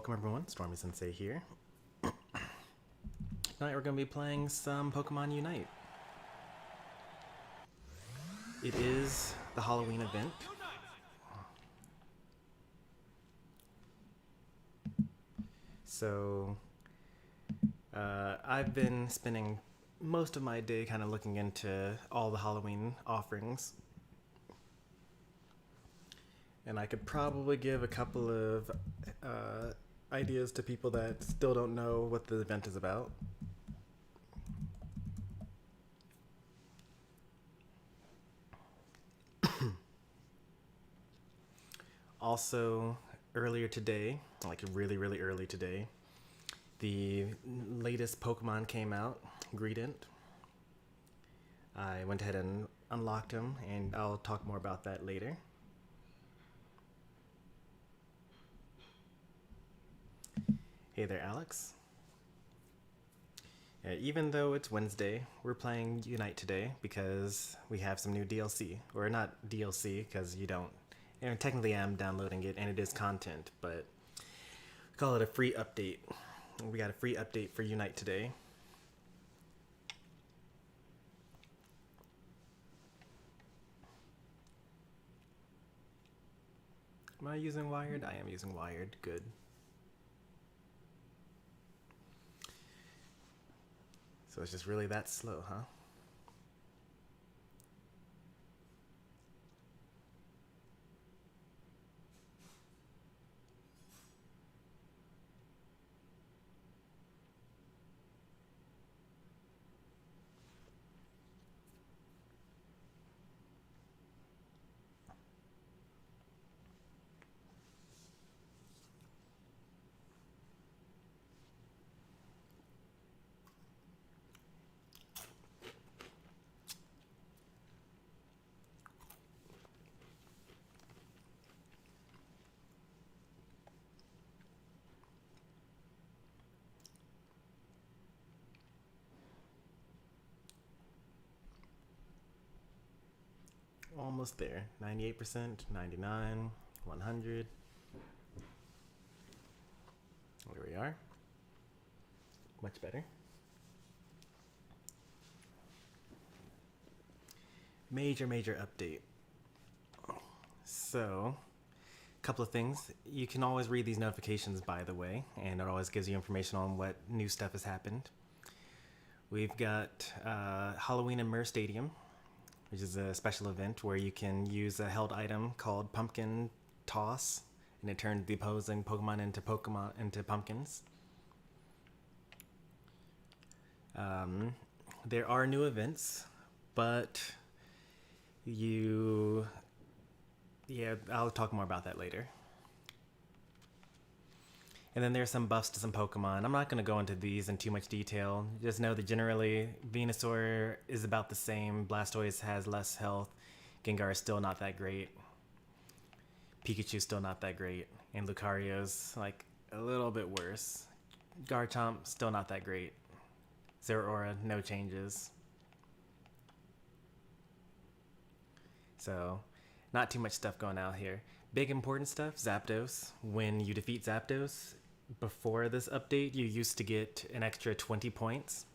Welcome everyone, Stormy Sensei here. Tonight we're going to be playing some Pokemon Unite. It is the Halloween event. So, I've been spending most of my day kind of looking into all the Halloween offerings. And I could probably give a couple of ideas to people that still don't know what the event is about. Also, earlier today, like really early today, the latest Pokemon came out, Greedent. I went ahead and unlocked him, and I'll talk more about that later. Hey there, Alex. Even though it's Wednesday, we're playing Unite today because we have some new DLC. Or not DLC, because you don't... technically I'm downloading it, and it is content, but we call it a free update. We got a free update for Unite today. Am I using wired? I am using wired. Good. So it's just really that slow, huh? Almost there. 98%, 99, 100. There we are. Much better. Major update. So, a couple of things. You can always read these notifications, by the way, and it always gives you information on what new stuff has happened. We've got Halloween in Mir Stadium, which is a special event where you can use a held item called Pumpkin Toss, and it turns the opposing Pokemon into pumpkins. There are new events, but I'll talk more about that later. And then there's some buffs to some Pokemon. I'm not going to go into these in too much detail. Just know that generally Venusaur is about the same. Blastoise has less health. Gengar is still not that great. Pikachu's still not that great. And Lucario's like a little bit worse. Garchomp, still not that great. Zeraora, no changes. So, not too much stuff going out here. Big important stuff, Zapdos. When you defeat Zapdos, before this update, you used to get an extra 20 points.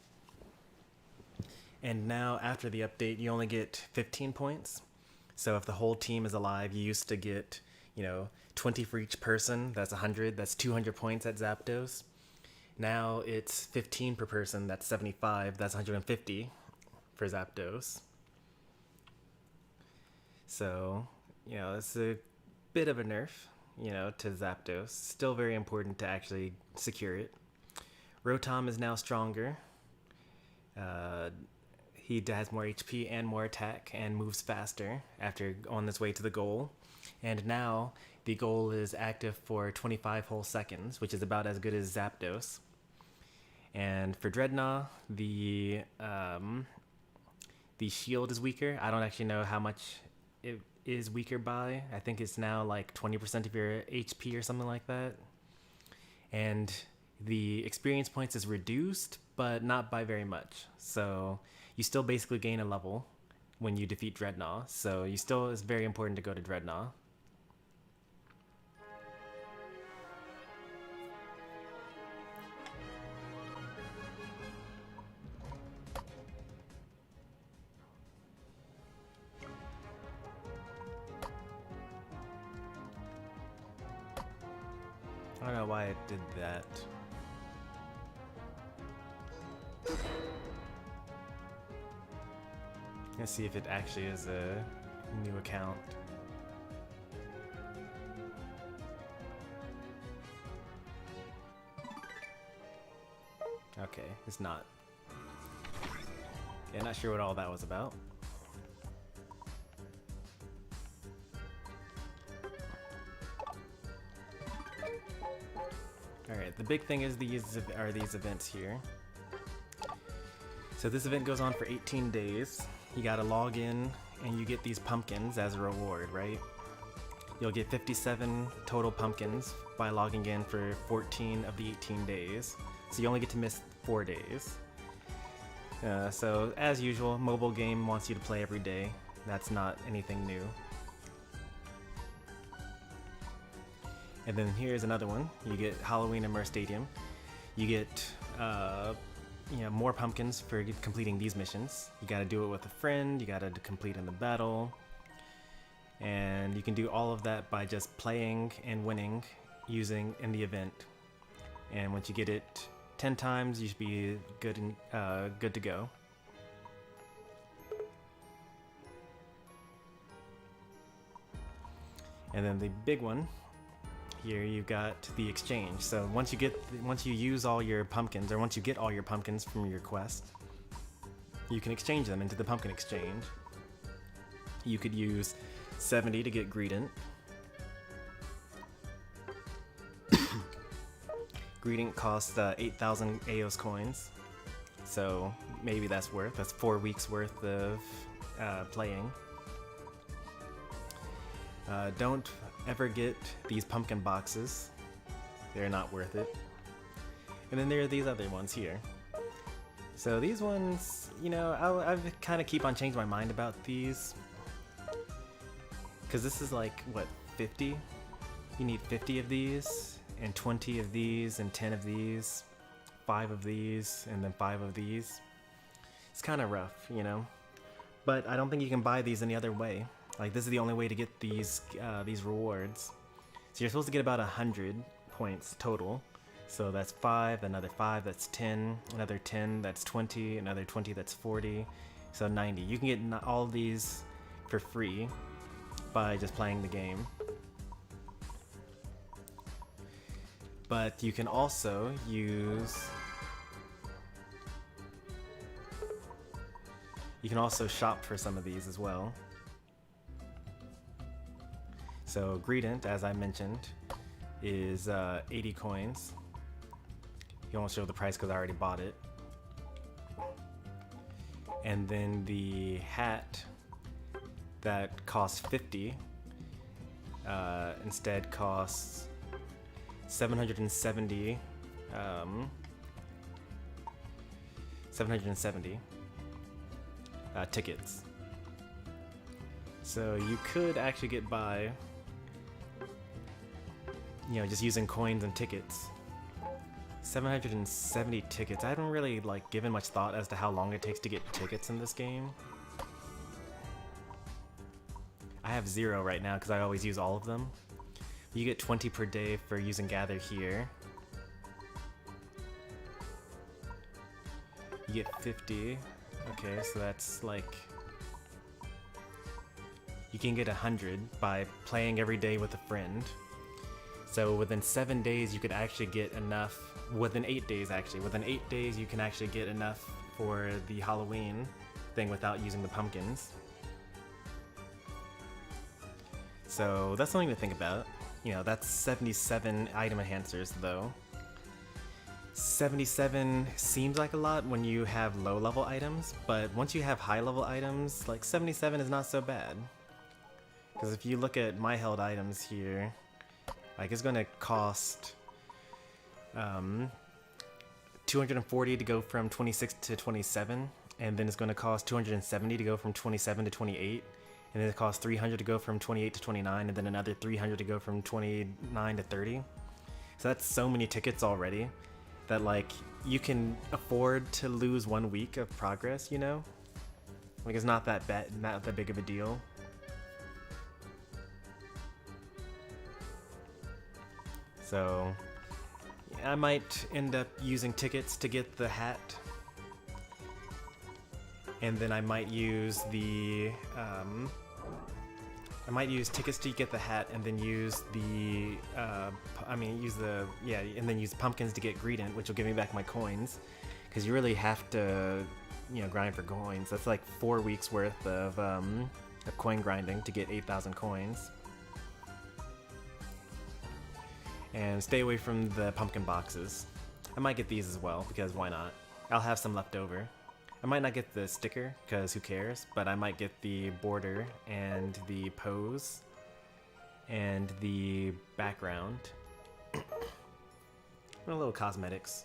And now, after the update, you only get 15 points. So if the whole team is alive, you used to get, 20 for each person. That's 100. That's 200 points at Zapdos. Now it's 15 per person. That's 75. That's 150 for Zapdos. So, it's a bit of a nerf, to Zapdos. Still very important to actually secure it. Rotom is now stronger. He has more HP and more attack and moves faster after on his way to the goal. And now the goal is active for 25 whole seconds, which is about as good as Zapdos. And for Dreadnought, the shield is weaker. I don't actually know how much it is weaker by. I think it's now like 20% of your HP or something like that. And the experience points is reduced, but not by very much. So you still basically gain a level when you defeat Dreadnought. So it's very important to go to Dreadnought. why it did that. Let's see if it actually is a new account. Okay, it's not. Yeah, not sure what all that was about. Alright, the big thing is these events here. So this event goes on for 18 days. You gotta log in and you get these pumpkins as a reward, right? You'll get 57 total pumpkins by logging in for 14 of the 18 days. So you only get to miss 4 days. So as usual, mobile game wants you to play every day. That's not anything new. And then here's another one. You get Halloween Immerse Stadium. You get more pumpkins for completing these missions. You gotta do it with a friend, you gotta complete in the battle. And you can do all of that by just playing and winning using in the event. And once you get it 10 times, you should be good to go. And then the big one, here you've got the exchange. So once you use all your pumpkins, or once you get all your pumpkins from your quest, you can exchange them into the pumpkin exchange. You could use 70 to get Greedent. Greedent costs 8,000 Aos coins, so maybe that's 4 weeks worth of playing. Don't ever get these pumpkin boxes. They're not worth it. And then there are these other ones here. So these ones, I kind of keep on changing my mind about these. Because this is like, what, 50? You need 50 of these, and 20 of these, and 10 of these, 5 of these, and then 5 of these. It's kind of rough, But I don't think you can buy these any other way. Like, this is the only way to get these rewards. So you're supposed to get about 100 points total. So that's 5, another 5, that's 10, another 10, that's 20, another 20, that's 40, so 90. You can get all of these for free by just playing the game. But you can also shop for some of these as well. So Greedent, as I mentioned, is 80 coins. You won't show the price because I already bought it. And then the hat that costs 50 instead costs 770 tickets. So you could actually get by, just using coins and tickets. 770 tickets. I haven't really given much thought as to how long it takes to get tickets in this game. I have 0 right now because I always use all of them. You get 20 per day for using Gather here. You get 50. Okay, so that's you can get 100 by playing every day with a friend. So within 7 days you could actually get enough, within 8 days actually, within 8 days you can actually get enough for the Halloween thing without using the pumpkins. So that's something to think about. That's 77 item enhancers though. 77 seems like a lot when you have low level items, but once you have high level items, 77 is not so bad. Because if you look at my held items here, it's going to cost 240 to go from 26 to 27, and then it's going to cost 270 to go from 27 to 28, and then it costs 300 to go from 28 to 29, and then another 300 to go from 29 to 30. So that's so many tickets already that you can afford to lose 1 week of progress, it's not that bad, not that big of a deal. So I might end up using tickets to get the hat. And then I might use the, I might use tickets to get the hat, and then use the, and then use pumpkins to get Greedent, which will give me back my coins. Because you really have to, grind for coins. That's like 4 weeks worth of coin grinding to get 8,000 coins. And stay away from the pumpkin boxes. I might get these as well, because why not? I'll have some left over. I might not get the sticker, because who cares, but I might get the border and the pose and the background. And a little cosmetics.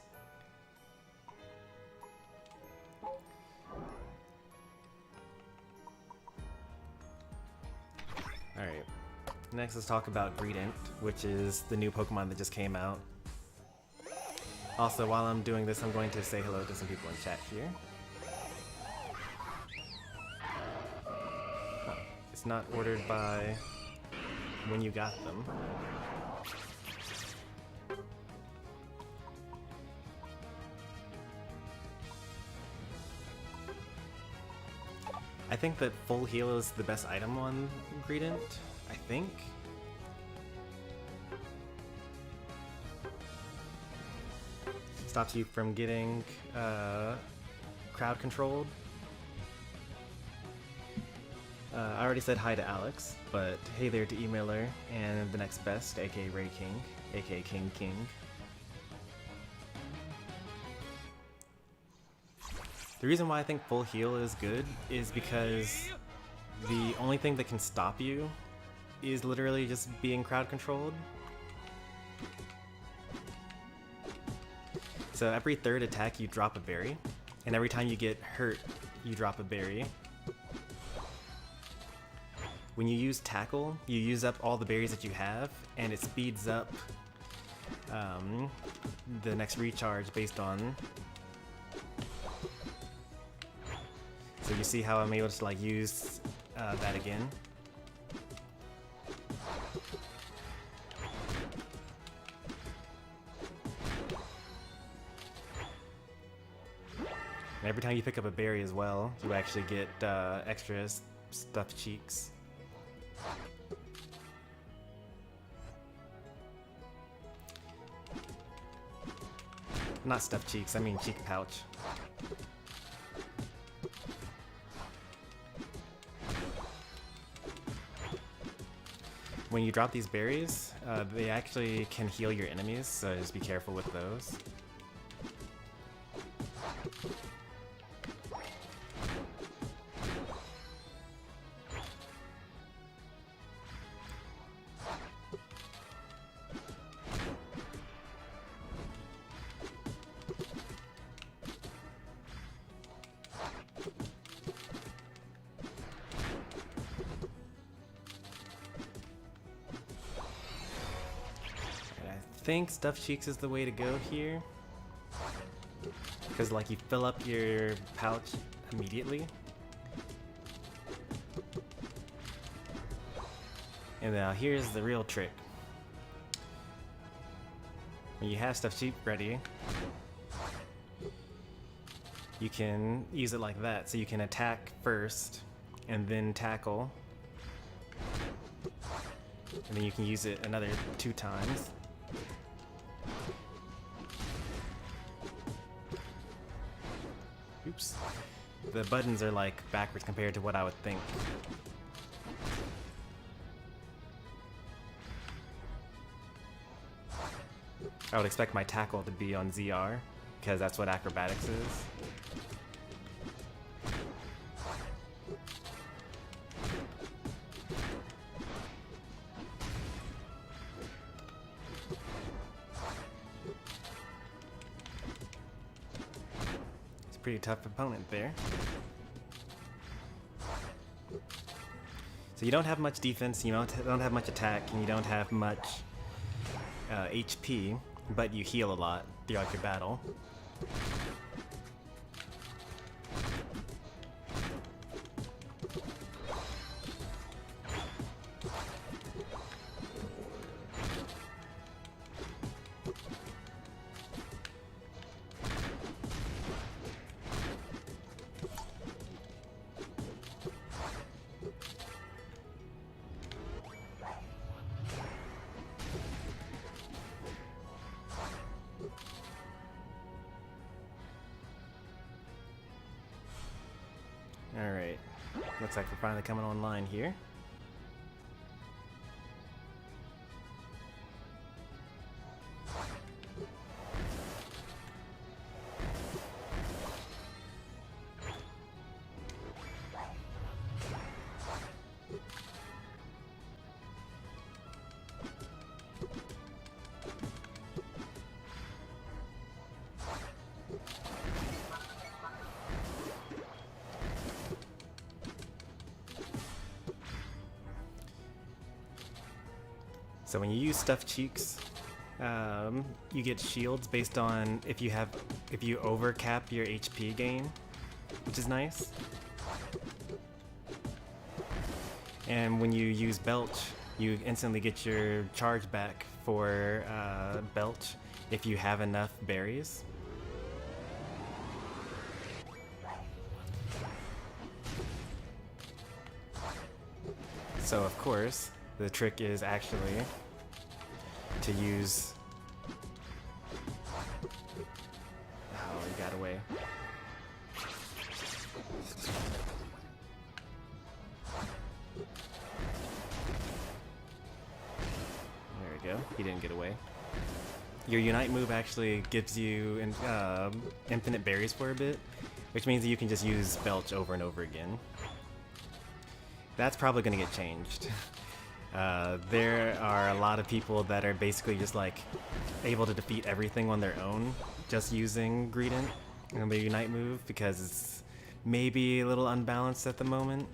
Alright, next let's talk about Greedent, which is the new Pokemon that just came out. Also, while I'm doing this, I'm going to say hello to some people in chat here. It's not ordered by when you got them. I think that full heal is the best item on Greedent, I think. Stops you from getting crowd controlled. I already said hi to Alex, but hey there to Emailer and the next best, aka Ray King, aka King King. The reason why I think full heal is good is because the only thing that can stop you is literally just being crowd controlled. So every third attack you drop a berry, and every time you get hurt you drop a berry. When you use Tackle, you use up all the berries that you have, and it speeds up the next recharge based on... So you see how I'm able to use that again? And every time you pick up a berry as well, you actually get extra stuffed cheeks. Not stuffed cheeks, I mean cheek pouch. When you drop these berries, they actually can heal your enemies, so just be careful with those. I think stuffed cheeks is the way to go here, because you fill up your pouch immediately. And now here's the real trick. When you have stuffed cheek ready, you can use it like that, so you can attack first and then tackle, and then you can use it another 2 times. Oops. The buttons are backwards compared to what I would think. I would expect my tackle to be on ZR, because that's what acrobatics is. Pretty tough opponent there. So you don't have much defense, you don't have much attack, and you don't have much HP, but you heal a lot throughout your battle. Looks like we're finally coming online here. So when you use Stuffed Cheeks, you get shields based on if you overcap your HP gain, which is nice. And when you use Belch, you instantly get your charge back for Belch if you have enough berries. So of course, the trick is actually to use... Oh, he got away. There we go. He didn't get away. Your Unite move actually gives you infinite berries for a bit, which means that you can just use Belch over and over again. That's probably going to get changed. There are a lot of people that are basically just like able to defeat everything on their own just using Greedent and the Unite move because it's maybe a little unbalanced at the moment.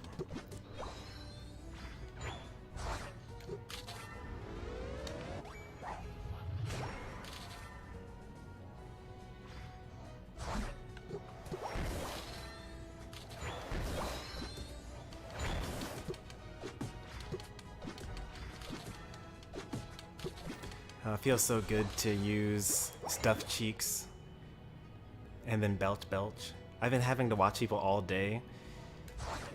It feels so good to use Stuffed Cheeks and then Belch. I've been having to watch people all day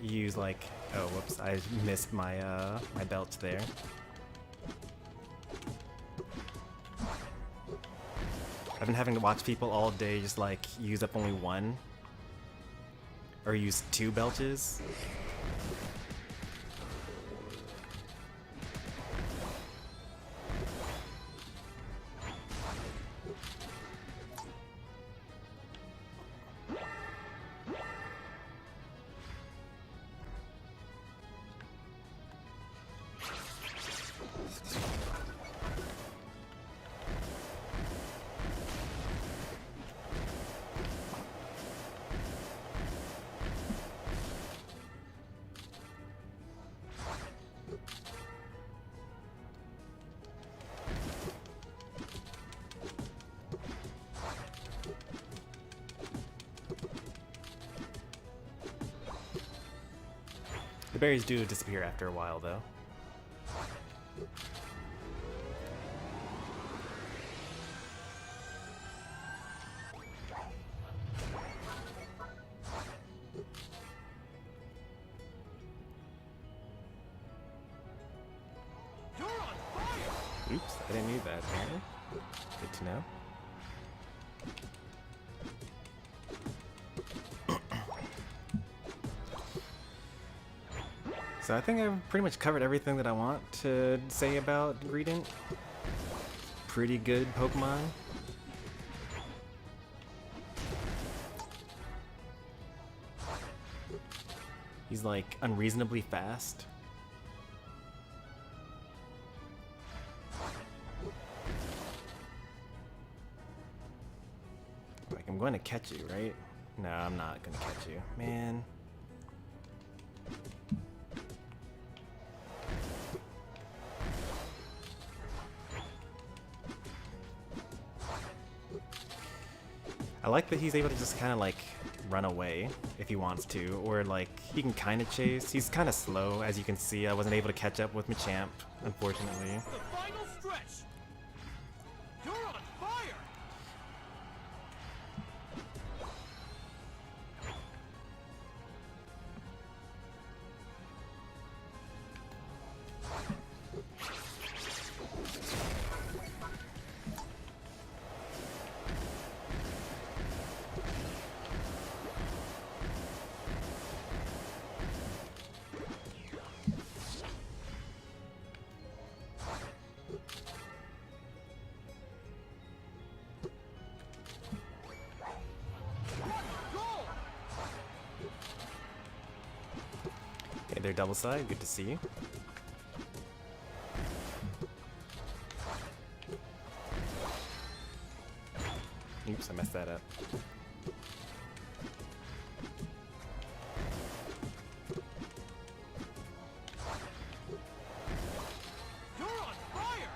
use like, oh whoops, I missed my my Belch there. I've been having to watch people all day just like use up only one or use 2 Belches. The berries do disappear after a while, though. Oops, I didn't need that, apparently. Good to know. So I think I've pretty much covered everything that I want to say about Greedent. Pretty good Pokemon. He's like unreasonably fast. Like, I'm going to catch you, right? No, I'm not going to catch you. Man. I like that he's able to just kind of like run away if he wants to, or like he can kind of chase. He's kind of slow, as you can see. I wasn't able to catch up with Machamp, unfortunately. The final stretch. You're on fire. there, Double Side. Good to see you. Oops, I messed that up. You're on fire!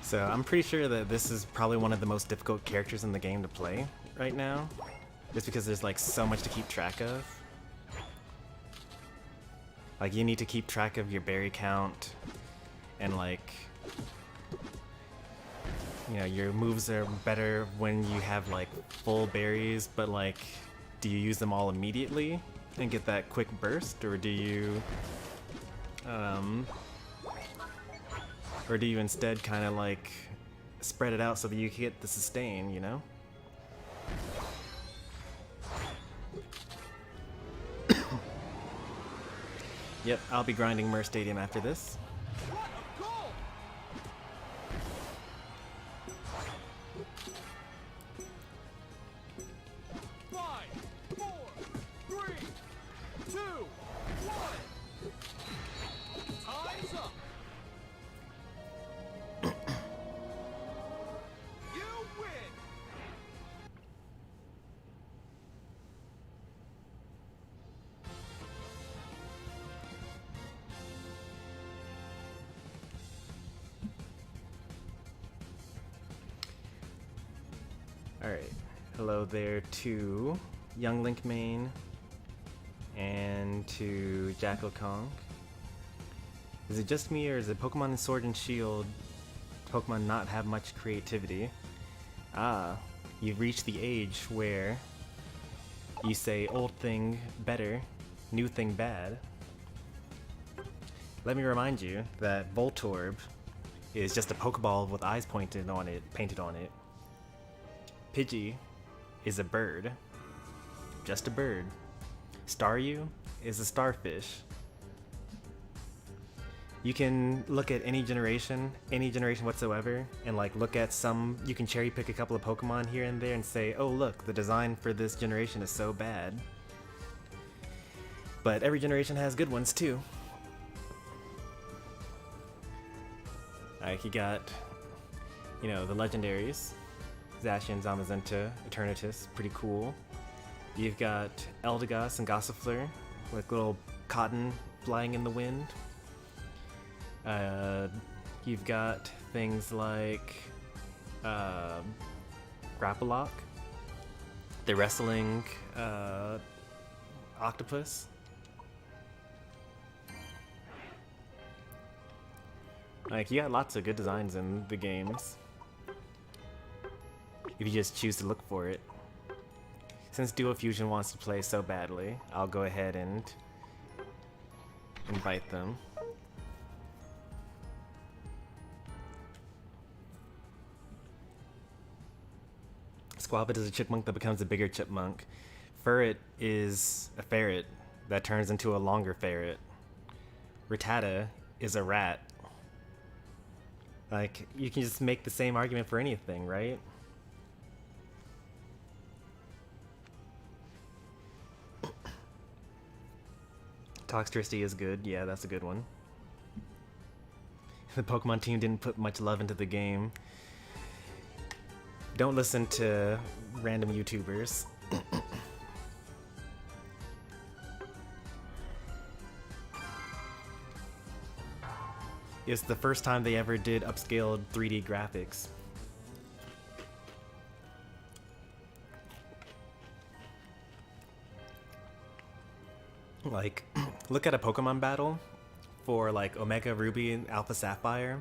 So I'm pretty sure that this is probably one of the most difficult characters in the game to play right now. Just because there's like so much to keep track of. Like you need to keep track of your berry count and like, you know, your moves are better when you have like full berries, but like, do you use them all immediately and get that quick burst, or do you instead kind of like spread it out so that you can get the sustain, you know? Yep, I'll be grinding Mer Stadium after this. What a goal! 5, 4, 3, 2, 1. Time's up. You win. Alright, hello there to Young Link Main and to Jackal Kong. Is it just me, or is it Pokemon Sword and Shield Pokemon not have much creativity? Ah, you've reached the age where you say old thing better, new thing bad. Let me remind you that Voltorb is just a Pokeball with eyes painted on it. Pidgey is a bird. Just a bird. Staryu is a starfish. You can look at any generation whatsoever, and like look at some, you can cherry pick a couple of Pokemon here and there and say, oh look, the design for this generation is so bad. But every generation has good ones too. Like you got, you know, the legendaries. Zacian, Zamazenta, Eternatus, pretty cool. You've got Eldegoss and Gossifleur, like little cotton flying in the wind. You've got things like Grappalock, the wrestling octopus. Like, you got lots of good designs in the games, if you just choose to look for it. Since Duo Fusion wants to play so badly, I'll go ahead and invite them. Squabit is a chipmunk that becomes a bigger chipmunk. Ferret is a ferret that turns into a longer ferret. Rattata is a rat. Like, you can just make the same argument for anything, right? Toxtricity is good. Yeah, that's a good one. The Pokemon team didn't put much love into the game. Don't listen to random YouTubers. It's the first time they ever did upscaled 3D graphics. Like, look at a Pokemon battle for like Omega Ruby and Alpha Sapphire,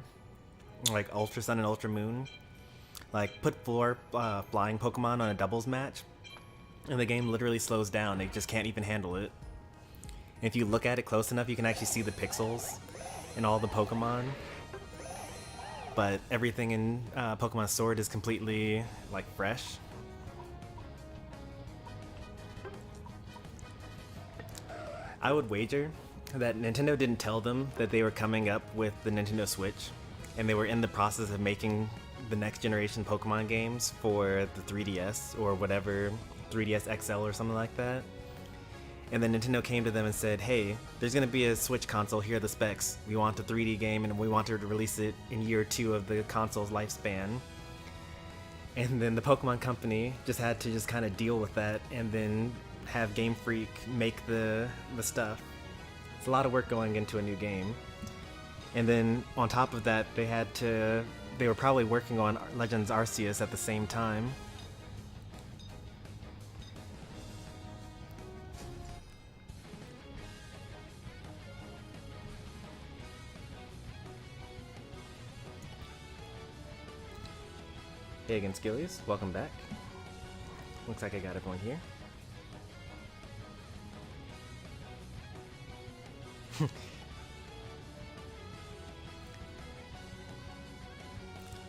like Ultra Sun and Ultra Moon. Like, put 4 flying Pokemon on a doubles match, and the game literally slows down. It just can't even handle it. And if you look at it close enough, you can actually see the pixels in all the Pokemon. But everything in Pokemon Sword is completely, like, fresh. I would wager that Nintendo didn't tell them that they were coming up with the Nintendo Switch, and they were in the process of making the next generation Pokemon games for the 3DS or whatever, 3DS XL or something like that. And then Nintendo came to them and said, hey, there's going to be a Switch console, here are the specs. We want a 3D game and we want to release it in year 2 of the console's lifespan. And then the Pokemon Company just had to just kind of deal with that and then have Game Freak make the stuff. It's a lot of work going into a new game. And then on top of that, they were probably working on Legends Arceus at the same time. Hey again, Skillies. Welcome back. Looks like I got everyone here.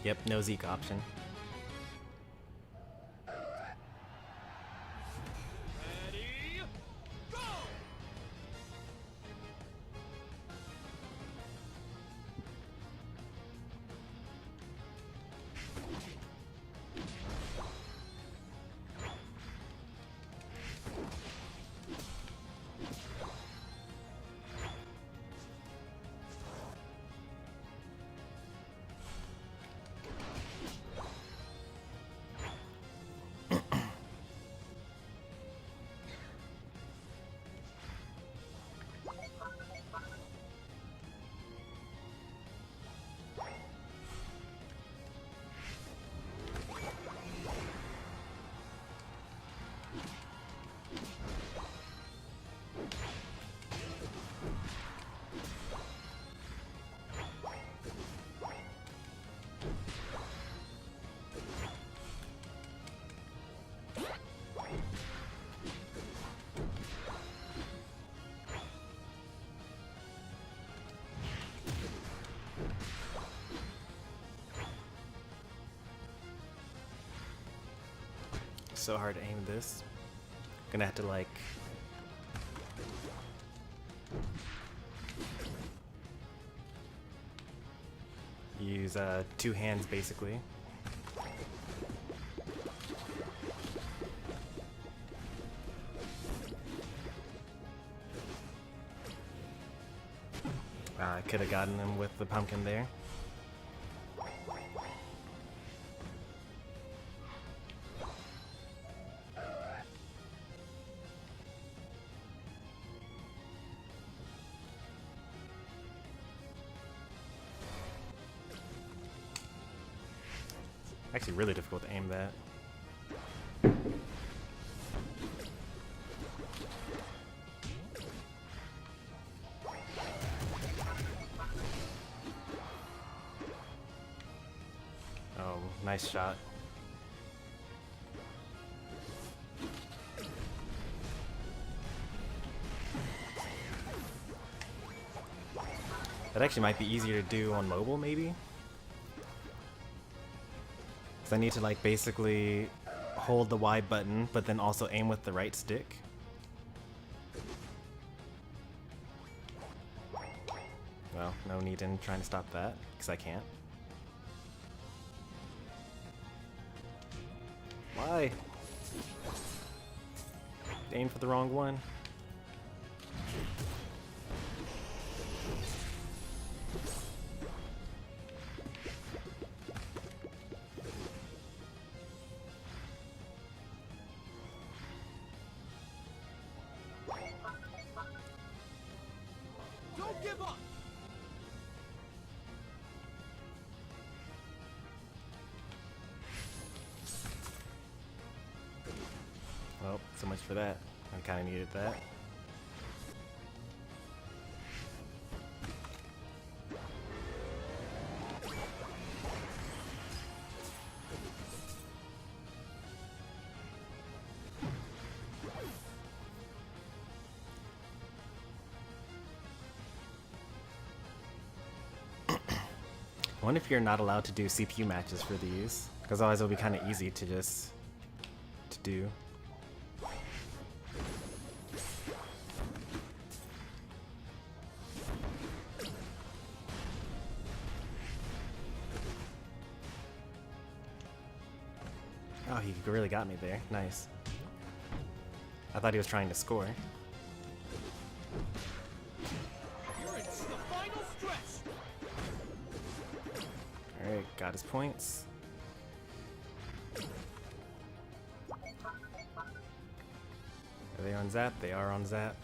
Yep, no Zeke option. Ready, go! So hard to aim this. Gonna have to like use 2 hands basically. I could have gotten him with the pumpkin there. Actually really difficult to aim that. Oh, nice shot. That actually might be easier to do on mobile, maybe? I need to like basically hold the Y button, but then also aim with the right stick. Well, no need in trying to stop that, because I can't. Why? Aim for the wrong one. Don't give up! Well, so much for that. I kind of needed that. I wonder if you're not allowed to do CPU matches for these, because otherwise it'll be kind of easy to just do. Oh, he really got me there. Nice. I thought he was trying to score. You're in the final stretch. Alright, got his points. Are they on zap? They are on zap.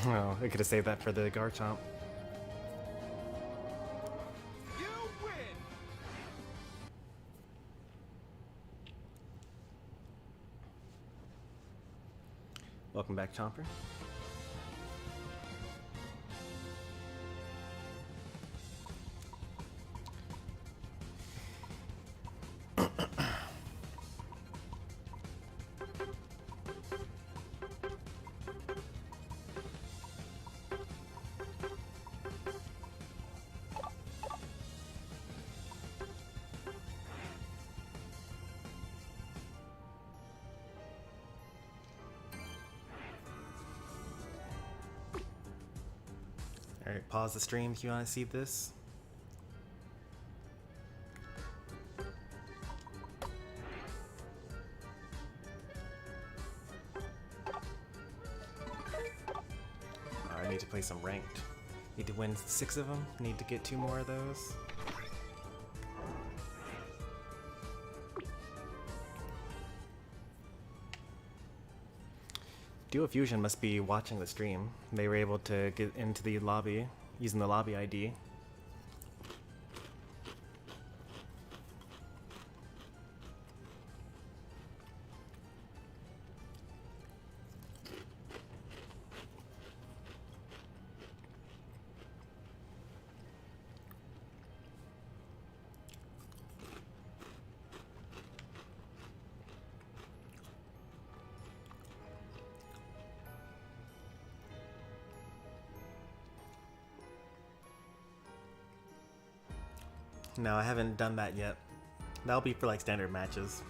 Oh, I could have saved that for the Garchomp. You win. Welcome back, Chomper. Alright, pause the stream if you want to see this. I need to play some ranked. Need to win 6 of them. Need to get 2 more of those. Duo Fusion must be watching the stream. They were able to get into the lobby using the lobby ID. No, I haven't done that yet. That'll be for like standard matches.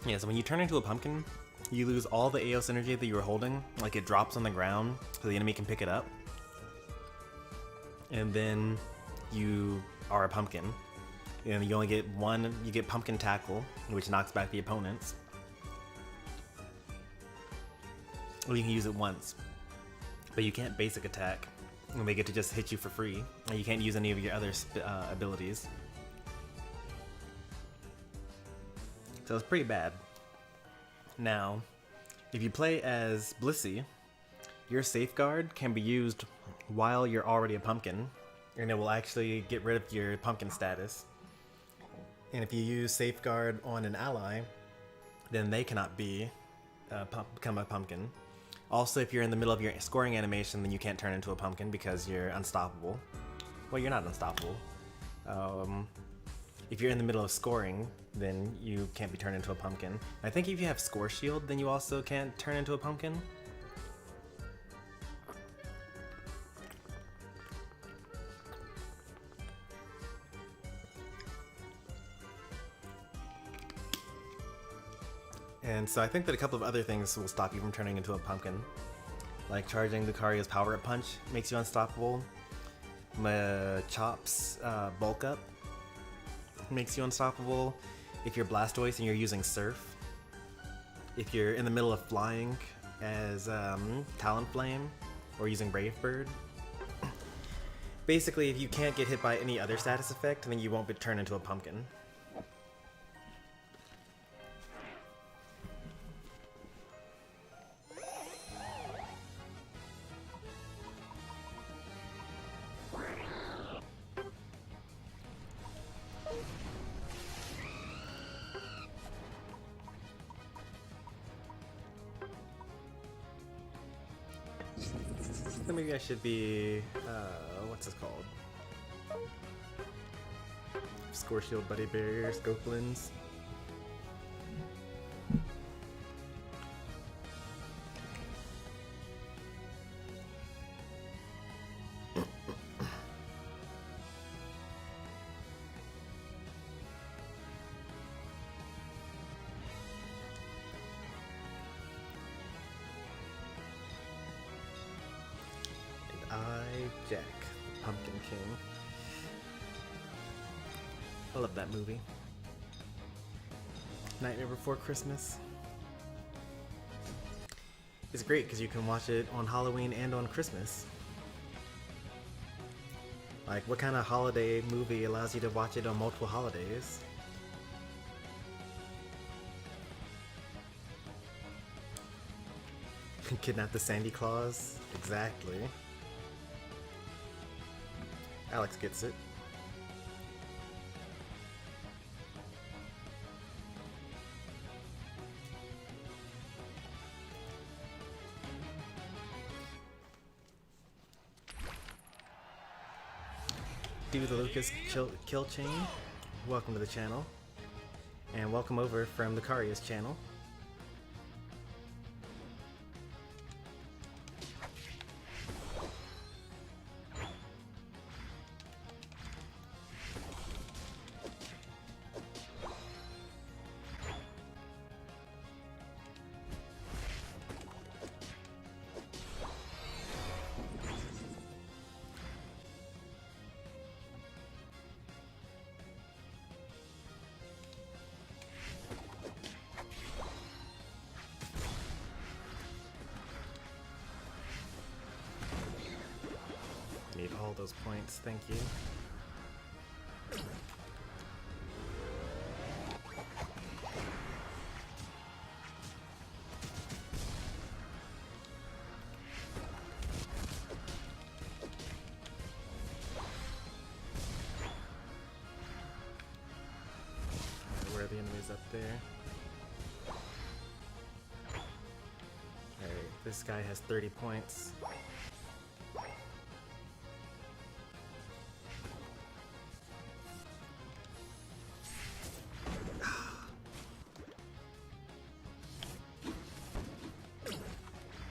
Yeah, so when you turn into a pumpkin, you lose all the AOS energy that you were holding. Like it drops on the ground so the enemy can pick it up. And then you are a pumpkin. And you only get one, you get pumpkin tackle, which knocks back the opponents. Or you can use it once. But you can't basic attack. And they get to just hit you for free. And you can't use any of your other abilities. So it's pretty bad. Now, if you play as Blissey, your safeguard can be used while you're already a pumpkin, and it will actually get rid of your pumpkin status. And if you use safeguard on an ally, then they cannot become a pumpkin. Also, if you're in the middle of your scoring animation, then you can't turn into a pumpkin because you're unstoppable. Well, you're not unstoppable. If you're in the middle of scoring, then you can't be turned into a pumpkin. I think if you have score shield, then you also can't turn into a pumpkin. And so I think that a couple of other things will stop you from turning into a pumpkin. Like charging Lucario's power-up punch makes you unstoppable. Chop's bulk up makes you unstoppable. If you're Blastoise and you're using Surf. If you're in the middle of flying as Talonflame or using Brave Bird. Basically, if you can't get hit by any other status effect, then you won't be turned into a pumpkin. then maybe I should be, what's this called? Score Shield, Buddy Barrier, Scopelands. Jack, the Pumpkin King. I love that movie. Nightmare Before Christmas. It's great because you can watch it on Halloween and on Christmas. Like, what kind of holiday movie allows you to watch it on multiple holidays? Kidnap the Sandy Claus? Exactly. Alex gets it. Do the Lucas kill chain. Welcome to the channel. And welcome over from the Karia's channel. Need all those points, thank you. Where are the enemies up there? Alright, this guy has 30 points.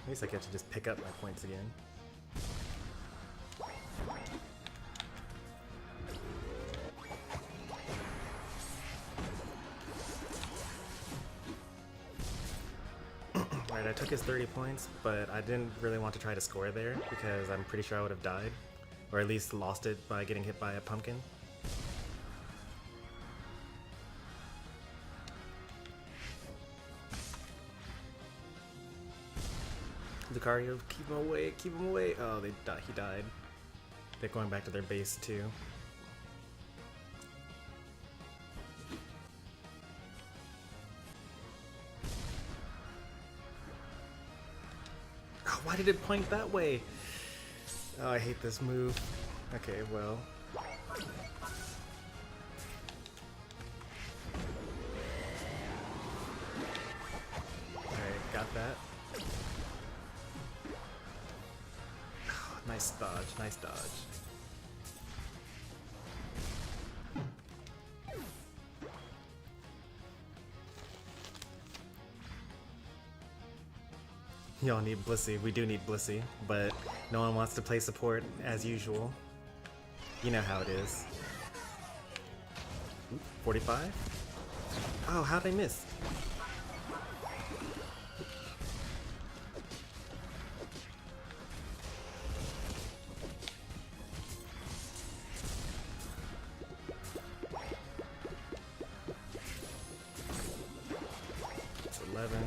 At least I get to just pick up my points again. Alright, I took his 30 points, but I didn't really want to try to score there because I'm pretty sure I would have died. Or at least lost it by getting hit by a pumpkin. Lucario, keep him away, keep him away. Oh, he died. They're going back to their base too. Oh, why did it point that way? Oh, I hate this move. Okay, well. Alright, got that. Nice dodge, nice dodge. Y'all need Blissey. We do need Blissey, but no one wants to play support as usual. You know how it is. 45? Oh, how'd I miss? It's 11.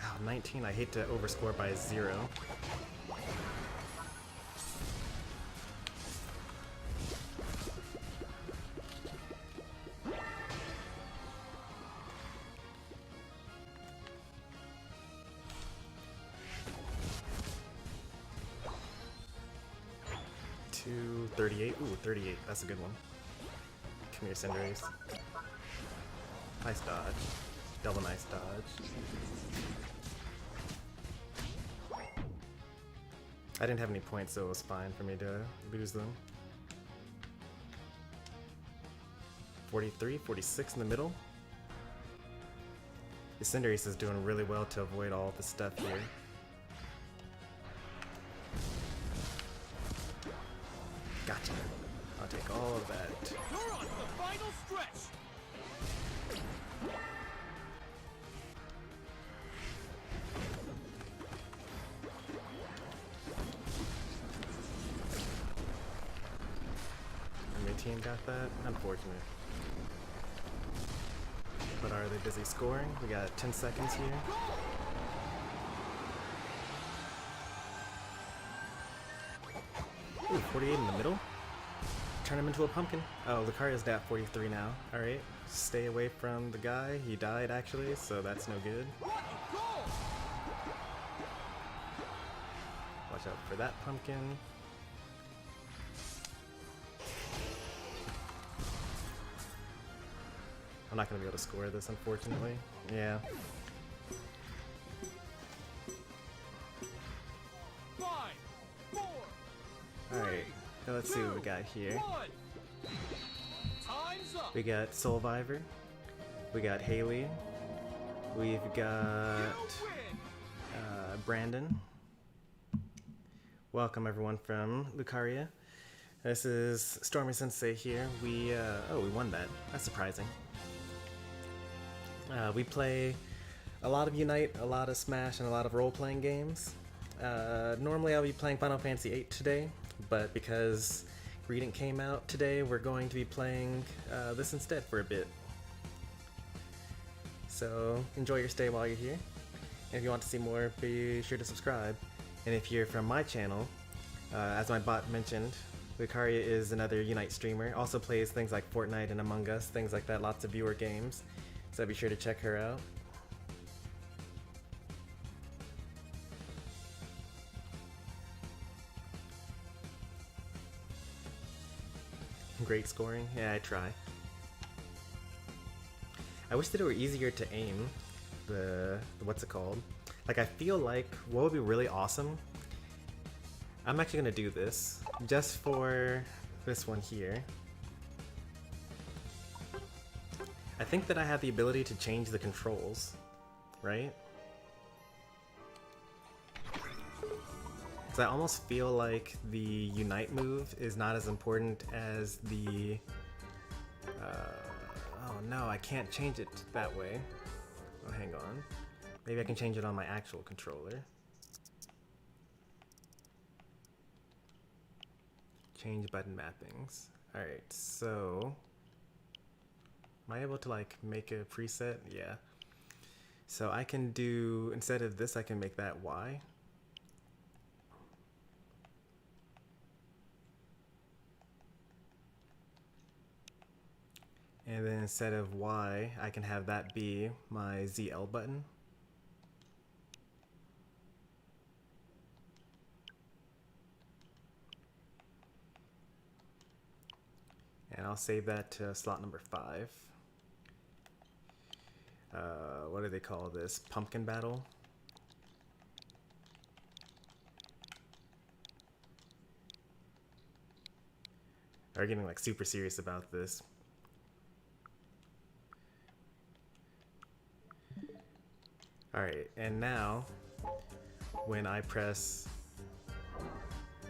Oh, 19. I hate to overscore by 0. To 38. Ooh, 38. That's a good one. Come here, Cinderace. Nice dodge. Double nice dodge. I didn't have any points, so it was fine for me to lose them. 43, 46 in the middle. The Cinderace is doing really well to avoid all the stuff here. Gotcha. I'll take all of that. You're on the final stretch. And my team got that. Unfortunate. But are they busy scoring? We got 10 seconds here. Ooh, 48 in the middle. Turn him into a pumpkin. Oh, Lucaria's at 43 now. Alright, stay away from the guy. He died actually, so that's no good. Watch out for that pumpkin. I'm not gonna be able to score this, unfortunately. Yeah. 5, 4, Alright, now let's see what we got here. 1. Time's up. We got Soulviver. We got Haley. We've got Brandon. Welcome everyone from Lucaria. This is Stormy Sensei here. We won that. That's surprising. We play a lot of Unite, a lot of Smash, and a lot of role-playing games. Normally I'll be playing Final Fantasy VIII today, but because Greedent came out today, we're going to be playing this instead for a bit. So enjoy your stay while you're here. And if you want to see more, be sure to subscribe. And if you're from my channel, as my bot mentioned, Lucaria is another Unite streamer. Also plays things like Fortnite and Among Us, things like that, lots of viewer games. So be sure to check her out. Great scoring. Yeah, I try. I wish that it were easier to aim. What's it called? Like, I feel like what would be really awesome. I'm actually gonna do this just for this one here. I think that I have the ability to change the controls, right? Because I almost feel like the Unite move is not as important as the... oh no, I can't change it that way. Oh, hang on. Maybe I can change it on my actual controller. Change button mappings. Alright, so... Am I able to like make a preset? Yeah. So I can do, instead of this, I can make that Y. And then instead of Y, I can have that be my ZL button. And I'll save that to slot number 5. What do they call this? Pumpkin battle? They're getting like super serious about this. Alright, and now when I press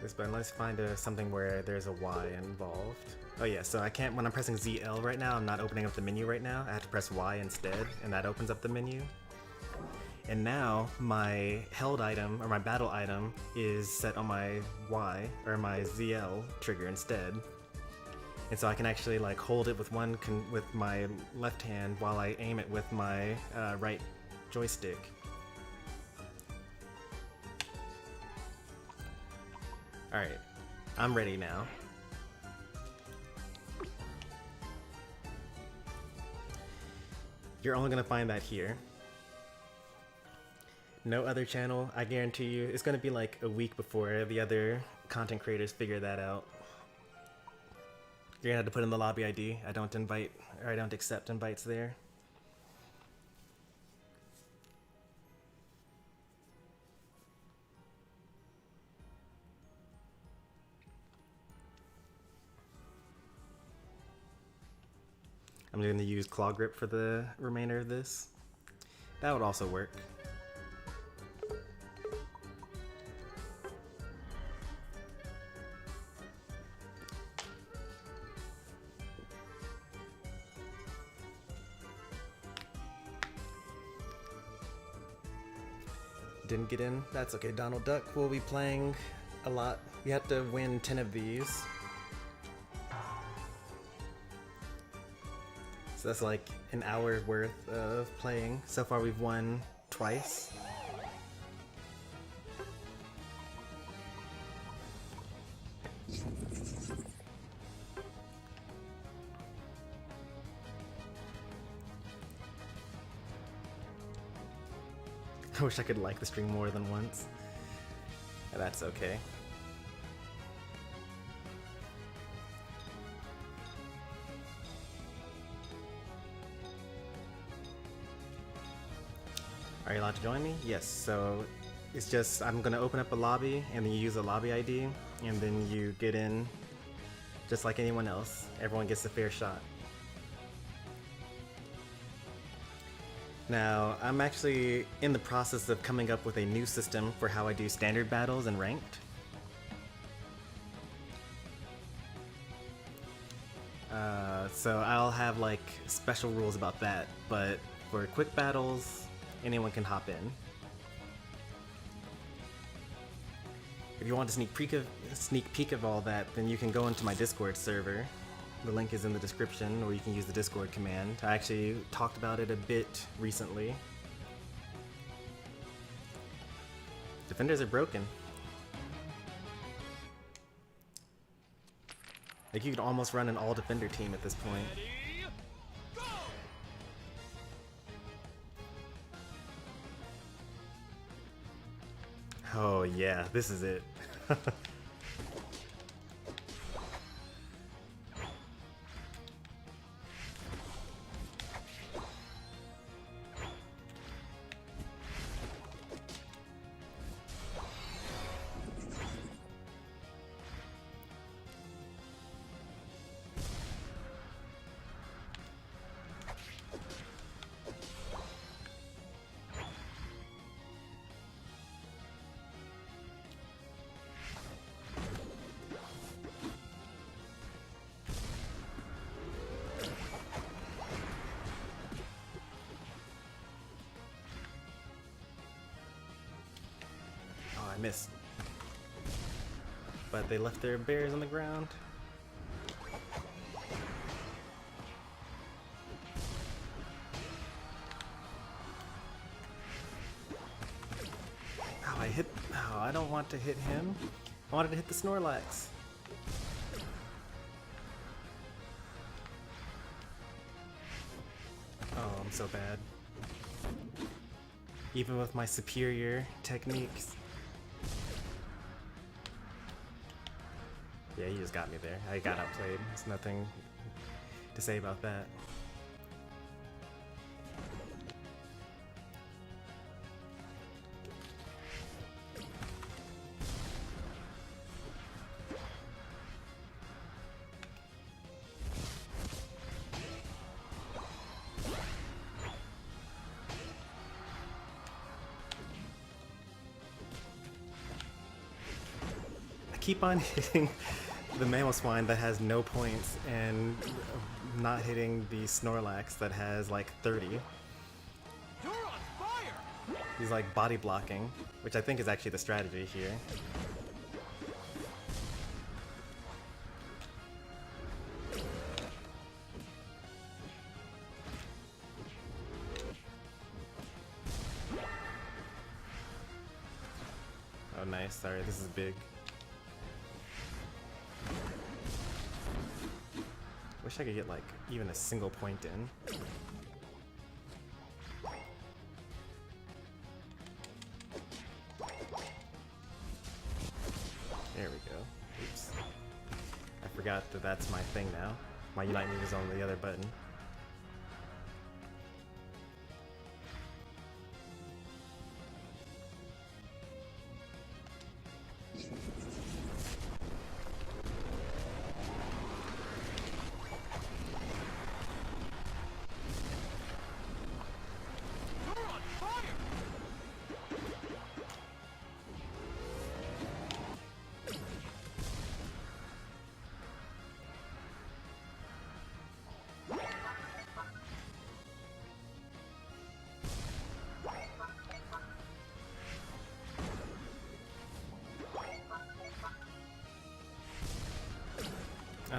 this button, let's find something where there's a Y involved. Oh yeah, so I can't, when I'm pressing ZL right now, I'm not opening up the menu right now. I have to press Y instead, and that opens up the menu. And now my held item, or my battle item, is set on my Y, or my ZL trigger instead. And so I can actually like hold it with with my left hand while I aim it with my right joystick. Alright, I'm ready now. You're only gonna find that here. No other channel, I guarantee you. It's gonna be like a week before the other content creators figure that out. You're gonna have to put in the lobby ID. I don't invite, or I don't accept invites there. I'm going to use Claw Grip for the remainder of this. That would also work. Didn't get in? That's okay. Donald Duck will be playing a lot. You have to win 10 of these. So that's like an hour's worth of playing. So far we've won twice. I wish I could like the stream more than once. That's okay. Are you allowed to join me? Yes, so it's just, I'm gonna open up a lobby and then you use a lobby ID and then you get in just like anyone else. Everyone gets a fair shot. Now, I'm actually in the process of coming up with a new system for how I do standard battles and ranked. So I'll have like special rules about that, but for quick battles, anyone can hop in. If you want a sneak peek of all that, then you can go into my Discord server. The link is in the description, or you can use the Discord command. I actually talked about it a bit recently. Defenders are broken. Like, you could almost run an all-defender team at this point. Oh yeah, this is it. Missed. But they left their bears on the ground. Oh, I don't want to hit him. I wanted to hit the Snorlax. Oh, I'm so bad. Even with my superior techniques. Yeah, he just got me there. I got outplayed. There's nothing to say about that. I keep on hitting the Mamoswine that has no points and not hitting the Snorlax that has like 30. You're on fire! He's like body blocking, which I think is actually the strategy here. Oh nice, sorry, this is big. Wish I could get like even a single point in. There we go. Oops. I forgot that that's my thing now. My Unite move is on the other button.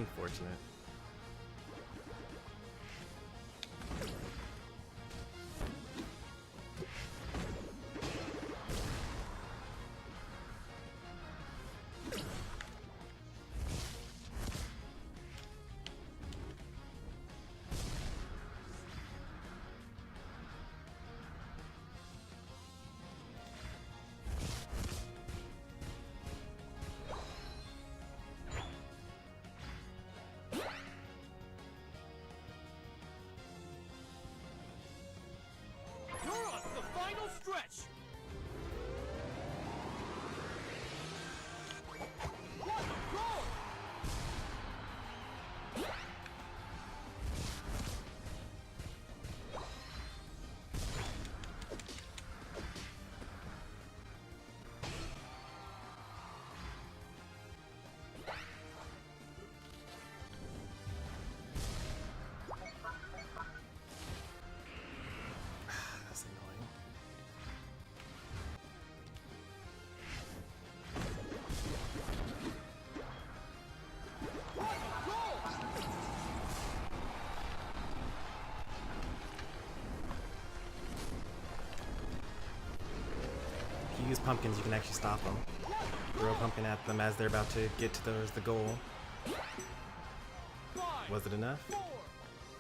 Unfortunate. You're on the final stretch. What a goal! That's annoying. If you use pumpkins, you can actually stop them. Throw a pumpkin at them as they're about to get to the goal. Was it enough?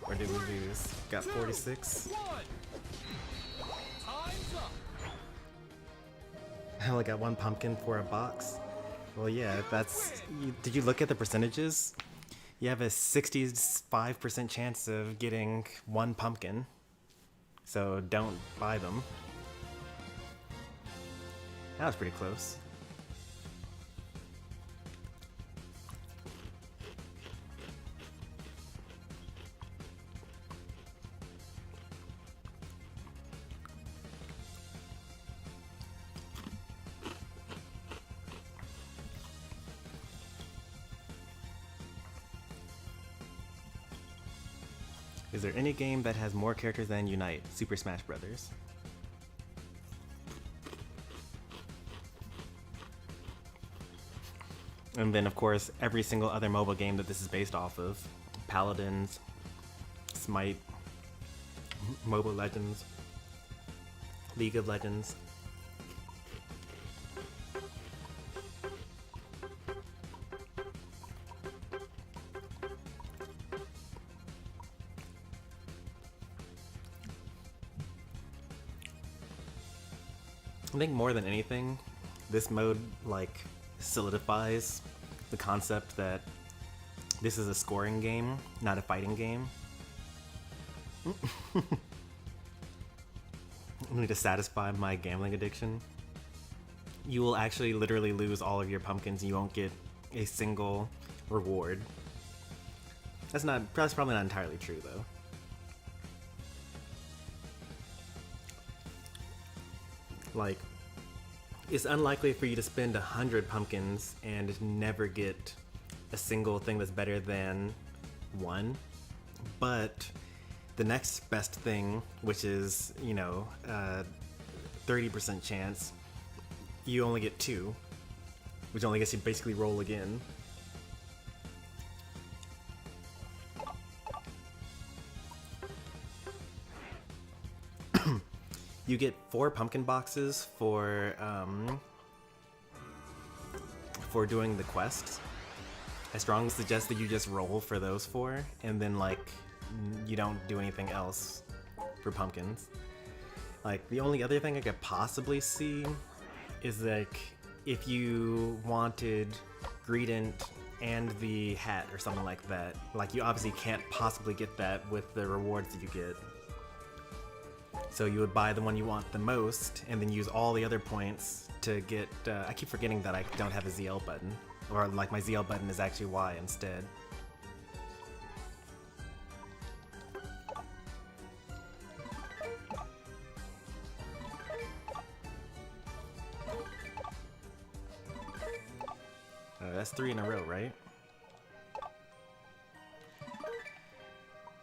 Or did we lose? Got 46. Time's up. I only got one pumpkin for a box. Well, yeah, that's... Did you look at the percentages? You have a 65% chance of getting one pumpkin. So don't buy them. That was pretty close. Is there any game that has more characters than Unite? Super Smash Brothers. And then, of course, every single other mobile game that this is based off of. Paladins, Smite, Mobile Legends, League of Legends. I think more than anything, this mode, like, solidifies the concept that this is a scoring game, not a fighting game. I need to satisfy my gambling addiction. You will actually literally lose all of your pumpkins and you won't get a single reward. That's probably not entirely true though. Like, it's unlikely for you to spend 100 pumpkins and never get a single thing that's better than one. But the next best thing, which is, 30% chance, you only get two, which only gets you basically roll again. You get 4 pumpkin boxes for doing the quests. I strongly suggest that you just roll for those 4, and then you don't do anything else for pumpkins. Like, the only other thing I could possibly see is if you wanted Greedent and the hat or something like that. Like, you obviously can't possibly get that with the rewards that you get. So you would buy the one you want the most, and then use all the other points to get... I keep forgetting that I don't have a ZL button. Or, my ZL button is actually Y instead. That's 3 in a row, right?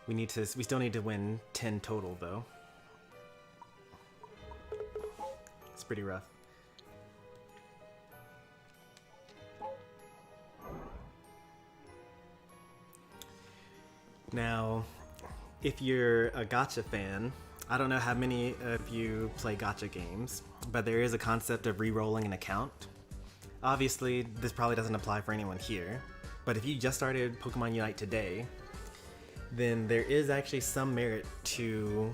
We still need to win 10 total, though. It's pretty rough. Now, if you're a gacha fan, I don't know how many of you play gacha games, but there is a concept of re-rolling an account. Obviously, this probably doesn't apply for anyone here, but if you just started Pokemon Unite today, then there is actually some merit to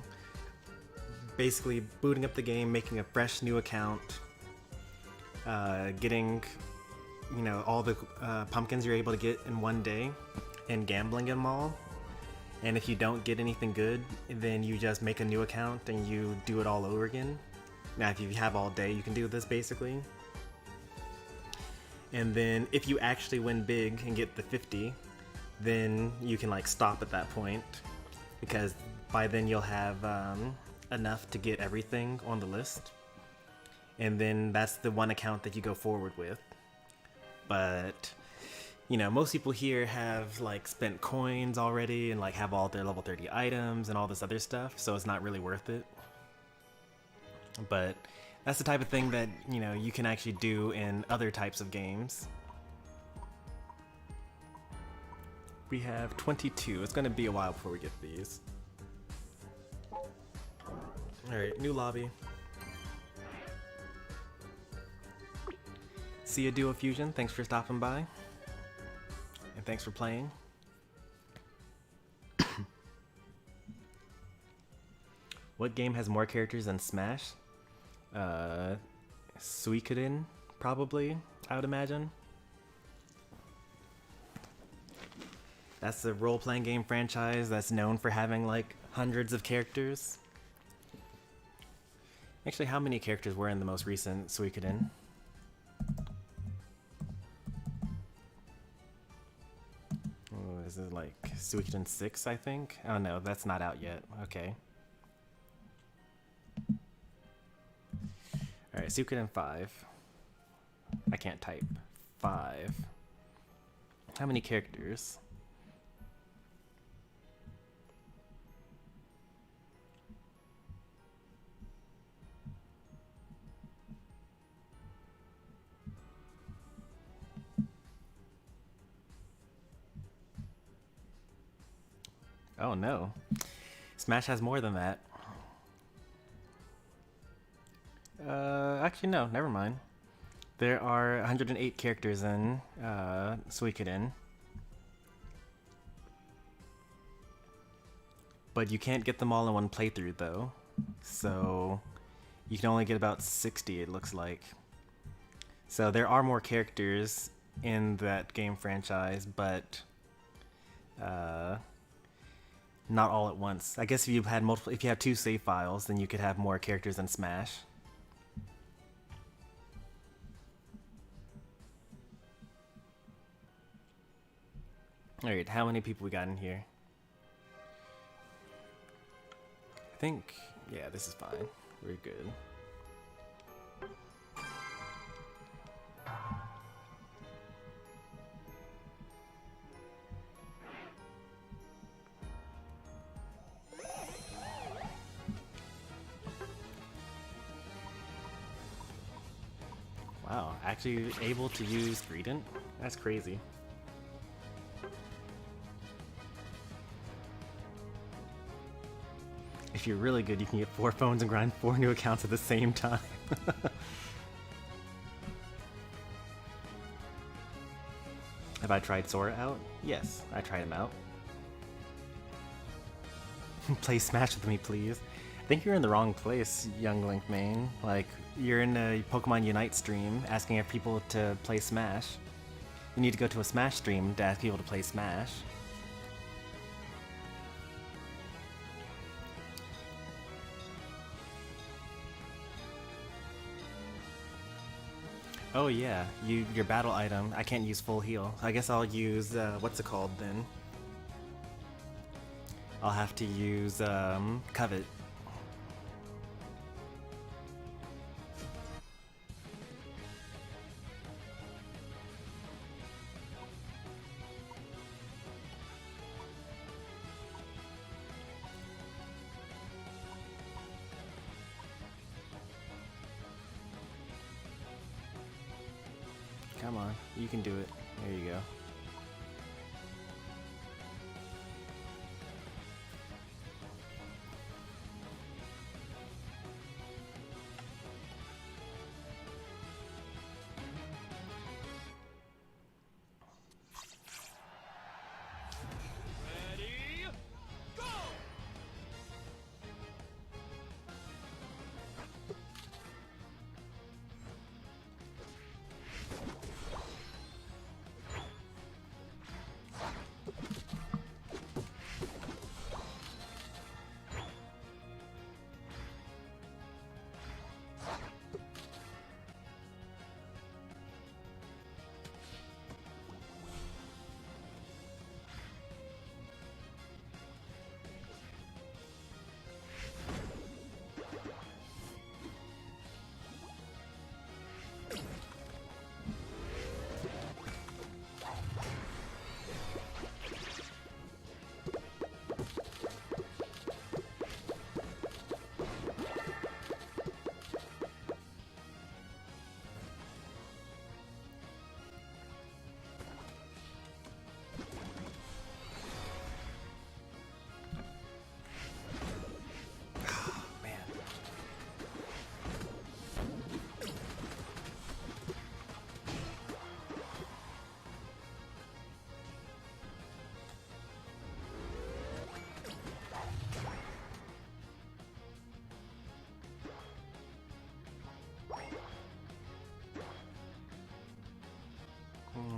basically booting up the game, making a fresh new account, getting, all the pumpkins you're able to get in one day, and gambling them all. And if you don't get anything good, then you just make a new account and you do it all over again. Now, if you have all day, you can do this basically. And then if you actually win big and get the 50, then you can stop at that point, because by then you'll have enough to get everything on the list. And then that's the one account that you go forward with. But most people here have spent coins already and have all their level 30 items and all this other stuff, so it's not really worth it. But that's the type of thing that you can actually do in other types of games. We have 22. It's going to be a while before we get these. Alright, new lobby. See ya, Duo Fusion. Thanks for stopping by. And thanks for playing. What game has more characters than Smash? Suikoden, probably, I would imagine. That's a role-playing game franchise that's known for having hundreds of characters. Actually, how many characters were in the most recent Suikoden? Oh, is it Suikoden 6, I think? Oh no, that's not out yet. Okay. Alright, Suikoden 5. I can't type. 5. How many characters? Oh no. Smash has more than that. Actually no, never mind. There are 108 characters in Suikoden. But you can't get them all in one playthrough though. So you can only get about 60, it looks like. So there are more characters in that game franchise, but not all at once. I guess if you had multiple, if you have 2 save files, then you could have more characters than Smash. Alright, how many people we got in here? I think, yeah, this is fine. We're good. Wow, actually able to use Greedent? That's crazy. If you're really good, you can get 4 phones and grind 4 new accounts at the same time. Have I tried Sora out? Yes, I tried him out. Play Smash with me, please. I think you're in the wrong place, young Link main. You're in a Pokemon Unite stream asking if people to play Smash. You need to go to a Smash stream to ask people to play Smash. Oh yeah, your battle item. I can't use full heal. I guess I'll use, what's it called then? I'll have to use, Covet. Come on, you can do it. There you go.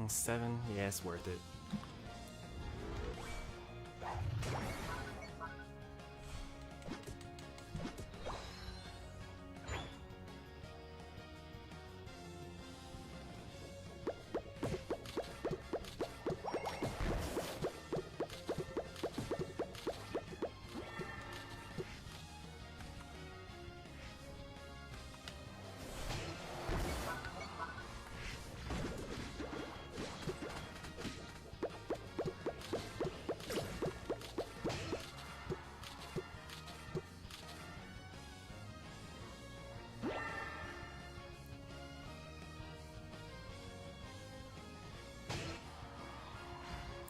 7? Yeah, it's worth it.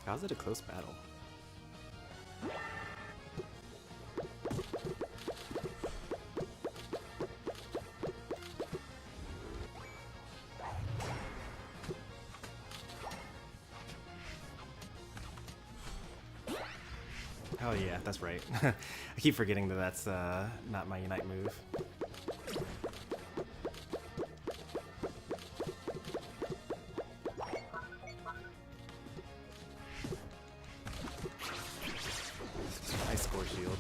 How's it a close battle? Oh yeah, that's right. I keep forgetting that that's not my Unite move. Nice score shield.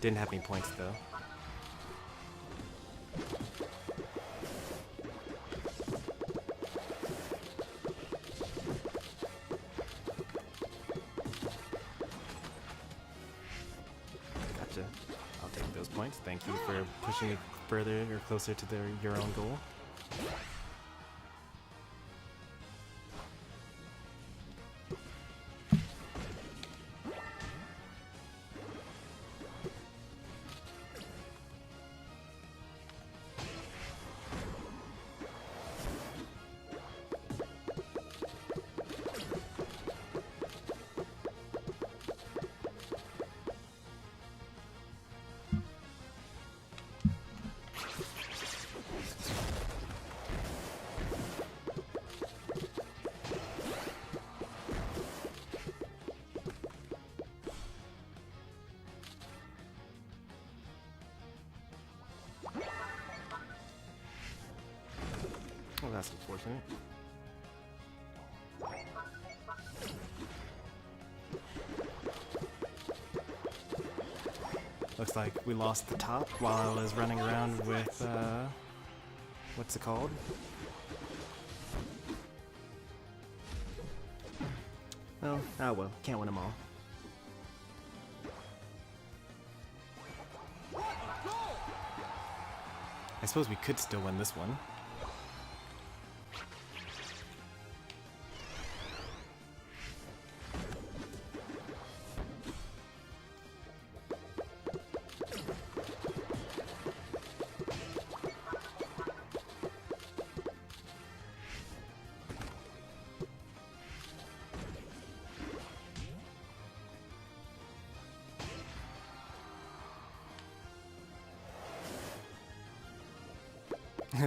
Didn't have any points though. Gotcha. I'll take those points. Thank you for pushing it further or closer to your own goal. Oh, that's unfortunate. Looks like we lost the top while I was running around with, what's it called? Oh, well, can't win them all. I suppose we could still win this one.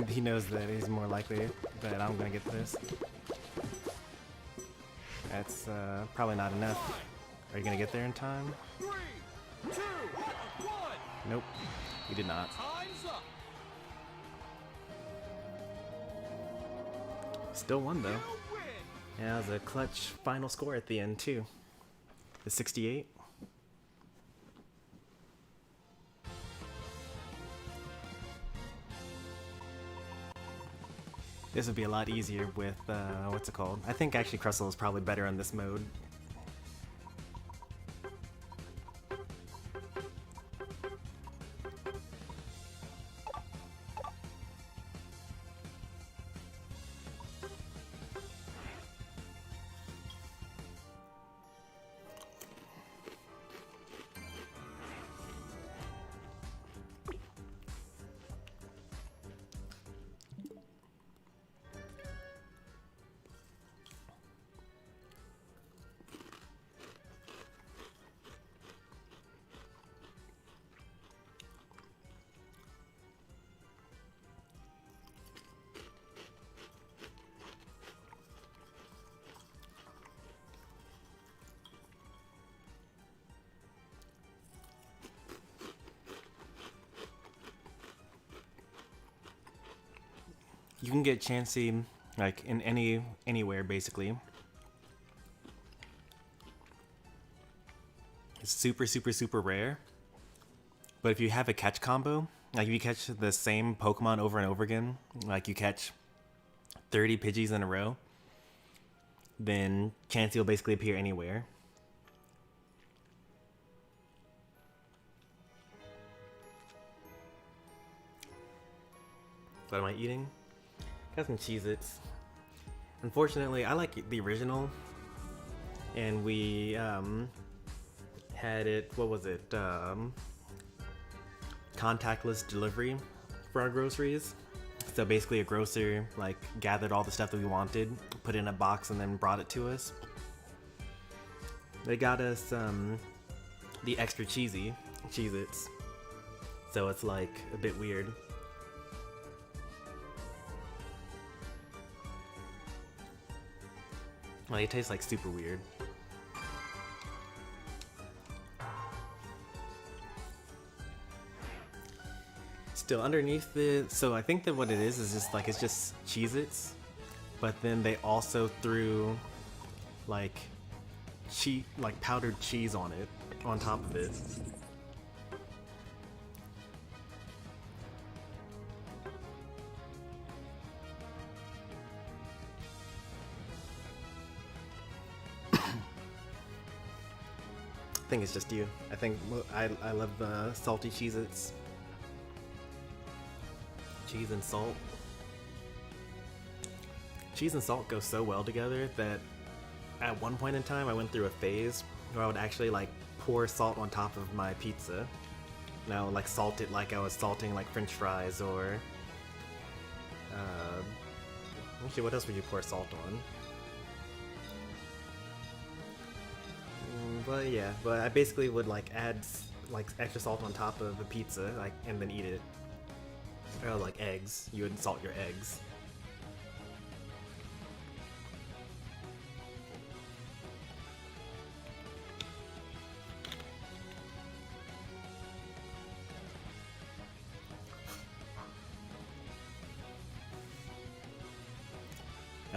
He knows that he's more likely that I'm gonna get this. That's probably not enough. Are you gonna get there in time? 3, 2, 1. Nope, you did not. Time's up. Still won though. You win. Yeah, it was a clutch final score at the end too. The 68. This would be a lot easier with, what's it called? I think actually Crustle is probably better in this mode. You can get Chansey like in anywhere basically. super, super, super rare. But if you have a catch combo, like if you catch the same Pokemon over and over again, like you catch 30 Pidgeys in a row, then Chansey will basically appear anywhere. What am I eating? Got some Cheez-Its. Unfortunately, I like the original. And we had it, what was it? Contactless delivery for our groceries. So basically a grocer like gathered all the stuff that we wanted, put it in a box, and then brought it to us. They got us the extra cheesy Cheez-Its. So it's like a bit weird. Like it tastes like super weird. Still underneath it, so I think that what it is just like it's just Cheez-Its, but then they also threw like powdered cheese on it, on top of it. I think it's just you. I think I love the salty Cheez-Its. Cheese and salt. Cheese and salt go so well together that at one point in time I went through a phase where I would actually like pour salt on top of my pizza. And I would like salt it like I was salting like French fries or actually what else would you pour salt on? But yeah, but I basically would like add like extra salt on top of a pizza, like, and then eat it. Or like eggs, you would salt your eggs.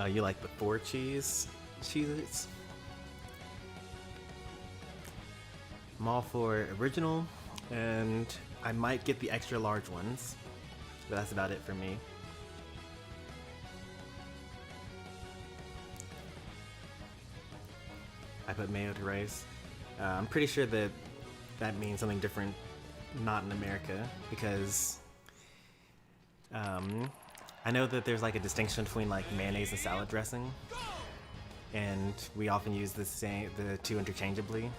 You like the 4 Cheez-Its? I'm all for original, and I might get the extra large ones, but that's about it for me. I put mayo to rice. I'm pretty sure that that means something different, not in America, because I know that there's like a distinction between like mayonnaise and salad dressing, and we often use the two interchangeably.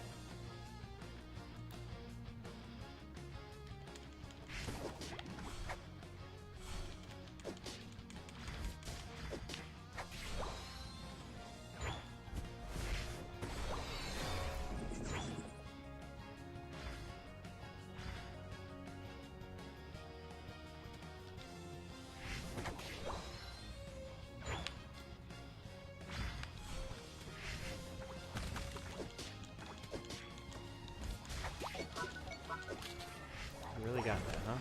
Really got that, huh?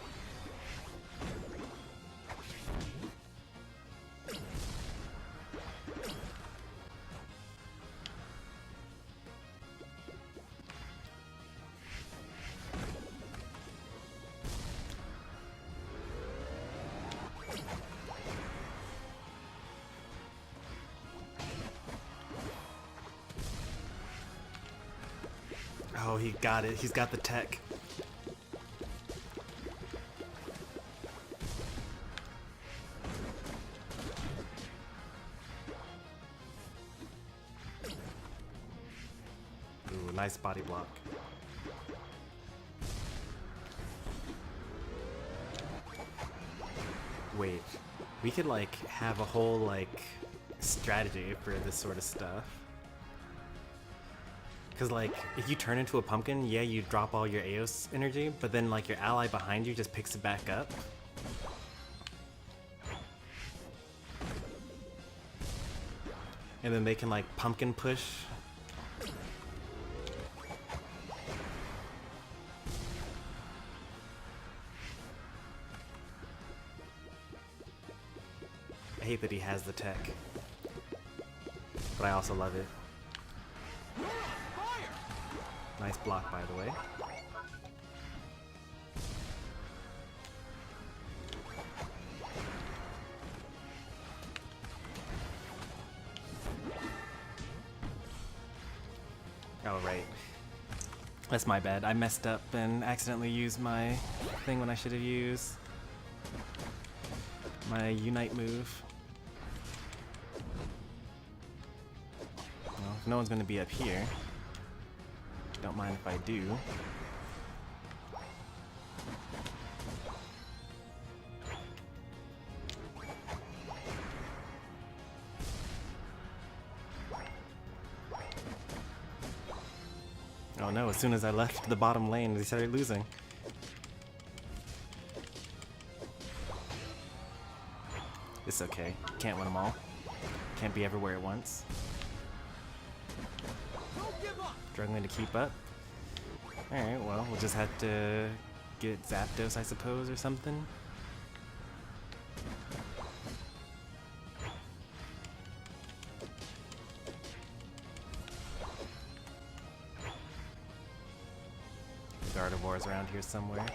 Oh, he got it. He's got the tech. Ooh, nice body block. Wait, we could like have a whole like strategy for this sort of stuff. Cause like, if you turn into a pumpkin, yeah, you drop all your Eos energy, but then like your ally behind you just picks it back up. And then they can like pumpkin push. I hate that he has the tech, but I also love it. Nice block, by the way. Oh, right. That's my bad. I messed up and accidentally used my thing when I should have used my Unite move. Well, if no one's going to be up here, don't mind if I do. Oh no, as soon as I left the bottom lane, they started losing. It's okay. Can't win them all. Can't be everywhere at once. Struggling to keep up. Alright, well, we'll just have to get Zapdos, I suppose, or something. Gardevoir's around here somewhere.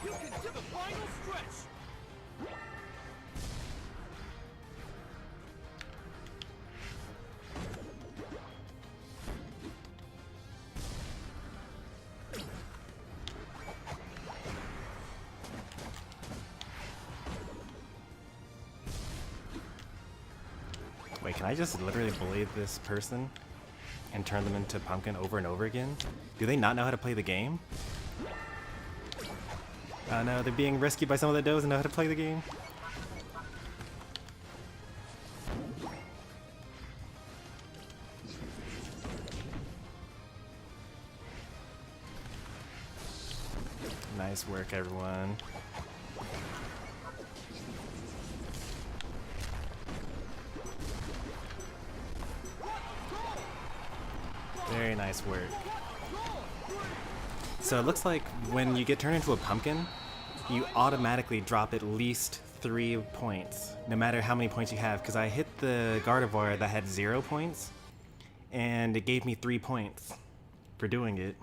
To the final stretch. Wait, can I just literally bully this person and turn them into pumpkin over and over again? Do they not know how to play the game? Oh no, they're being rescued by someone that doesn't know how to play the game. Nice work, everyone. Very nice work. So it looks like when you get turned into a pumpkin, you automatically drop at least 3 points, no matter how many points you have, because I hit the Gardevoir that had 0 points, and it gave me 3 points for doing it.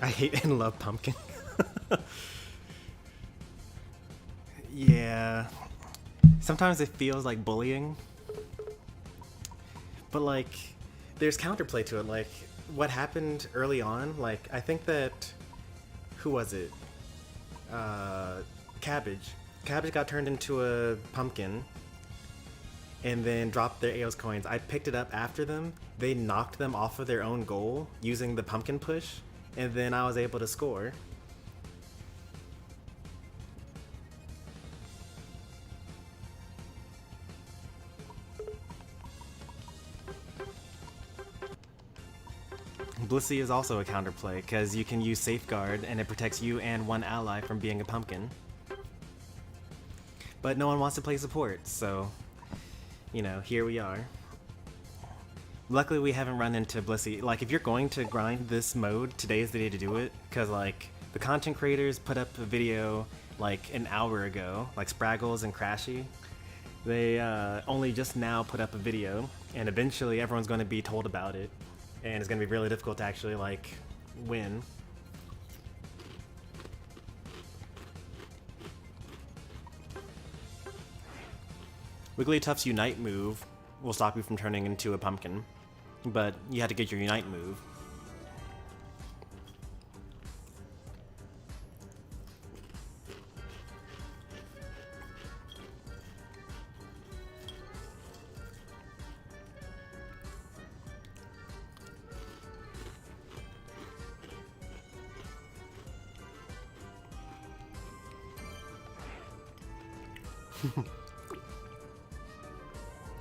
I hate and love pumpkin. Yeah. Sometimes it feels like bullying. But like, there's counterplay to it. Like, what happened early on, like, I think that, who was it? Cabbage. Cabbage got turned into a pumpkin and then dropped their Eos coins. I picked it up after them. They knocked them off of their own goal using the pumpkin push, and then I was able to score. Blissey is also a counterplay, because you can use Safeguard and it protects you and one ally from being a pumpkin. But no one wants to play support, so, you know, here we are. Luckily we haven't run into Blissey. Like, if you're going to grind this mode, today is the day to do it, because like, the content creators put up a video like an hour ago, like Spraggles and Crashy. They only just now put up a video, and eventually everyone's going to be told about it. And it's going to be really difficult to actually, like, win. Wigglytuff's Unite move will stop you from turning into a pumpkin, but you have to get your Unite move.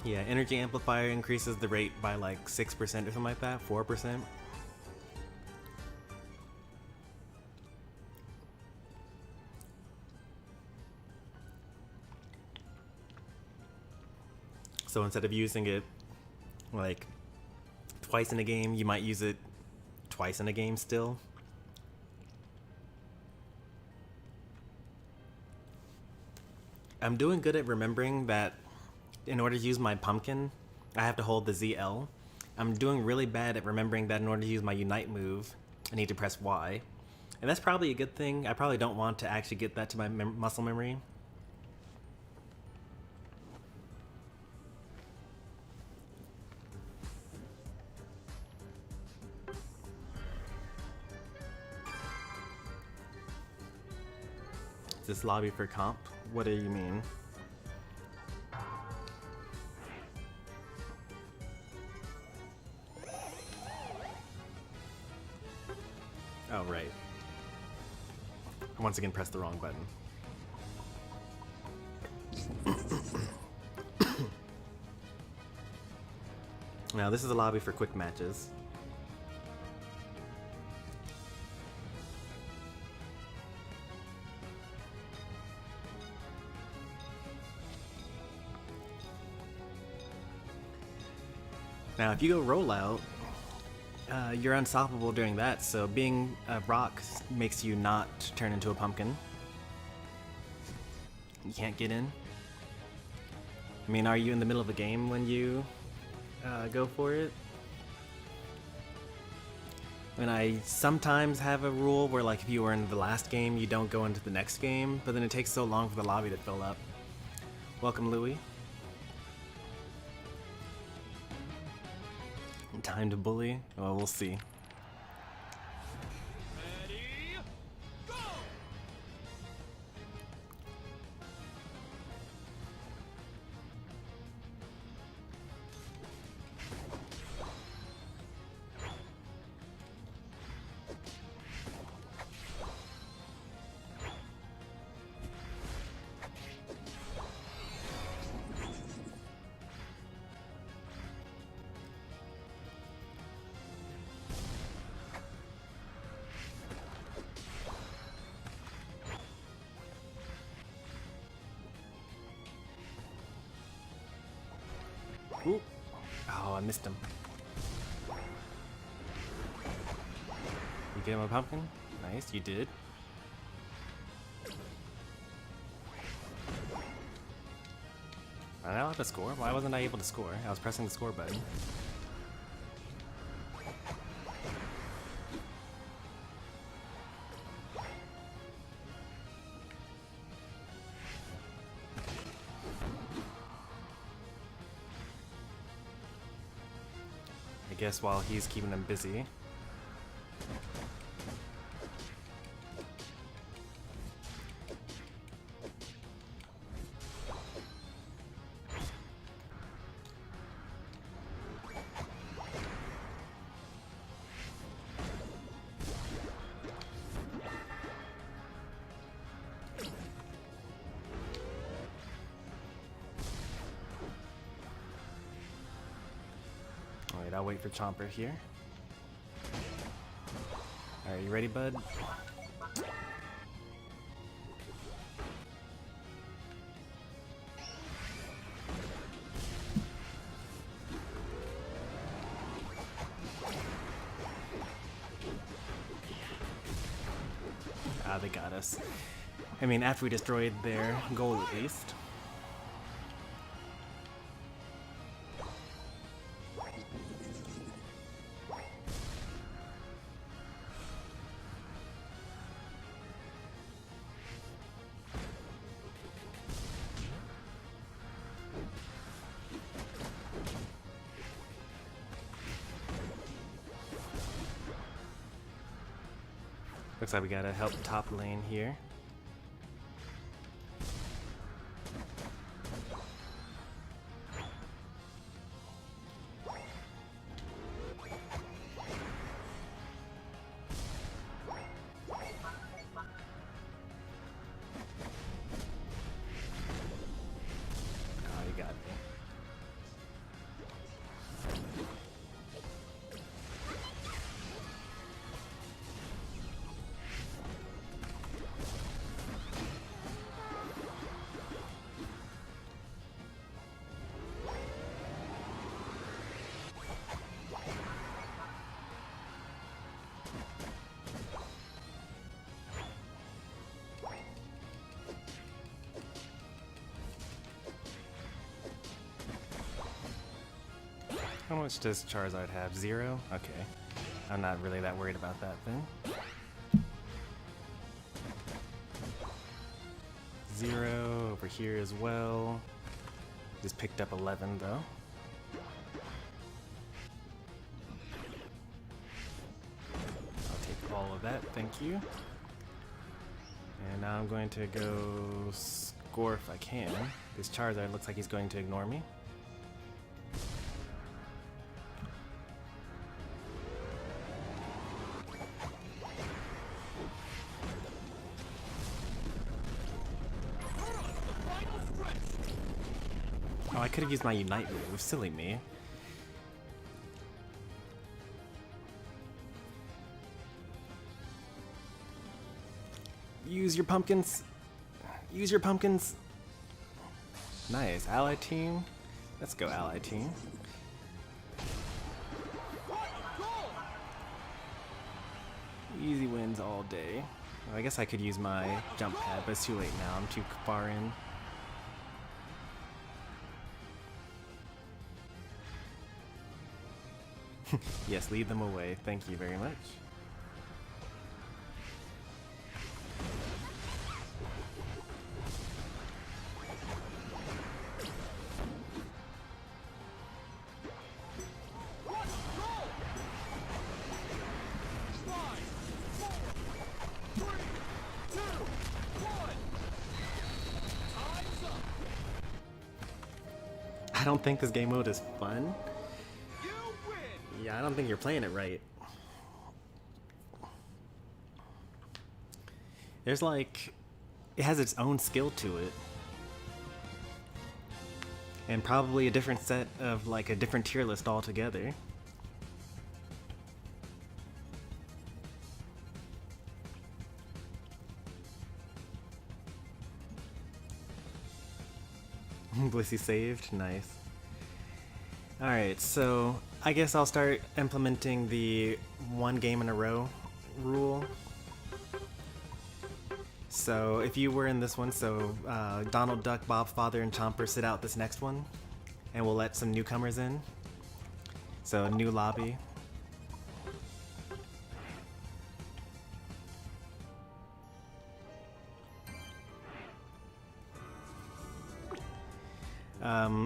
Yeah, energy amplifier increases the rate by like 6% or something like that, 4%. So instead of using it like twice in a game, you might use it twice in a game still. I'm doing good at remembering that in order to use my pumpkin, I have to hold the ZL. I'm doing really bad at remembering that in order to use my Unite move, I need to press Y. And that's probably a good thing. I probably don't want to actually get that to my muscle memory. Is this lobby for comp? What do you mean? Oh, right. I once again pressed the wrong button. Now, this is a lobby for quick matches. Now, if you go rollout, you're unstoppable during that, so being a rock makes you not turn into a pumpkin. You can't get in. I mean, are you in the middle of a game when you go for it? And I sometimes have a rule where, like, if you were in the last game, you don't go into the next game, but then it takes so long for the lobby to fill up. Welcome, Louie. Time to bully? Well, we'll see. Ready, go! Ooh. Oh, I missed him. You get him a pumpkin? Nice, you did. Am I allowed to score? Why wasn't I able to score? I was pressing the score button. I guess while he's keeping them busy. Alright, I'll wait for Chomper here. Alright, you ready, bud? Ah, they got us. I mean, after we destroyed their goal at least. Looks like we gotta help top lane here. How much does Charizard have? 0? Okay. I'm not really that worried about that then. 0 over here as well. Just picked up 11 though. I'll take all of that, thank you. And now I'm going to go score if I can. This Charizard looks like he's going to ignore me. Oh, I could have used my Unite move. Silly me. Use your pumpkins. Use your pumpkins. Nice. Ally team. Let's go, ally team. Easy wins all day. Well, I guess I could use my jump pad, but it's too late now. I'm too far in. Yes, lead them away. Thank you very much. I don't think this game mode is fun. Yeah, I don't think you're playing it right. There's like, it has its own skill to it. And probably a different set of like a different tier list altogether. Blissey saved, nice. Alright, so I guess I'll start implementing the 1 game in a row rule. So if you were in this one, so Donald Duck, Bob Father, and Chomper sit out this next one, and we'll let some newcomers in. So new lobby.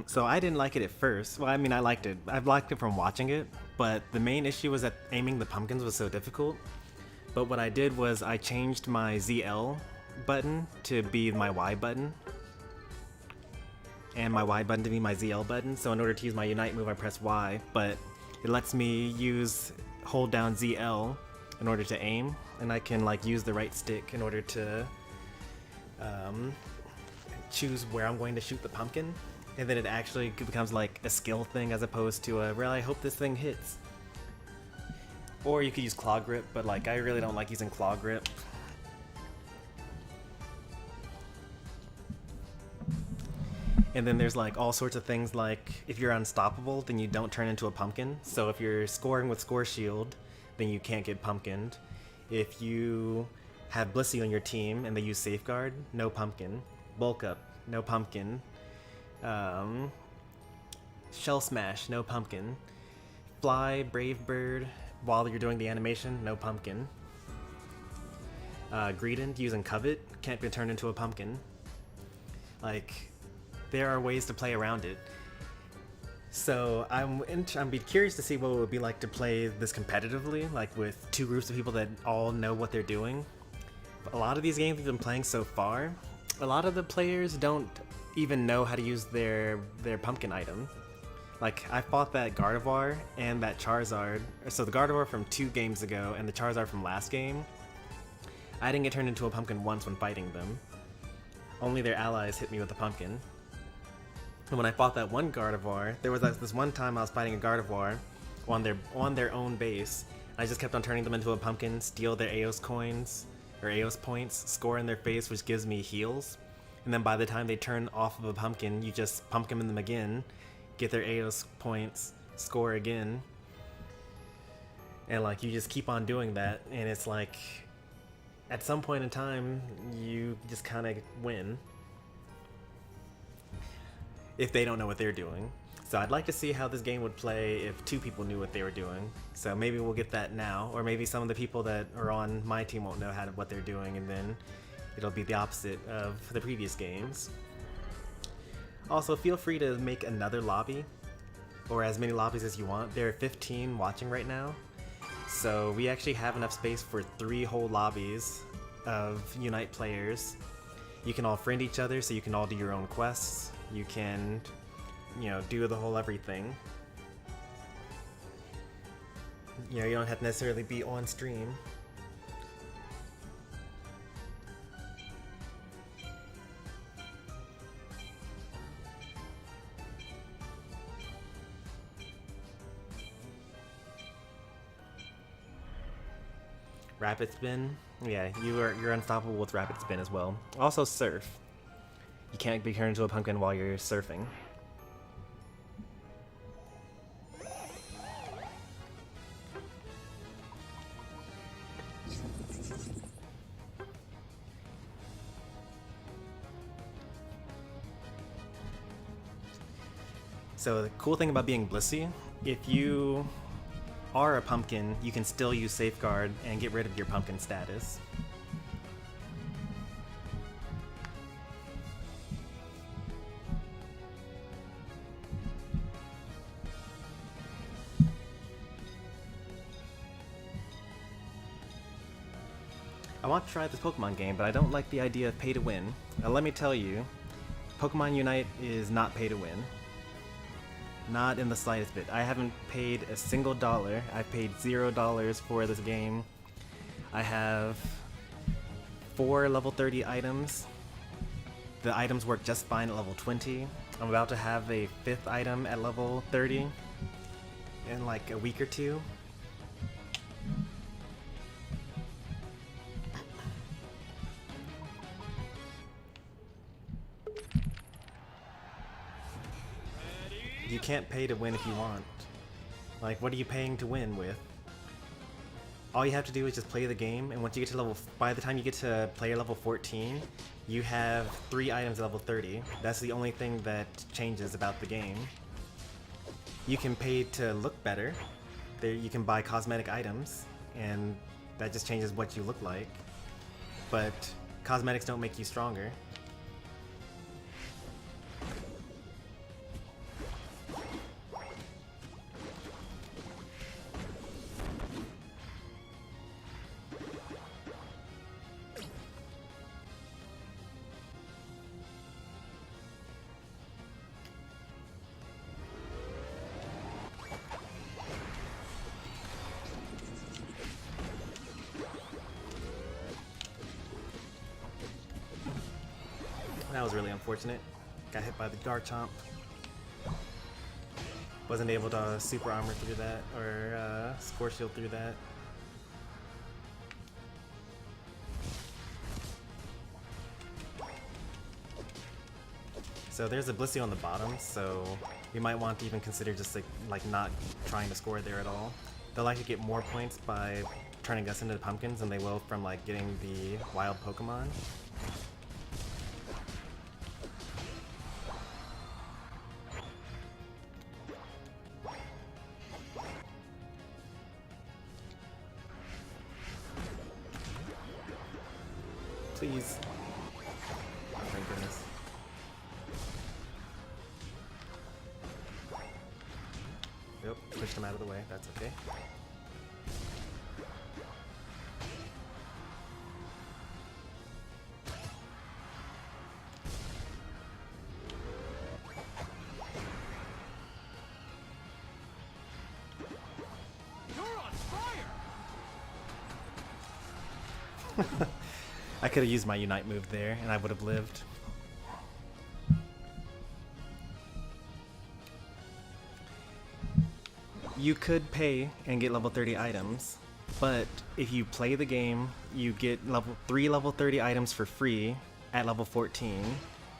So I didn't like it at first. Well, I mean, I liked it. I've liked it from watching it, but the main issue was that aiming the pumpkins was so difficult. But what I did was I changed my ZL button to be my Y button, and my Y button to be my ZL button. So in order to use my Unite move, I press Y, but it lets me hold down ZL in order to aim, and I can like use the right stick in order to choose where I'm going to shoot the pumpkin. And then it actually becomes like a skill thing as opposed to a, well, I hope this thing hits. Or you could use Claw Grip, but like I really don't like using Claw Grip. And then there's like all sorts of things like if you're unstoppable, then you don't turn into a pumpkin. So if you're scoring with Score Shield, then you can't get pumpkined. If you have Blissey on your team and they use Safeguard, no pumpkin. Bulk Up, no pumpkin. Shell Smash, no pumpkin. Fly, Brave Bird, while you're doing the animation, no pumpkin. Greedent using Covet, can't be turned into a pumpkin. Like, there are ways to play around it. So I'm be curious to see what it would be like to play this competitively, like with 2 groups of people that all know what they're doing. A lot of these games we've been playing so far, a lot of the players don't even know how to use their pumpkin item. Like, I fought that Gardevoir and that Charizard, so the Gardevoir from 2 games ago and the Charizard from last game, I didn't get turned into a pumpkin once when fighting them. Only their allies hit me with a pumpkin. And when I fought that one Gardevoir, there was this one time I was fighting a Gardevoir on their own base. I just kept on turning them into a pumpkin, steal their Aeos coins, or Aeos points, score in their face, which gives me heals. And then by the time they turn off of a pumpkin, you just pumpkin them again, get their Aeos points, score again. And like, you just keep on doing that, and it's like, at some point in time, you just kind of win. If they don't know what they're doing. So I'd like to see how this game would play if 2 people knew what they were doing. So maybe we'll get that now, or maybe some of the people that are on my team won't know what they're doing, and then it'll be the opposite of the previous games. Also, feel free to make another lobby, or as many lobbies as you want. There are 15 watching right now, so we actually have enough space for 3 whole lobbies of Unite players. You can all friend each other, so you can all do your own quests. You can, do the whole everything. You don't have to necessarily be on stream. Rapid spin, yeah, you're unstoppable with rapid spin as well. Also surf. You can't be turned into a pumpkin while you're surfing. So the cool thing about being Blissey, if you are a pumpkin, you can still use Safeguard and get rid of your pumpkin status. I want to try this Pokemon game, but I don't like the idea of pay to win. Now let me tell you, Pokemon Unite is not pay to win. Not in the slightest bit. I haven't paid a single dollar. I've paid $0 for this game. I have 4 level 30 items. The items work just fine at level 20. I'm about to have a 5th item at level 30 in like a week or 2. You can't pay to win if you want. Like, what are you paying to win with? All you have to do is just play the game, and once you get to by the time you get to player level 14, you have 3 items at level 30. That's the only thing that changes about the game. You can pay to look better. You can buy cosmetic items, and that just changes what you look like. But cosmetics don't make you stronger. That was really unfortunate. Got hit by the Garchomp. Wasn't able to super armor through that, or Score Shield through that. So there's a Blissey on the bottom, so we might want to even consider just like not trying to score there at all. They'll like to get more points by turning us into pumpkins than they will from like getting the wild Pokemon. Please. Oh, thank goodness. Yep, pushed him out of the way. That's okay. You're on fire! I could have used my Unite move there, and I would have lived. You could pay and get level 30 items, but if you play the game, you get 3 level 30 items for free at level 14.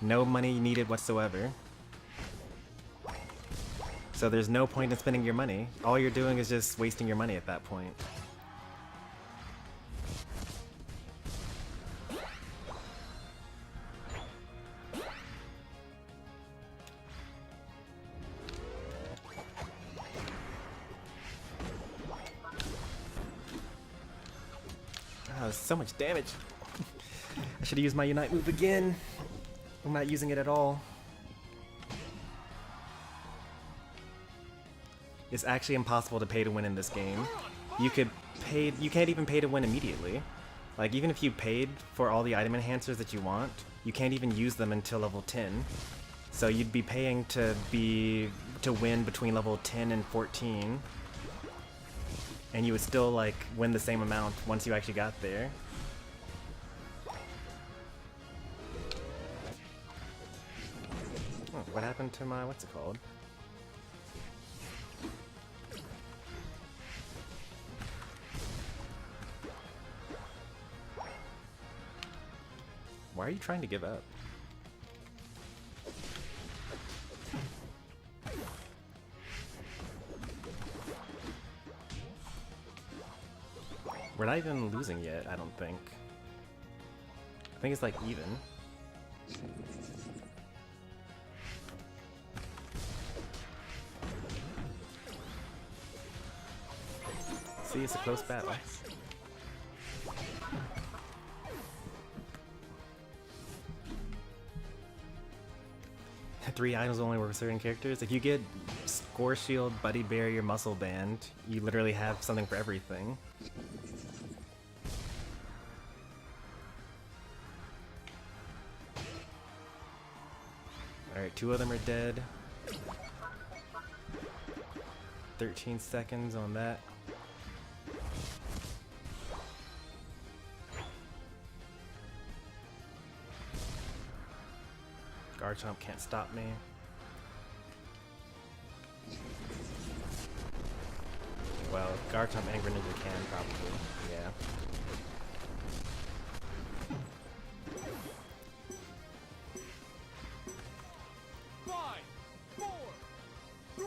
No money needed whatsoever. So there's no point in spending your money. All you're doing is just wasting your money at that point. does so much damage. I should have used my Unite move again. I'm not using it at all. It's actually impossible to pay to win in this game. You can't even pay to win immediately. Like, even if you paid for all the item enhancers that you want, you can't even use them until level 10. So you'd be paying to win between level 10 and 14. And you would still, like, win the same amount once you actually got there. Oh, what happened to my, what's it called? Why are you trying to give up? We're not even losing yet, I don't think. I think it's like even. See, it's a close battle. 3 items only work with certain characters. If you get Score Shield, Buddy Barrier, Muscle Band, you literally have something for everything. Alright, 2 of them are dead. 13 seconds on that. Garchomp can't stop me. Well, Garchomp and Greninja can probably, yeah. Five, 4, 3,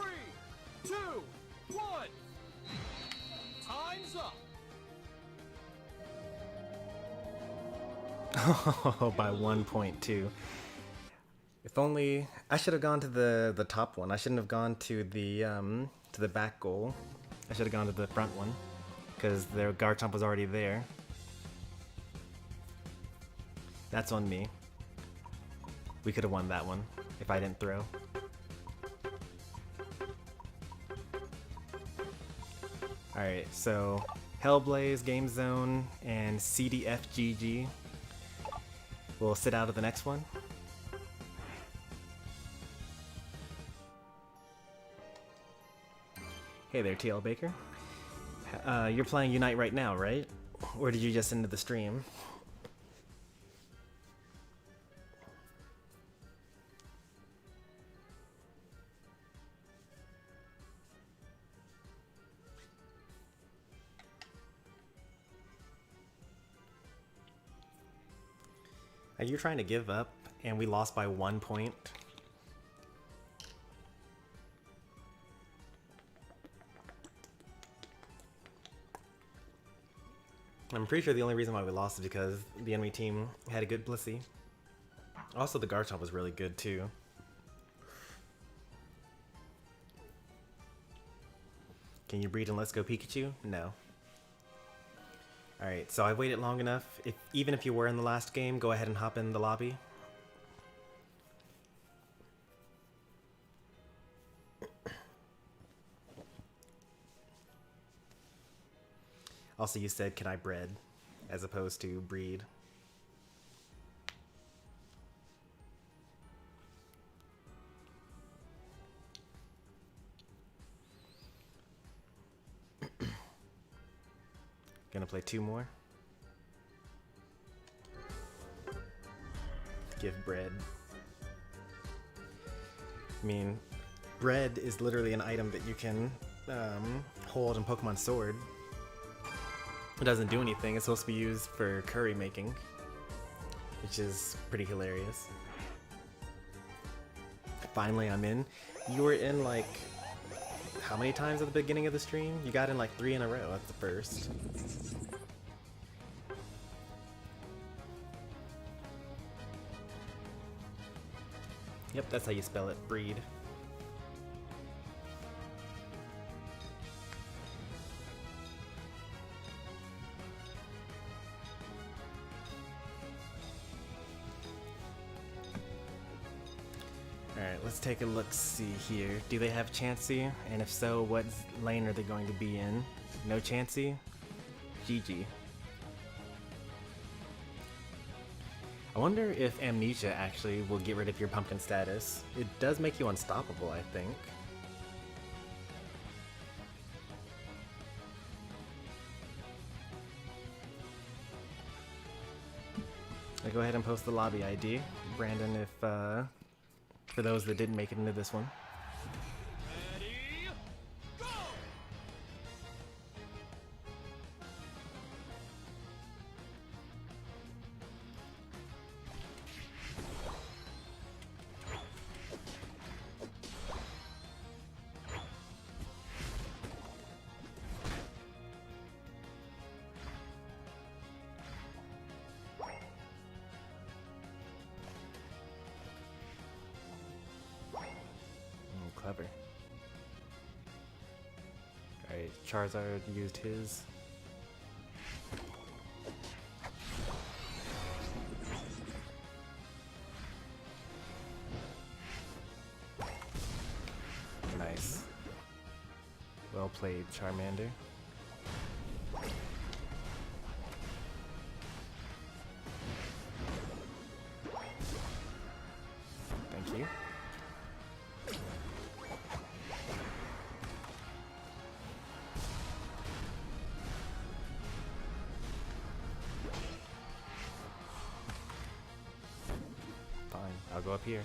2, 1. Time's up. Oh, by 1.2. If only I should have gone to the top one. I shouldn't have gone to the back goal. I should have gone to the front one because their Garchomp was already there. That's on me. We could have won that one if I didn't throw. Alright, so Hellblaze, Game Zone, and CDFGG will sit out of the next one. Hey there, TL Baker. You're playing Unite right now, right? Or did you just end the stream? Are you trying to give up and we lost by 1 point? I'm pretty sure the only reason why we lost is because the enemy team had a good Blissey. Also, the Garchomp was really good too. Can you breed in Let's Go Pikachu? No. Alright, so I've waited long enough. Even if you were in the last game, go ahead and hop in the lobby. Also, you said, can I bred, as opposed to breed. Gonna play 2 more. Give bread. I mean, bread is literally an item that you can hold in Pokemon Sword. It doesn't do anything. It's supposed to be used for curry making, which is pretty hilarious. Finally, I'm in. You were in like how many times at the beginning of the stream? You got in like 3 in a row at the first. Yep, that's how you spell it, breed. Alright, let's take a look-see here. Do they have Chansey? And if so, what lane are they going to be in? No Chansey? GG. I wonder if Amnesia actually will get rid of your pumpkin status. It does make you unstoppable, I think. I'll go ahead and post the lobby ID. Brandon, if, for those that didn't make it into this one. Ready, go! Clever. Alright, Charizard used his. Nice. Well played, Charmander. Thank you. I'll go up here.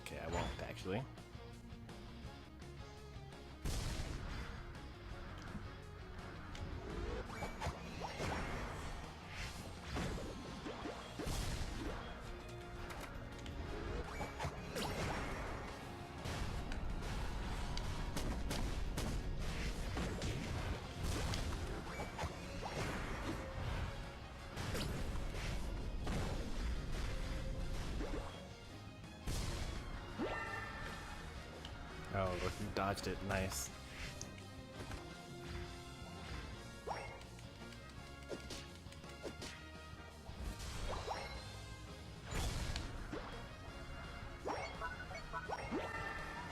Okay, I won't actually. Oh, look, you dodged it. Nice.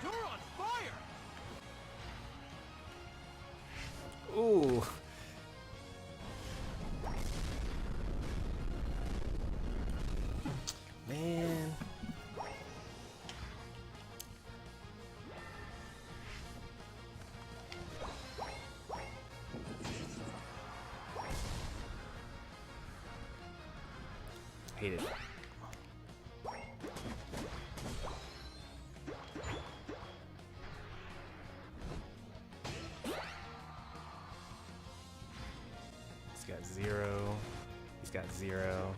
You're on fire! Ooh. Man. Hate it. He's got 0. He's got 0.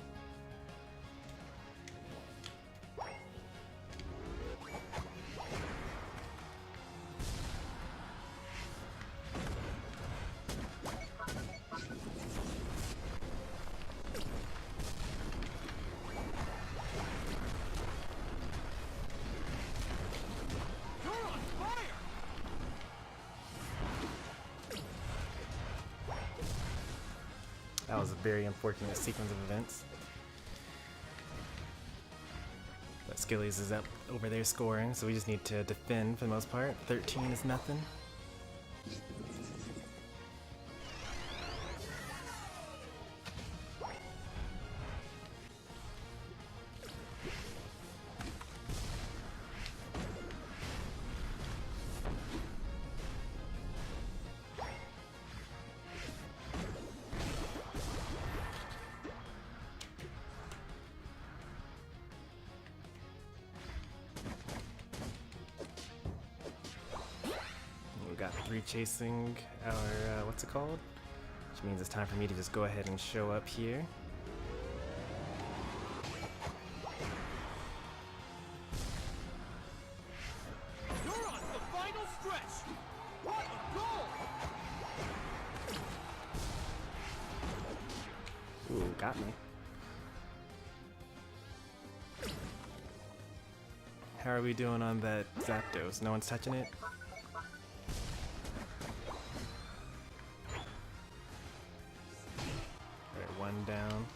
That was a very unfortunate sequence of events. But Skillies is up over there scoring, so we just need to defend for the most part. 13 is nothing. Got 3 chasing our, what's it called? Which means it's time for me to just go ahead and show up here. You're on the final stretch! What a goal! Ooh, got me. How are we doing on that Zapdos? No one's touching it? one down.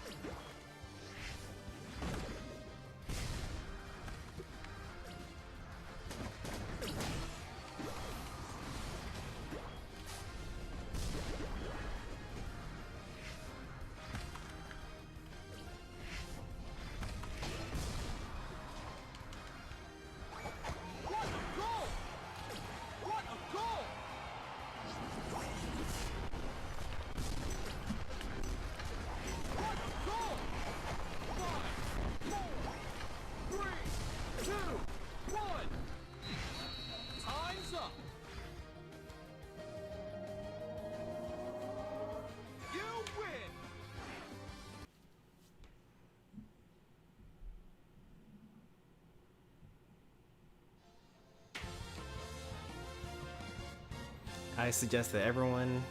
I suggest that everyone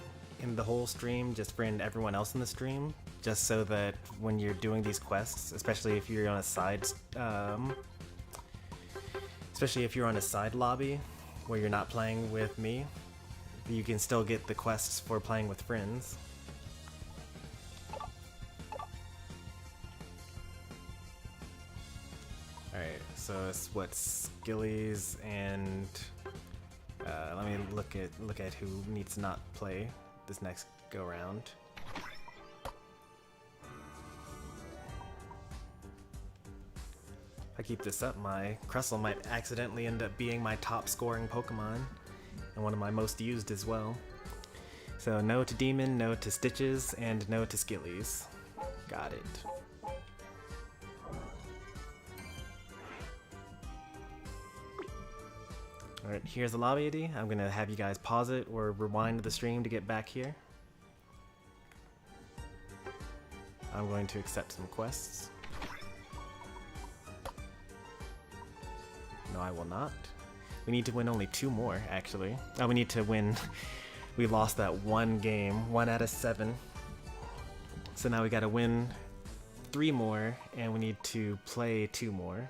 in the whole stream just friend everyone else in the stream, just so that when you're doing these quests, especially if you're on a side, lobby where you're not playing with me, you can still get the quests for playing with friends. Alright, so it's what Skillies and let me look at who needs to not play this next go round. If I keep this up, my Crustle might accidentally end up being my top scoring Pokemon and one of my most used as well. So no to Demon, no to Stitches, and no to Skillies. Got it. Alright, here's the lobby ID. I'm gonna have you guys pause it or rewind the stream to get back here. I'm going to accept some quests. No, I will not. We need to win only 2 more, actually. Oh, we need to win. We lost that one game, 1 out of 7. So now we gotta win 3 more, and we need to play 2 more.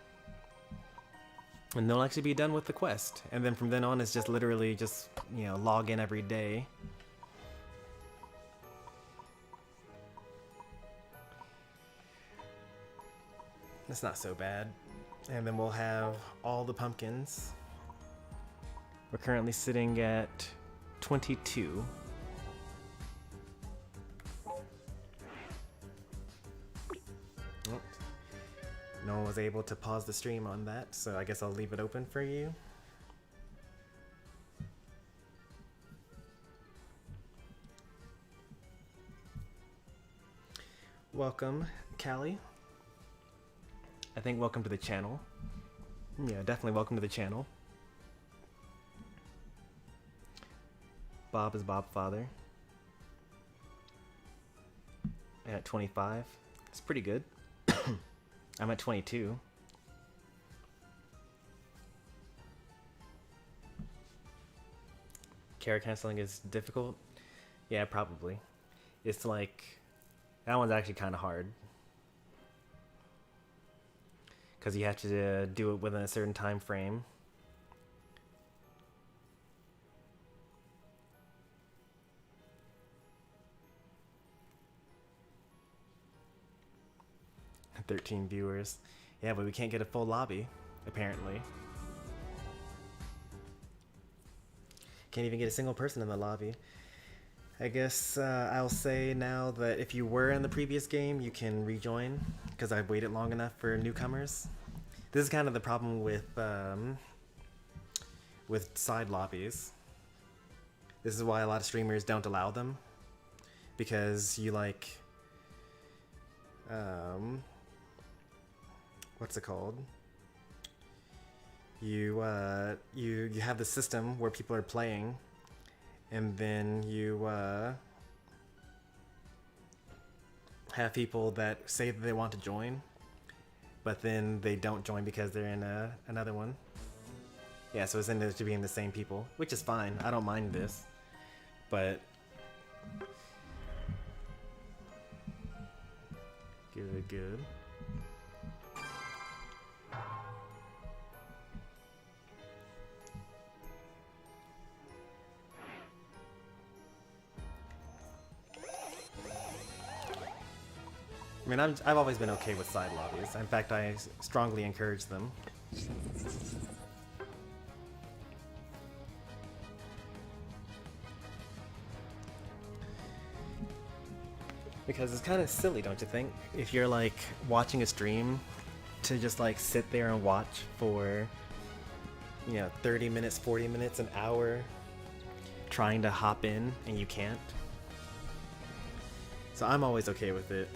And they'll actually be done with the quest. And then from then on, it's just literally just, you know, log in every day. That's not so bad. And then we'll have all the pumpkins. We're currently sitting at 22. No one was able to pause the stream on that, so I guess I'll leave it open for you. Welcome, Callie. I think welcome to the channel. Yeah, definitely welcome to the channel. Bob is Bob Father. And at 25. It's pretty good. I'm at 22. Carrot canceling is difficult? Yeah, probably. It's like, that one's actually kind of hard. Because you have to do it within a certain time frame. $13 viewers. Yeah, but we can't get a full lobby, apparently. Can't even get a single person in the lobby. I guess I'll say now that if you were in the previous game, you can rejoin, because I've waited long enough for newcomers. This is kind of the problem with side lobbies. This is why a lot of streamers don't allow them, because you like, what's it called? You have the system where people are playing, and then you have people that say that they want to join, but then they don't join because they're in another one. Yeah, so it's ended up being the same people, which is fine. I don't mind this, but good. mean, I've always been okay with side lobbies. In fact, I strongly encourage them. Because it's kind of silly, don't you think? If you're like watching a stream to just like sit there and watch for, you know, 30 minutes, 40 minutes, an hour trying to hop in and you can't. So I'm always okay with it.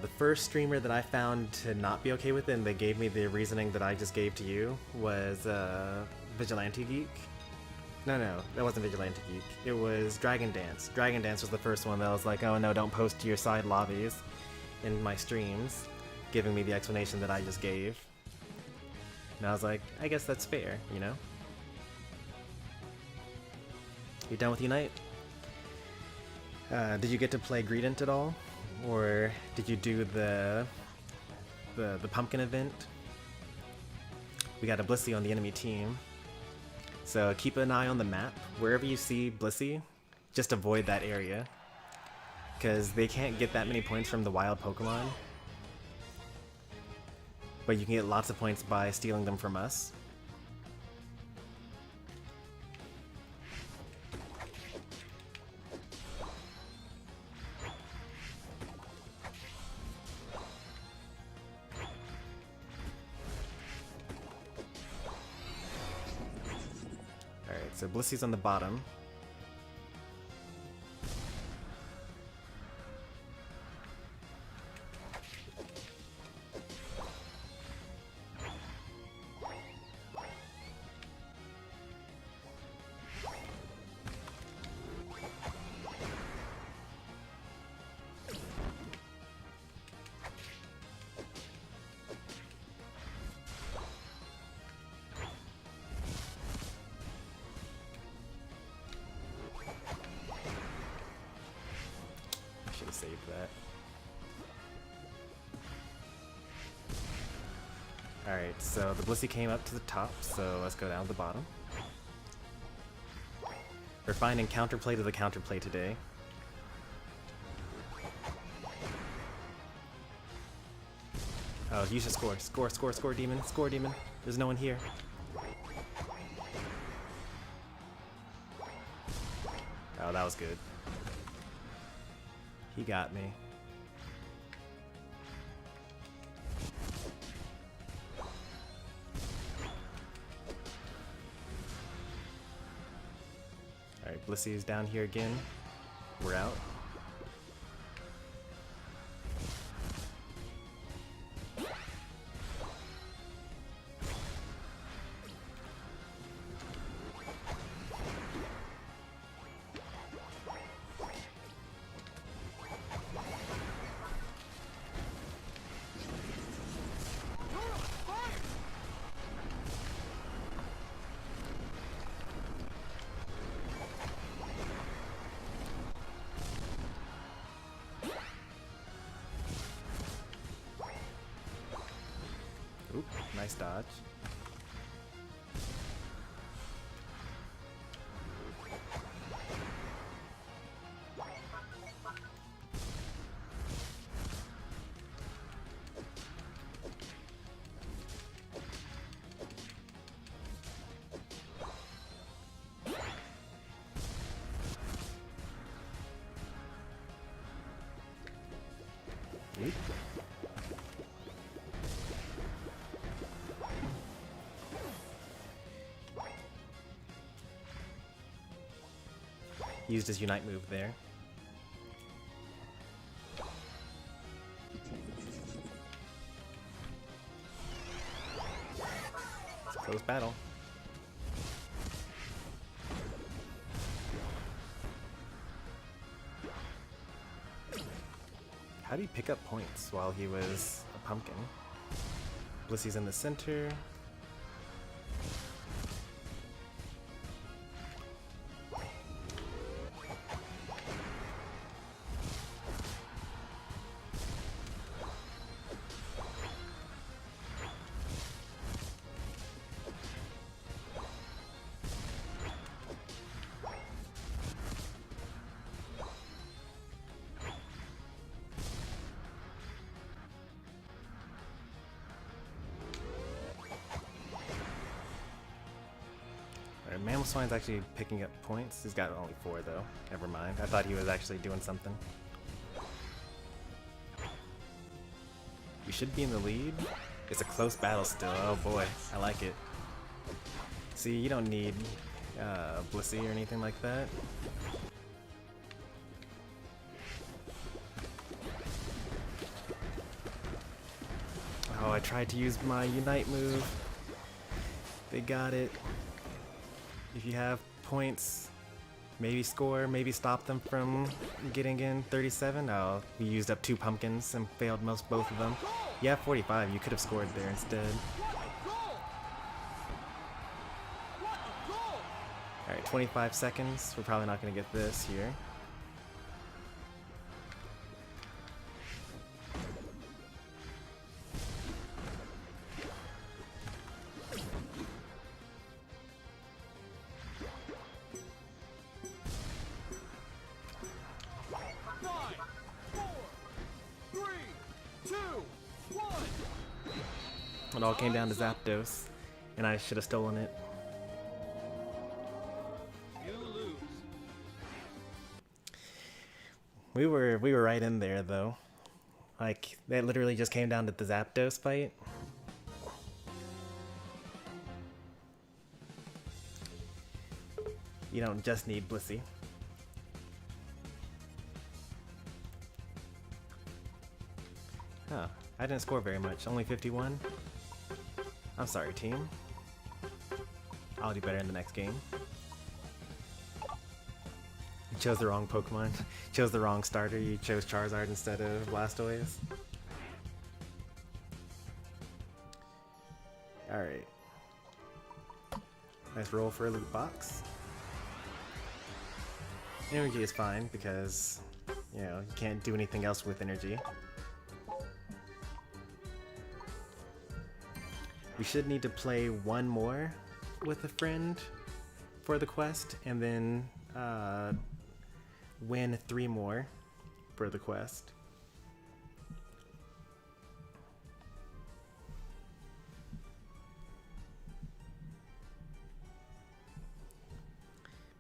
The first streamer that I found to not be okay with it, and they gave me the reasoning that I just gave to you, was Vigilante Geek. No, that wasn't Vigilante Geek. It was Dragon Dance. Dragon Dance was the first one that was like, oh no, don't post your side lobbies in my streams, giving me the explanation that I just gave. And I was like, I guess that's fair, you know? You done with Unite? Did you get to play Greedent at all? Or did you do the pumpkin event? We got a Blissey on the enemy team. So keep an eye on the map. Wherever you see Blissey, just avoid that area. Because they can't get that many points from the wild Pokemon. But you can get lots of points by stealing them from us. So Blissey's on the bottom. Save that. Alright, so the Blissey came up to the top, so let's go down to the bottom. We're finding counterplay to the counterplay today. Oh, you should score. Score, demon. Score, demon. There's no one here. Oh, that was good. He got me. Alright, Blissey is down here again. We're out. Oop, nice dodge. Oop. Used his Unite move there. It's a close battle. How do you pick up points while he was a pumpkin? Blissey's in the center. Alright, Mamoswine's actually picking up points. He's got only 4 though. Never mind. I thought he was actually doing something. We should be in the lead. It's a close battle still. Oh boy, I like it. See, you don't need Blissey or anything like that. Oh, I tried to use my Unite move. They got it. If you have points, maybe score, maybe stop them from getting in 37. Oh, we used up 2 pumpkins and failed both of them. You have 45, you could have scored there instead. Alright, 25 seconds. We're probably not going to get this here. It all came down to Zapdos, and I should have stolen it. You lose. We were right in there though. Like that literally just came down to the Zapdos fight. You don't just need Blissey. Huh, I didn't score very much, only 51. I'm sorry, team. I'll do better in the next game. You chose the wrong Pokemon. Chose the wrong starter. You chose Charizard instead of Blastoise. Alright. Nice roll for a loot box. Energy is fine because, you know, you can't do anything else with energy. We should need to play 1 more with a friend for the quest, and then win 3 more for the quest.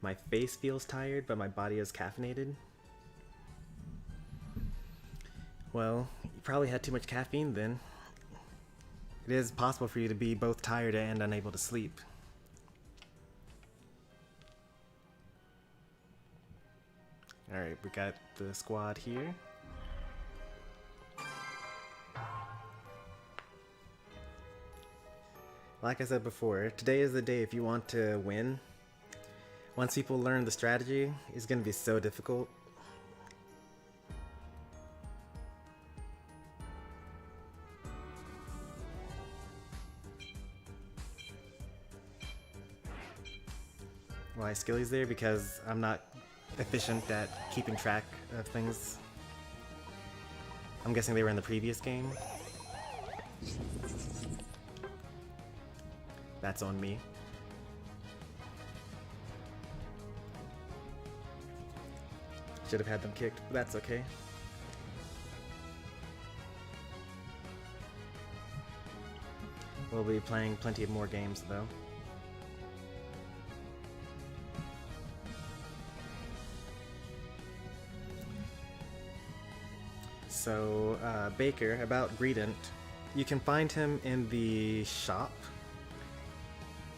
My face feels tired, but my body is caffeinated. Well, you probably had too much caffeine then. It is possible for you to be both tired and unable to sleep. Alright, we got the squad here. Like I said before, today is the day if you want to win. Once people learn the strategy, it's going to be so difficult. Why Skilly's there? Because I'm not efficient at keeping track of things. I'm guessing they were in the previous game. That's on me. Should have had them kicked, but that's okay. We'll be playing plenty of more games though. So, Baker, about Greedent, you can find him in the shop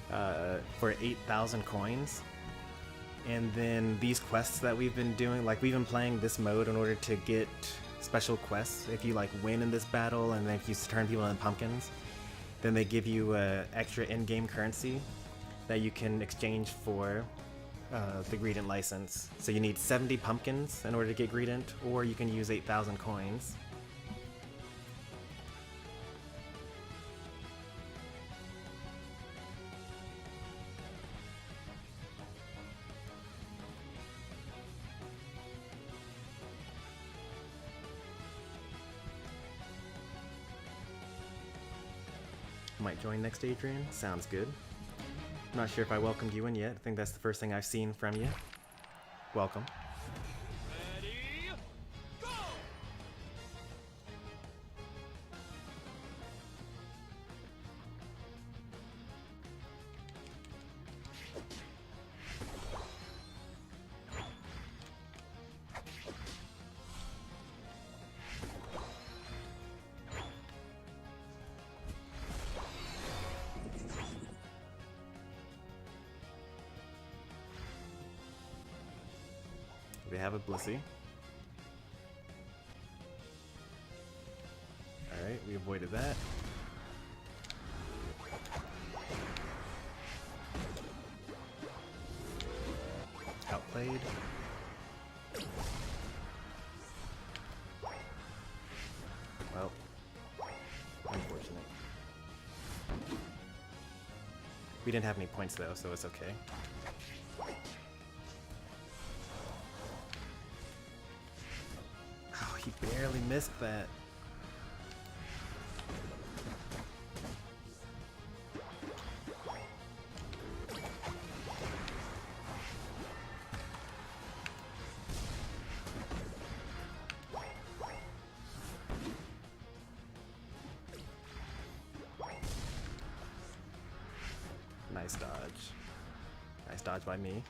for 8,000 coins. And then these quests that we've been doing, like we've been playing this mode in order to get special quests. If you like win in this battle and then if you turn people into pumpkins, then they give you extra in-game currency that you can exchange for the Greedent license. So you need 70 pumpkins in order to get Greedent, or you can use 8,000 coins. Might join next, Adrian. Sounds good. I'm not sure if I welcomed you in yet. I think that's the first thing I've seen from you. Welcome. Ready, go! They have a Blissey. Alright, we avoided that. Outplayed. Well, unfortunate. We didn't have any points though, so it's okay. Oh, he barely missed that. Nice dodge. Nice dodge by me.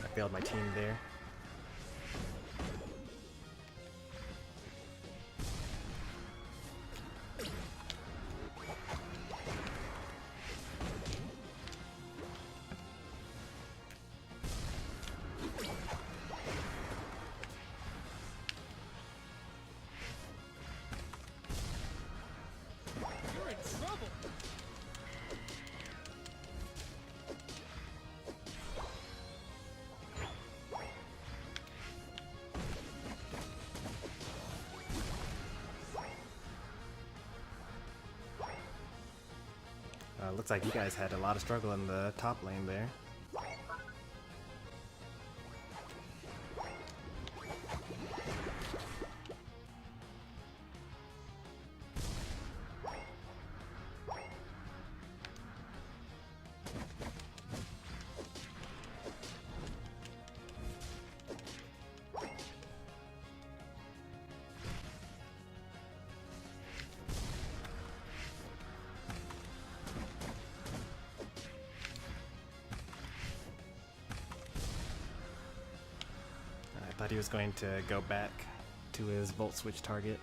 I failed my team there. You're in trouble. Looks like you guys had a lot of struggle in the top lane there. I thought he was going to go back to his Volt Switch target.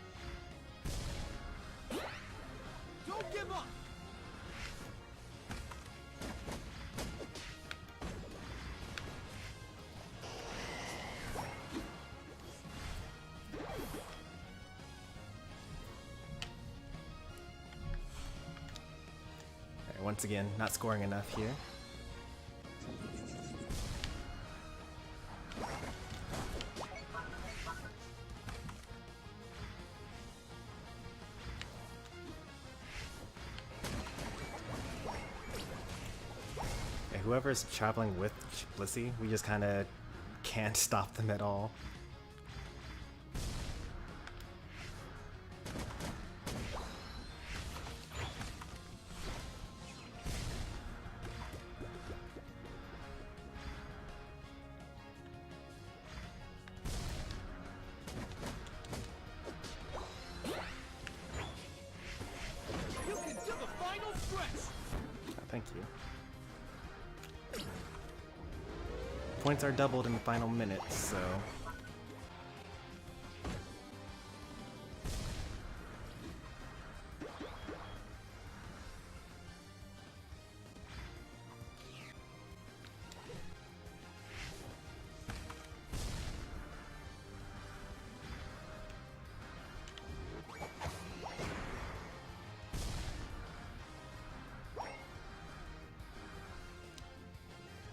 Don't give up. Alright, once again, not scoring enough here. Whoever's traveling with Blissey, we just kind of can't stop them at all. You can do the final stretch. Thank you. Points are doubled in the final minutes, so...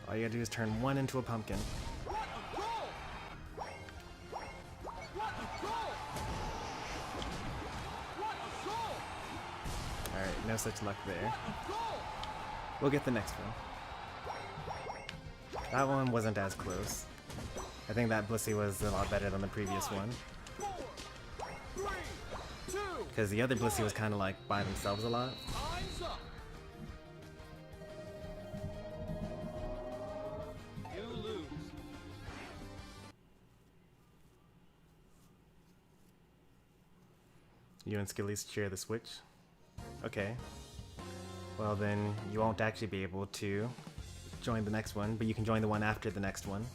all you gotta do is turn one into a pumpkin. What a goal! What a goal! What a goal! Alright, no such luck there. What a goal! We'll get the next one. That one wasn't as close. I think that Blissey was a lot better than the previous one. 4, 3, 2, Because the other Blissey was kind of like by themselves a lot. time's up. You lose. You and Skillies share the Switch? Okay. Well then, you won't actually be able to join the next one, but you can join the one after the next one.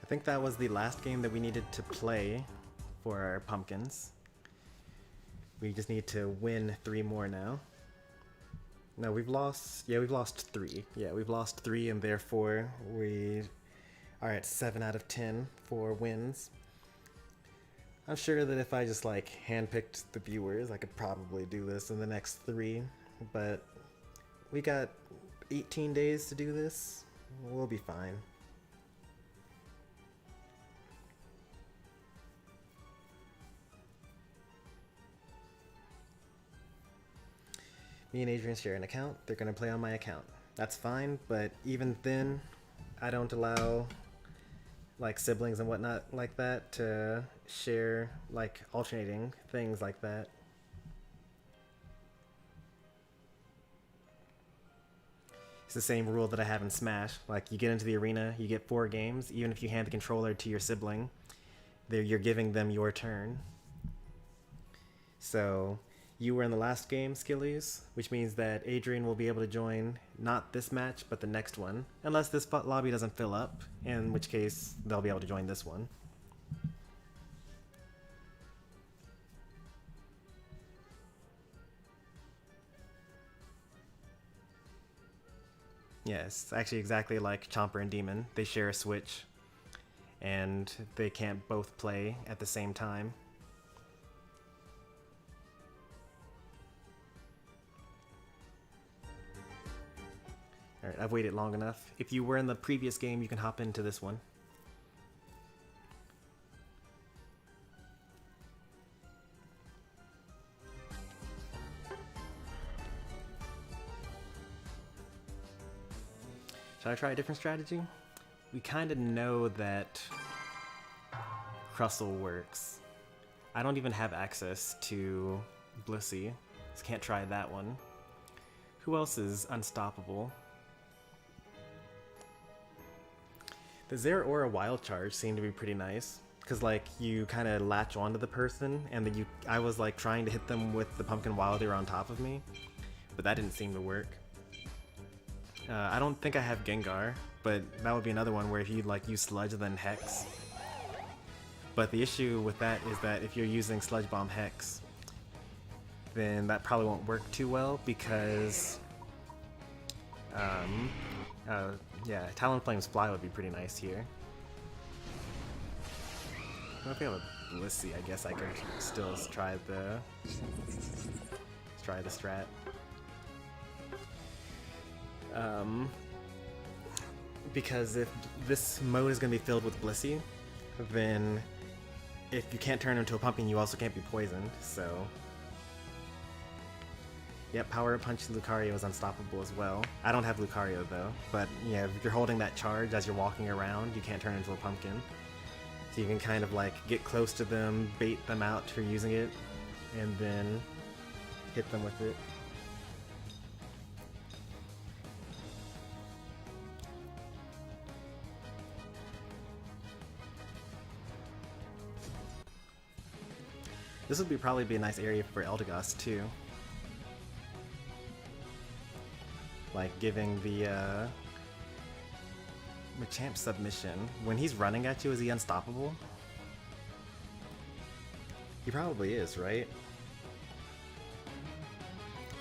I think that was the last game that we needed to play for our pumpkins. We just need to win 3 more now. No, we've lost 3. Yeah, we've lost 3, and therefore we are at 7 out of 10 for wins. I'm sure that if I just like handpicked the viewers, I could probably do this in the next 3, but we got 18 days to do this. We'll be fine. Me and Adrian share an account. They're gonna play on my account. That's fine, but even then, I don't allow like siblings and whatnot like that to share like alternating things like that. It's the same rule that I have in Smash. Like, you get into the arena, you get 4 games. Even if you hand the controller to your sibling, you're giving them your turn. So you were in the last game, Skillies, which means that Adrian will be able to join not this match, but the next one, unless this lobby doesn't fill up, in which case they'll be able to join this one. Yes, actually exactly like Chomper and Demon. They share a Switch, and they can't both play at the same time. Alright, I've waited long enough. If you were in the previous game, you can hop into this one. Should I try a different strategy? We kind of know that Crustle works. I don't even have access to Blissey, so can't try that one. Who else is unstoppable? The Zeraora Wild Charge seemed to be pretty nice, because like you kind of latch onto the person, and then I was like trying to hit them with the Pumpkin while they were on top of me, but that didn't seem to work. I don't think I have Gengar, but that would be another one where if you like use Sludge then Hex. But the issue with that is that if you're using Sludge Bomb Hex, then that probably won't work too well because yeah, Talonflame's Fly would be pretty nice here. Well, if we have a Blissey, I guess I could still try the strat. Because if this mode is going to be filled with Blissey, then if you can't turn into a pumpkin, you also can't be poisoned, so... Yep, Power Up Punch Lucario is unstoppable as well. I don't have Lucario though, but yeah, if you're holding that charge as you're walking around, you can't turn into a pumpkin. So you can kind of like get close to them, bait them out for using it, and then hit them with it. This would probably be a nice area for Eldegoss too. Like giving the Machamp submission. When he's running at you, is he unstoppable? He probably is, right?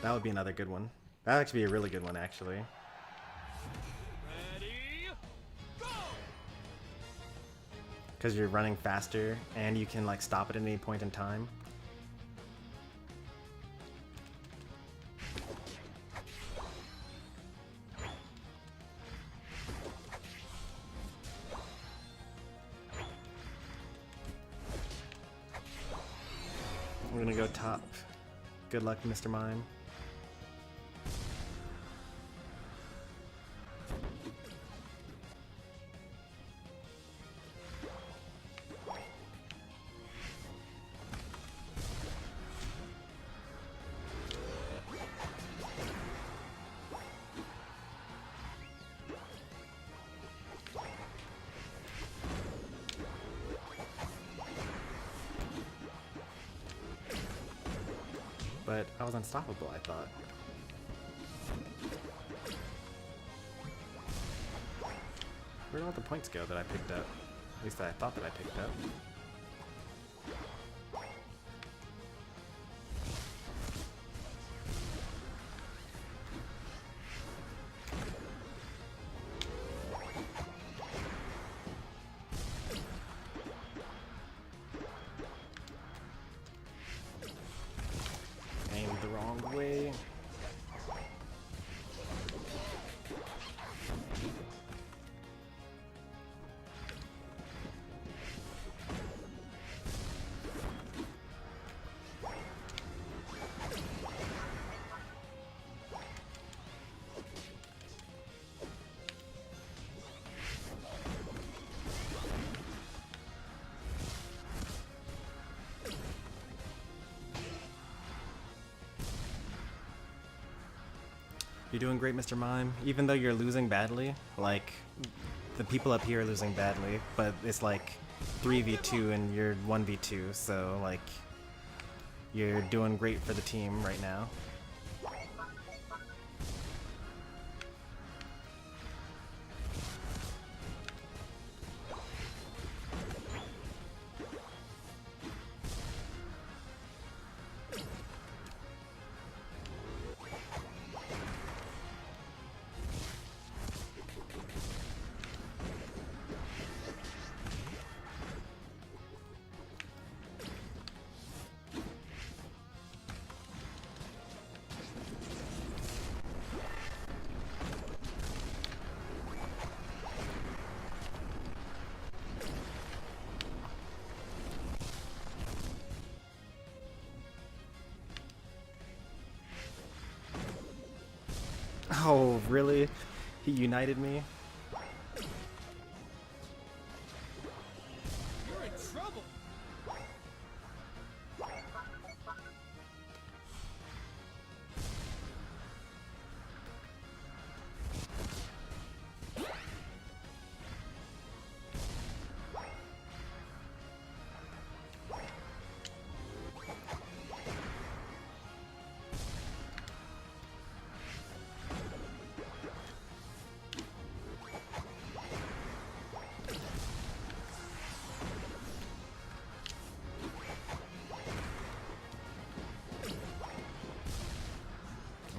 That would be another good one. That would actually be a really good one, actually. Ready, go! Because you're running faster, and you can like stop at any point in time. We're gonna go top. Good luck, Mr. Mime. But I was unstoppable, I thought. Where did all the points go that I picked up? At least I thought that I picked up. Aimed the wrong way. You're doing great, Mr. Mime. Even though you're losing badly, like, the people up here are losing badly, but it's like 3v2 and you're 1v2, so, like, you're doing great for the team right now. Oh, really? He united me? You're in trouble.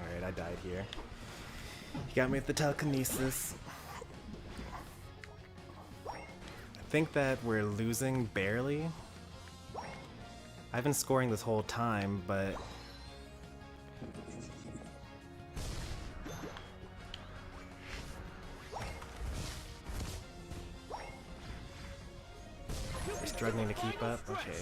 Alright, I died here. He got me with the telekinesis. I think that we're losing barely. I've been scoring this whole time, but we're struggling to keep up. Okay.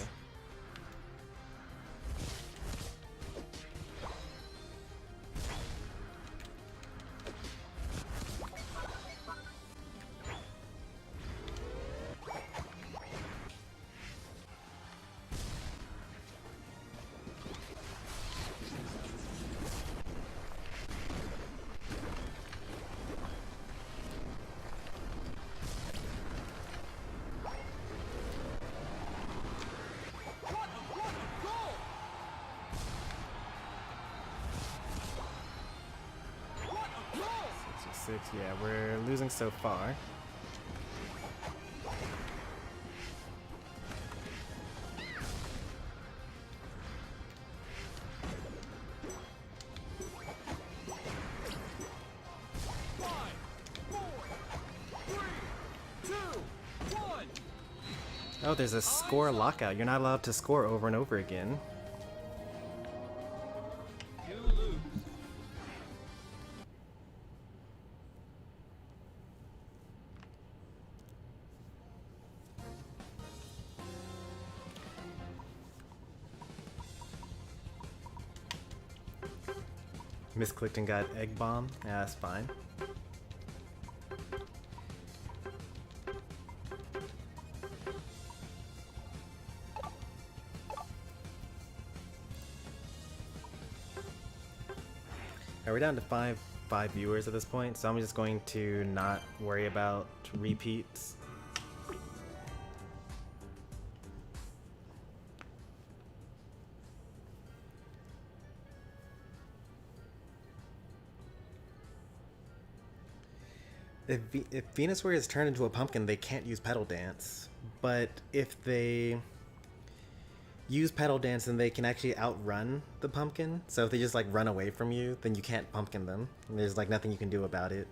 Yeah, we're losing so far. Oh, there's a score lockout. You're not allowed to score over and over again. You lose. Misclicked and got egg bomb. Yeah, that's fine. We're down to five viewers at this point, so I'm just going to not worry about repeats. if Venusaur is turned into a pumpkin, they can't use Petal Dance. But if they use Petal Dance, then they can actually outrun the pumpkin. So if they just like run away from you, then you can't pumpkin them. And there's like nothing you can do about it.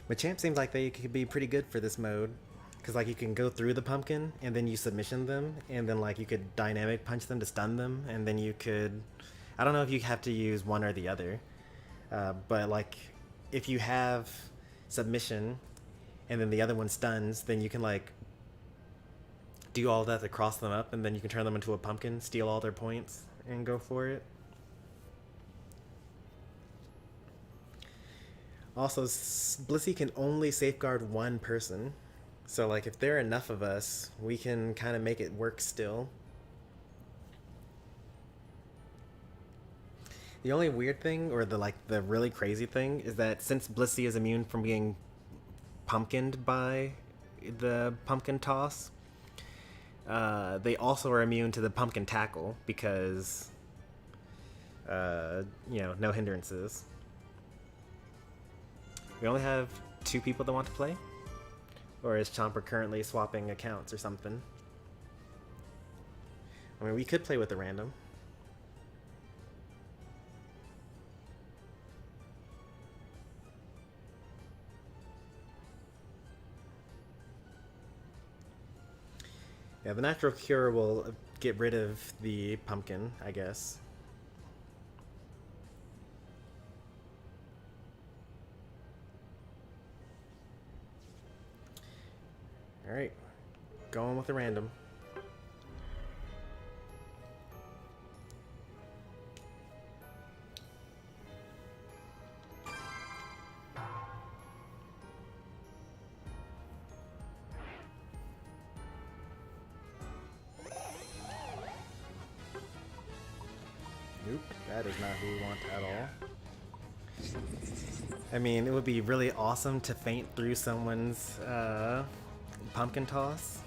Machamp seems like they could be pretty good for this mode. Because like you can go through the pumpkin and then you submission them. And then like you could dynamic punch them to stun them. And then you could... I don't know if you have to use one or the other. But like if you have submission and then the other one stuns, then you can like do all that to cross them up, and then you can turn them into a pumpkin, steal all their points, and go for it. Also, Blissey can only safeguard one person. So like if there are enough of us, we can kind of make it work still. The only weird thing, or the really crazy thing, is that since Blissey is immune from being pumpkined by the pumpkin toss, they also are immune to the pumpkin tackle because, you know, no hindrances. We only have 2 people that want to play? Or is Chomper currently swapping accounts or something? I mean, we could play with a random. Yeah, the natural cure will get rid of the pumpkin, I guess. Alright, going with the random. Nope, that is not who we want at all. I mean, it would be really awesome to feint through someone's pumpkin toss,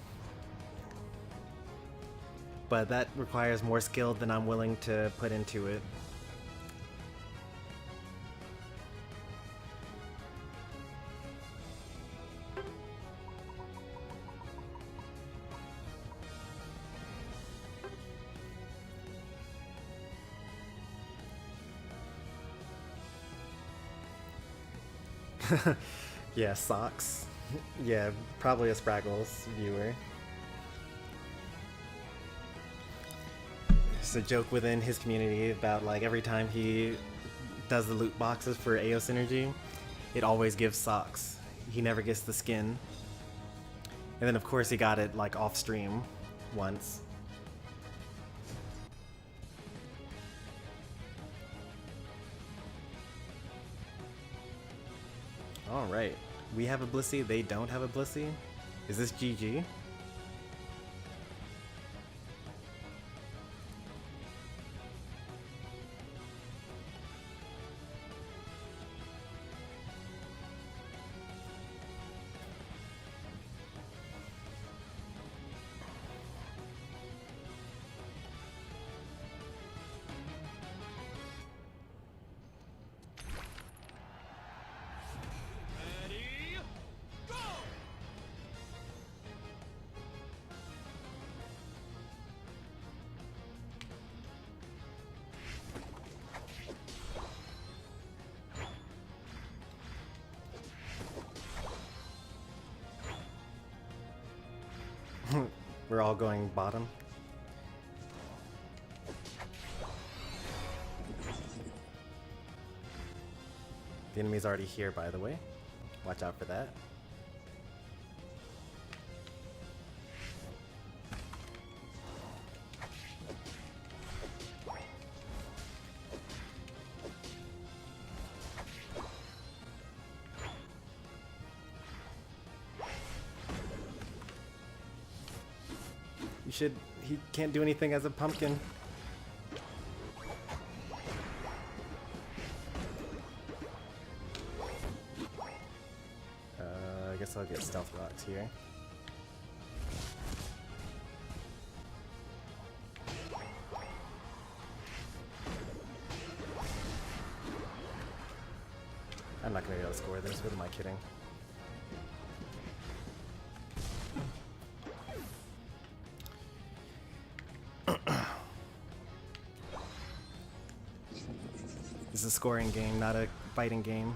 but that requires more skill than I'm willing to put into it. Yeah, socks. Yeah, probably a Spraggles viewer. It's a joke within his community about like every time he does the loot boxes for AO Synergy, it always gives socks. He never gets the skin. And then of course he got it like off stream once. Alright, we have a Blissey, they don't have a Blissey? Is this GG? Ready, go! We're all going bottom. The enemy's already here, by the way. Watch out for that. You should... he can't do anything as a pumpkin. I guess I'll get stealth rocks here. outscore this. What am I kidding? This is a scoring game, not a fighting game.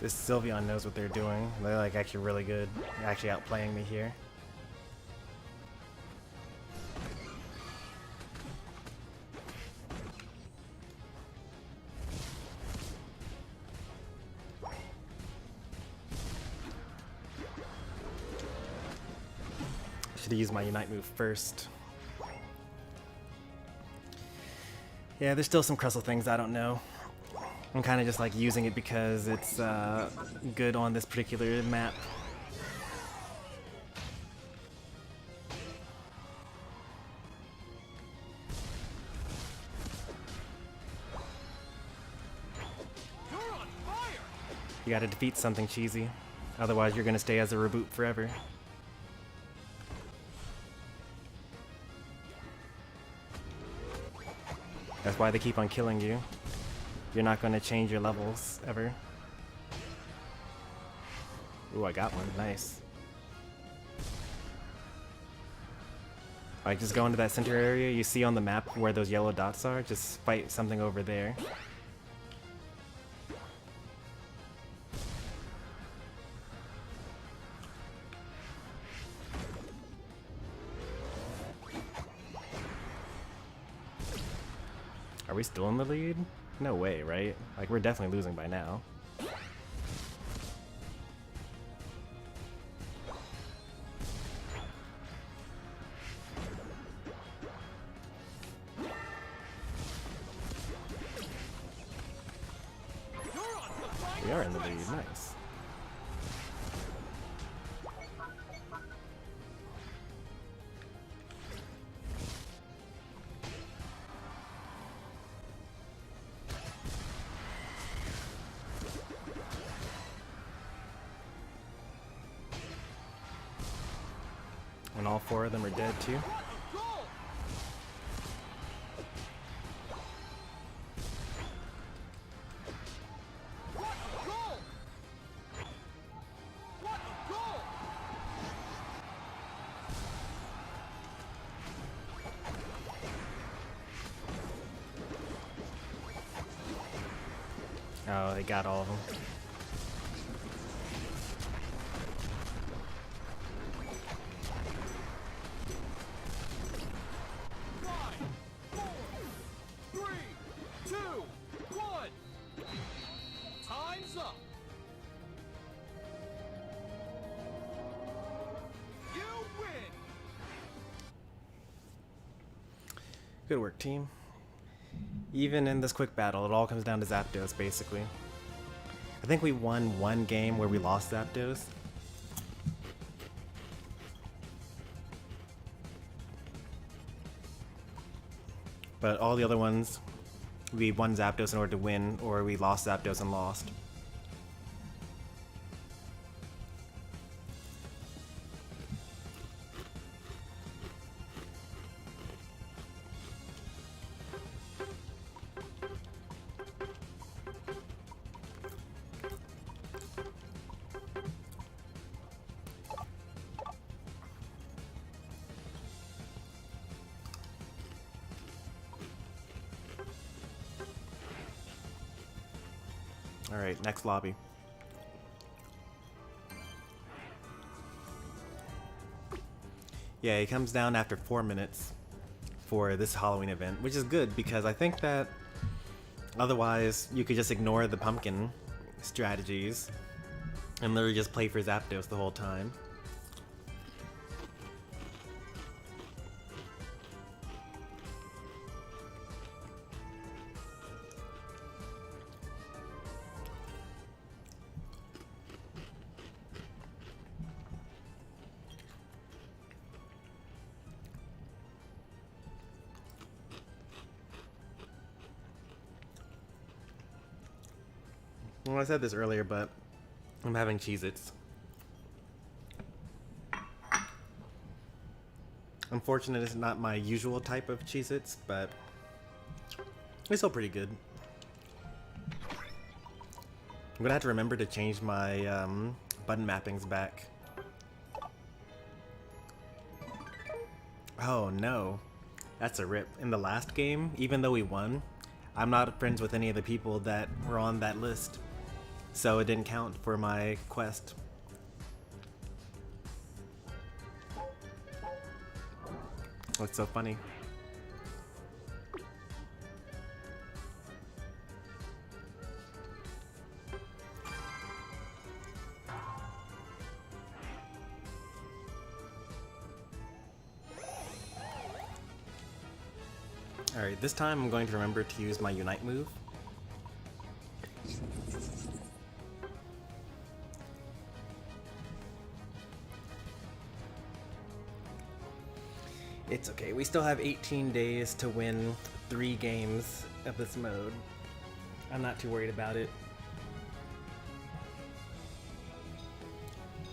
This Sylveon knows what they're doing. They're like actually really good. They're actually outplaying me here. Should have used my Unite move first. Yeah, there's still some Crustle things I don't know. I'm kind of just like using it because it's good on this particular map. You're on fire! You gotta defeat something cheesy, otherwise you're gonna stay as a reboot forever. That's why they keep on killing you. You're not going to change your levels, ever. Ooh, I got one. Nice. Alright, just go into that center area. You see on the map where those yellow dots are? Just fight something over there. Are we still in the lead? No way, right? Like, we're definitely losing by now. We are in the lead, nice. And all four of them are dead too. Oh, they got all of them. Good work, team. Even in this quick battle, it all comes down to Zapdos, basically. I think we won one game where we lost Zapdos. But all the other ones, we won Zapdos in order to win, or we lost Zapdos and lost. Alright, next lobby. Yeah, he comes down after 4 minutes. for this Halloween event, which is good because I think that otherwise you could just ignore the pumpkin strategies and literally just play for Zapdos the whole time. Well, I said this earlier, but I'm having Cheez-Its. Unfortunately, it's not my usual type of Cheez-Its, but it's still pretty good. I'm gonna have to remember to change my button mappings back. Oh no, that's a rip. In the last game, even though we won, I'm not friends with any of the people that were on that list, so it didn't count for my quest. What's so funny? Alright, this time I'm going to remember to use my Unite move. It's okay, we still have 18 days to win 3 games of this mode. I'm not too worried about it.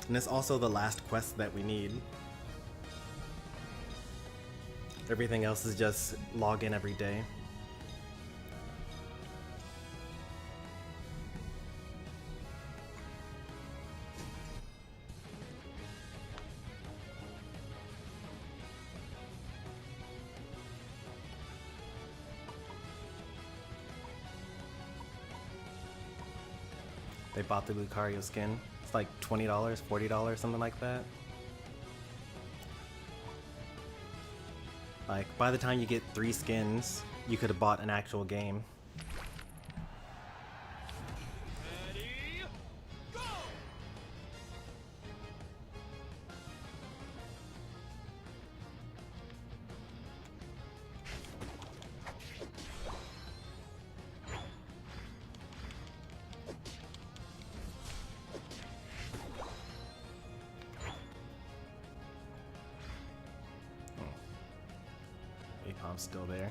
And it's also the last quest that we need. Everything else is just log in every day. They bought the Lucario skin. It's like $20, $40, something like that. Like, by the time you get 3 skins, you could have bought an actual game. Ready, go! Apom's still there.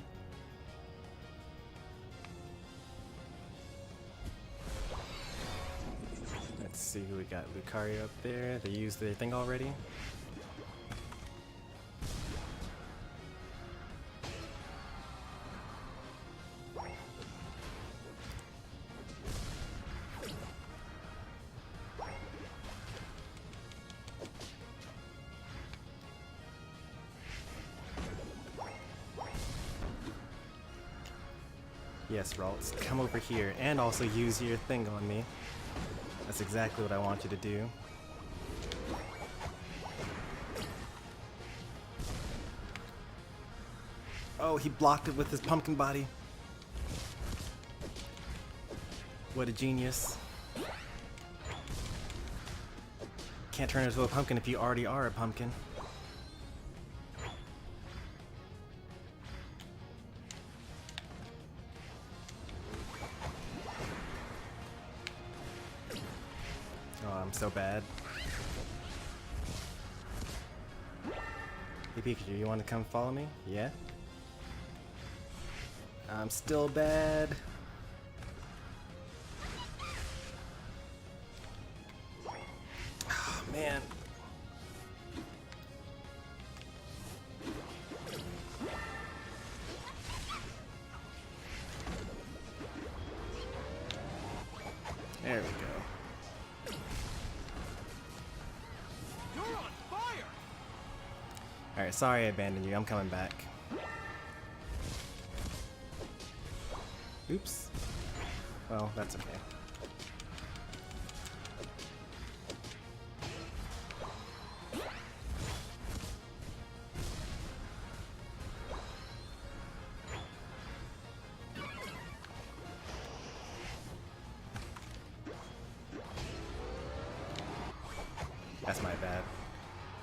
Let's see who we got. Lucario up there. They used their thing already. Yes, Ralts, come over here and also use your thing on me. That's exactly what I want you to do. Oh, he blocked it with his pumpkin body. What a genius. Can't turn into a pumpkin if you already are a pumpkin. Oh, I'm so bad. Hey Pikachu, you want to come follow me? Yeah? I'm still bad. Oh, man. There we go. You're on fire! Alright, sorry I abandoned you. I'm coming back. Oops. Well, that's okay.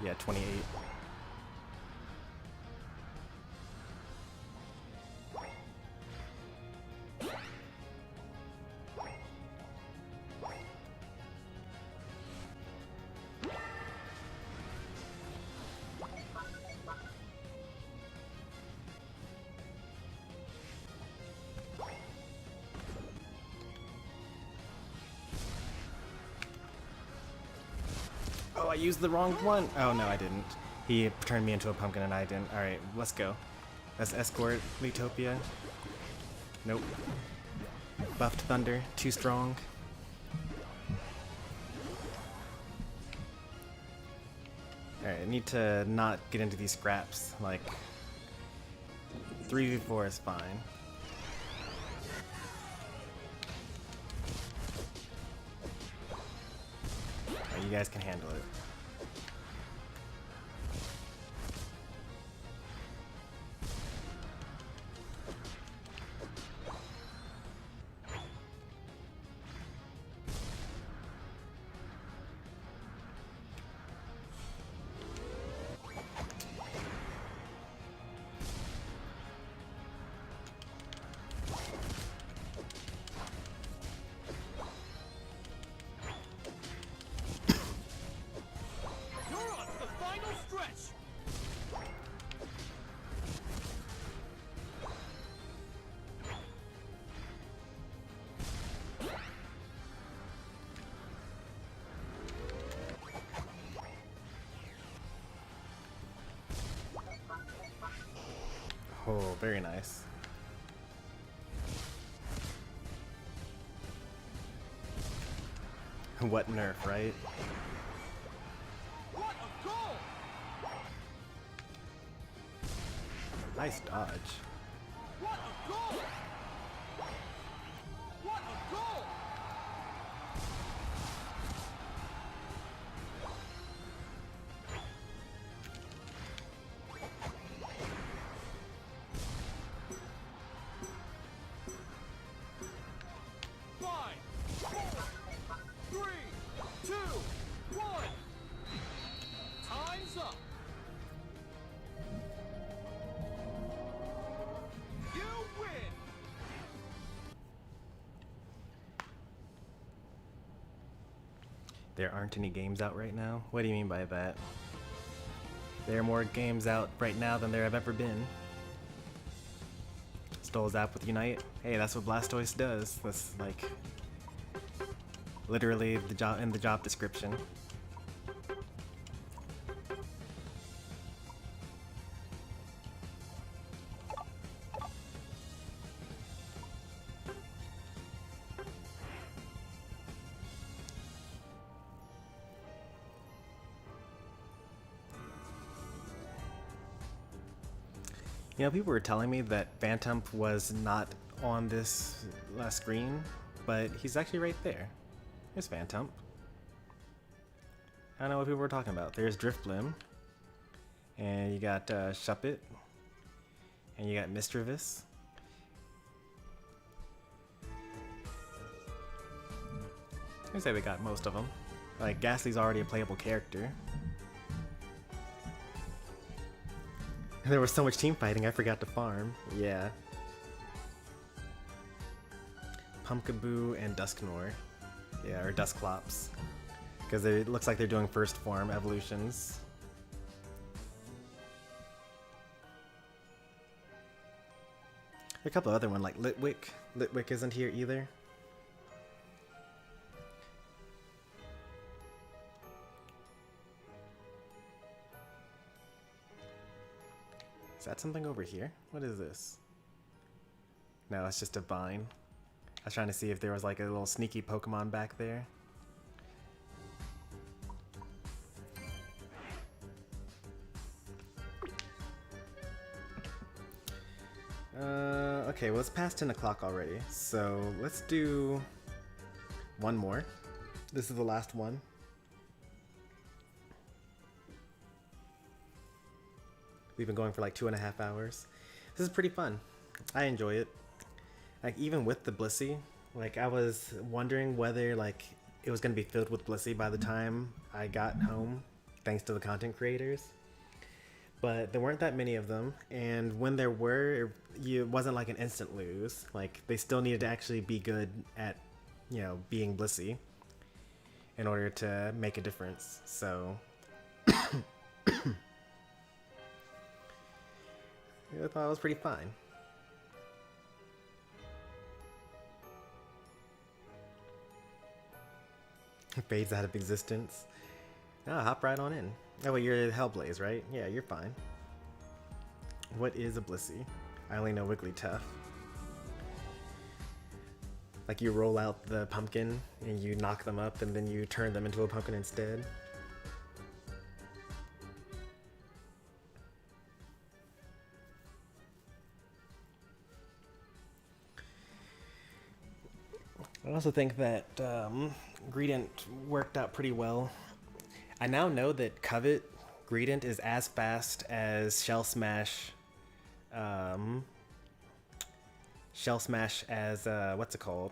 Yeah, 28. Oh, I used the wrong one. Oh, no, I didn't. He turned me into a pumpkin and I didn't. Alright, let's go. Let's escort Leetopia. Nope. Buffed Thunder, too strong. Alright, I need to not get into these scraps. Like, 3v4 is fine. You guys can handle it. Oh, very nice. What nerf, right? What a goal! Nice dodge. What a goal! What a goal! Five, four, three, two, one. Time's up. You win. There aren't any games out right now? What do you mean by that? There are more games out right now than there have ever been. Stole Zap with Unite. Hey, that's what Blastoise does. That's like literally the job in the job description. You know, people were telling me that Phantom was not on this last screen, but he's actually right there. There's Phantom. I don't know what people were talking about. There's Driftblim, and you got Shuppet, and you got Mischievous. I'd say they got most of them. Like, Ghastly's already a playable character. There was so much team fighting, I forgot to farm. Yeah. Pumpkaboo and Dusknoir. Yeah, or Dusclops. Because it looks like they're doing first form evolutions. A couple other ones like Litwick. Litwick isn't here either. Is that something over here? What is this? No, it's just a vine. I was trying to see if there was like a little sneaky Pokemon back there. Okay, well it's past 10 o'clock already, so let's do one more. This is the last one. We've been going for like 2.5 hours. This is pretty fun. I enjoy it. Like even with the Blissey, like I was wondering whether like it was gonna be filled with Blissey by the time I got home, thanks to the content creators. But there weren't that many of them, and when there were, it wasn't like an instant lose. Like, they still needed to actually be good at, being Blissey in order to make a difference. So I thought it was pretty fine. Fades out of existence. Hop right on in. Oh, wait, you're Hellblaze, right? Yeah, you're fine. What is a Blissey? I only know Wigglytuff. Like, you roll out the pumpkin and you knock them up and then you turn them into a pumpkin instead. I also think that Greedent worked out pretty well. I now know that Covet Greedent is as fast as Shell Smash as what's it called?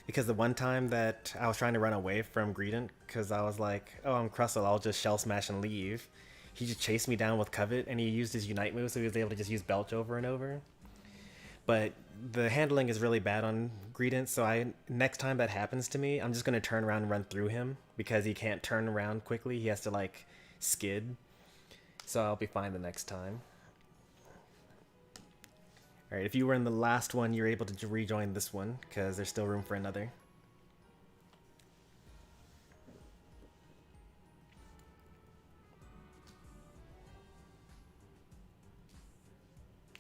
Because the one time that I was trying to run away from Greedent because I was like, oh, I'm Crustle, I'll just Shell Smash and leave. He just chased me down with Covet and he used his Unite move, so he was able to just use Belch over and over. But the handling is really bad on Greedent, so next time that happens to me, I'm just going to turn around and run through him because he can't turn around quickly. He has to, like, skid. So I'll be fine the next time. Alright, if you were in the last one, you're able to rejoin this one because there's still room for another.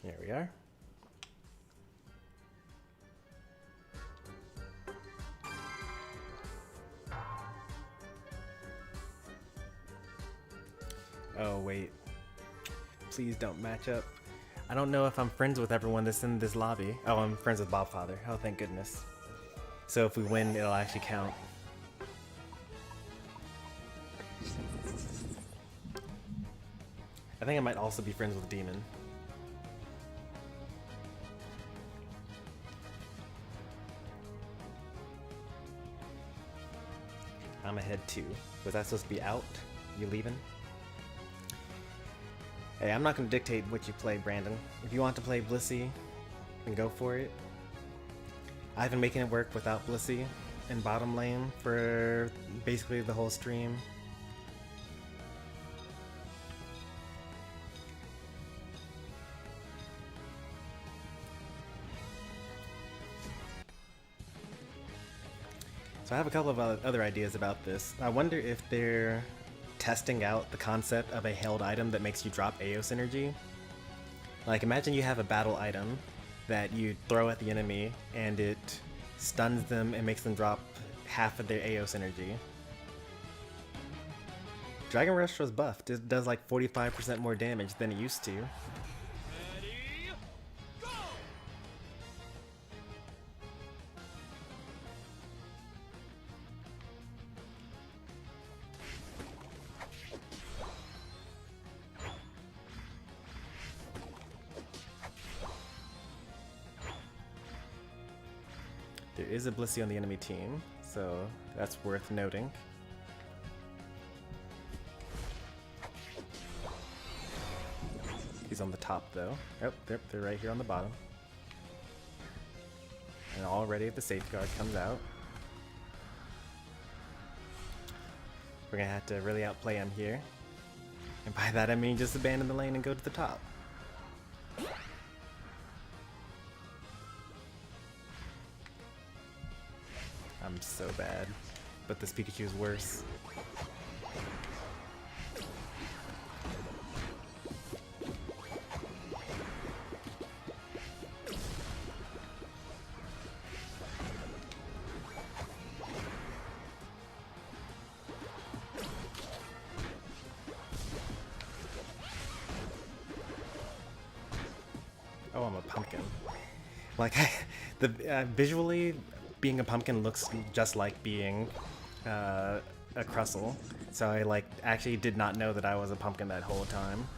There we are. Oh, wait. Please don't match up. I don't know if I'm friends with everyone that's in this lobby. Oh, I'm friends with Bobfather. Oh, thank goodness. So if we win, it'll actually count. I think I might also be friends with Demon. I'm ahead too. Was I supposed to be out? You leaving? Hey, I'm not going to dictate what you play, Brandon. If you want to play Blissey, then go for it. I've been making it work without Blissey in bottom lane for basically the whole stream. So I have a couple of other ideas about this. I wonder if they're testing out the concept of a held item that makes you drop Aeos energy. Like, imagine you have a battle item that you throw at the enemy and it stuns them and makes them drop half of their Aeos energy. Dragon Rush was buffed. It does like 45% more damage than it used to. Ready, go! There is a Blissey on the enemy team, so that's worth noting. He's on the top though. Oh, they're right here on the bottom. And already the safeguard comes out. We're gonna have to really outplay him here. And by that I mean just abandon the lane and go to the top. I'm so bad, but this Pikachu is worse. Oh, I'm a pumpkin. Like, visually, being a pumpkin looks just like being a Crustle. So I actually did not know that I was a pumpkin that whole time.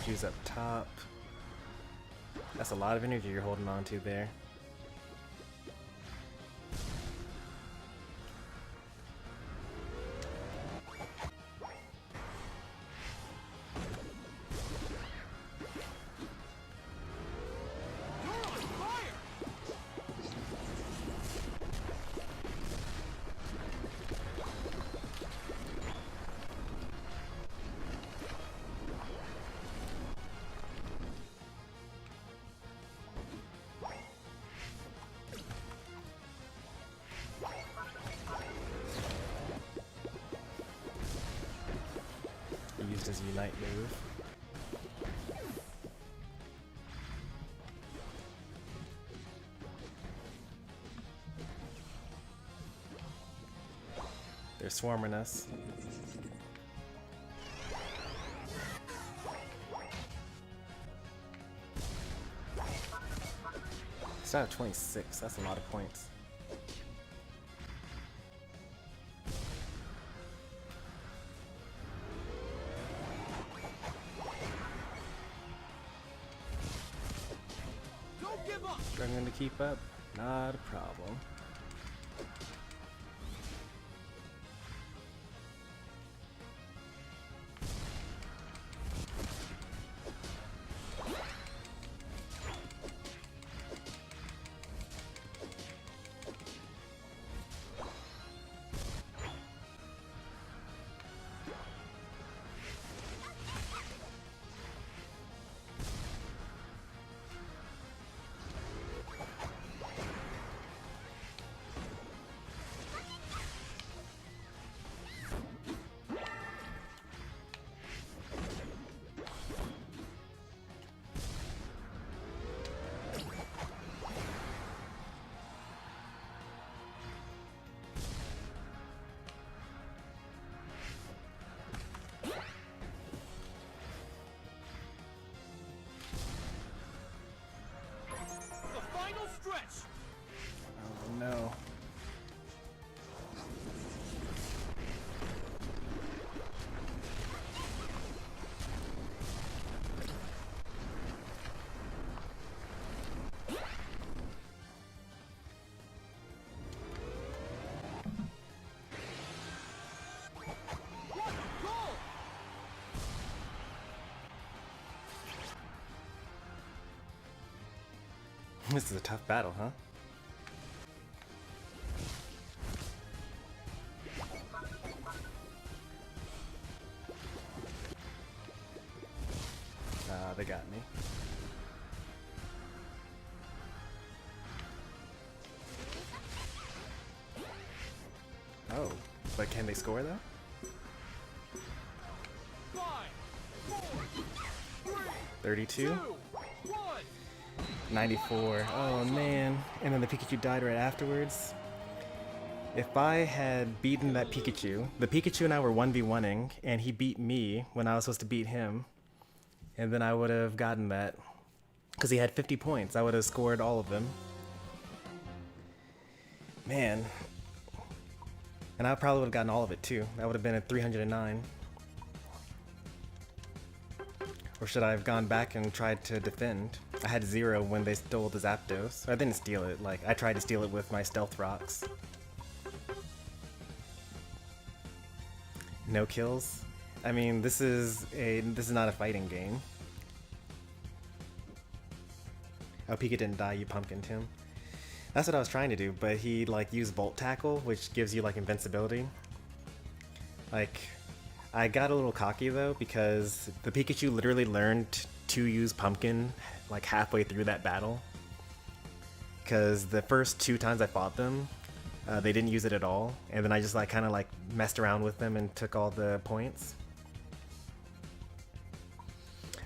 Pikachu's up top. That's a lot of energy you're holding on to there. You're on fire! He used his Unite move. They're swarming us. It's out of 26, that's a lot of points. Don't give up! Struggling to keep up? Not a problem. The final stretch! Oh no. What a goal! This is a tough battle, huh? They got me. Oh, but can they score though? 5, 4, 3, 32? 2, 1! 94. Oh man. And then the Pikachu died right afterwards. If I had beaten that Pikachu, the Pikachu and I were 1v1ing, and he beat me when I was supposed to beat him, and then I would have gotten that. Because he had 50 points, I would have scored all of them. Man. And I probably would have gotten all of it too. That would have been at 309. Or should I have gone back and tried to defend? I had 0 when they stole the Zapdos. I didn't steal it, like, I tried to steal it with my stealth rocks. No kills? I mean, this is not a fighting game. Oh, Pika didn't die, you pumpkined him. That's what I was trying to do, but he like used Volt Tackle, which gives you like invincibility. Like, I got a little cocky though, because the Pikachu literally learned to use Pumpkin like halfway through that battle. Because the first 2 times I fought them, they didn't use it at all, and then I just like kind of like messed around with them and took all the points.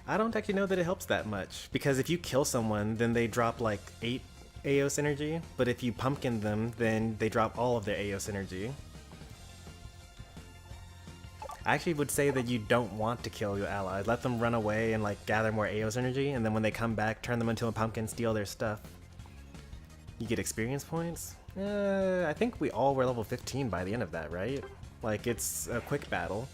I don't actually know that it helps that much, because if you kill someone, then they drop like 8 Aeos energy, but if you pumpkin them, then they drop all of their Aeos energy. I actually would say that you don't want to kill your allies. Let them run away and like gather more Aeos energy, and then when they come back, turn them into a pumpkin, steal their stuff. You get experience points? I think we all were level 15 by the end of that, right? Like, it's a quick battle.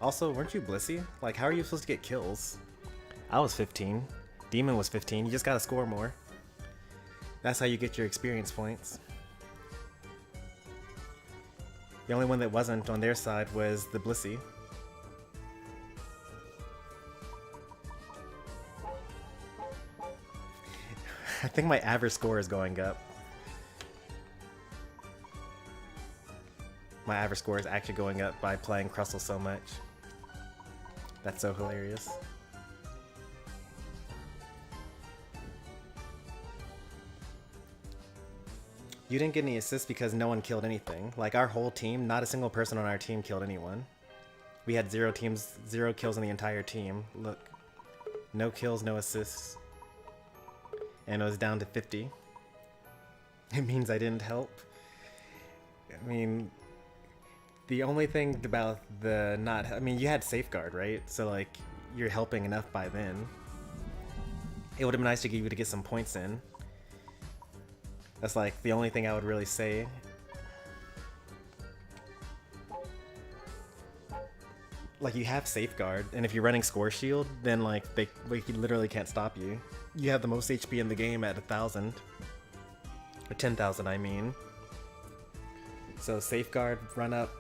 Also, weren't you Blissey? Like, how are you supposed to get kills? I was 15. Demon was 15. You just gotta score more. That's how you get your experience points. The only one that wasn't on their side was the Blissey. I think my average score is going up. My average score is actually going up by playing Crustle so much. That's so hilarious. You didn't get any assists because no one killed anything. Like, our whole team, not a single person on our team killed anyone. We had 0 kills in the entire team. Look. No kills, no assists. And it was down to 50. It means I didn't help. I mean, the only thing about the not... I mean, you had Safeguard, right? So, like, you're helping enough by then. It would have been nice to get you to get some points in. That's, like, the only thing I would really say. Like, you have Safeguard, and if you're running Score Shield, then, like, they literally can't stop you. You have the most HP in the game at 1,000. Or 10,000, I mean. So Safeguard, run up,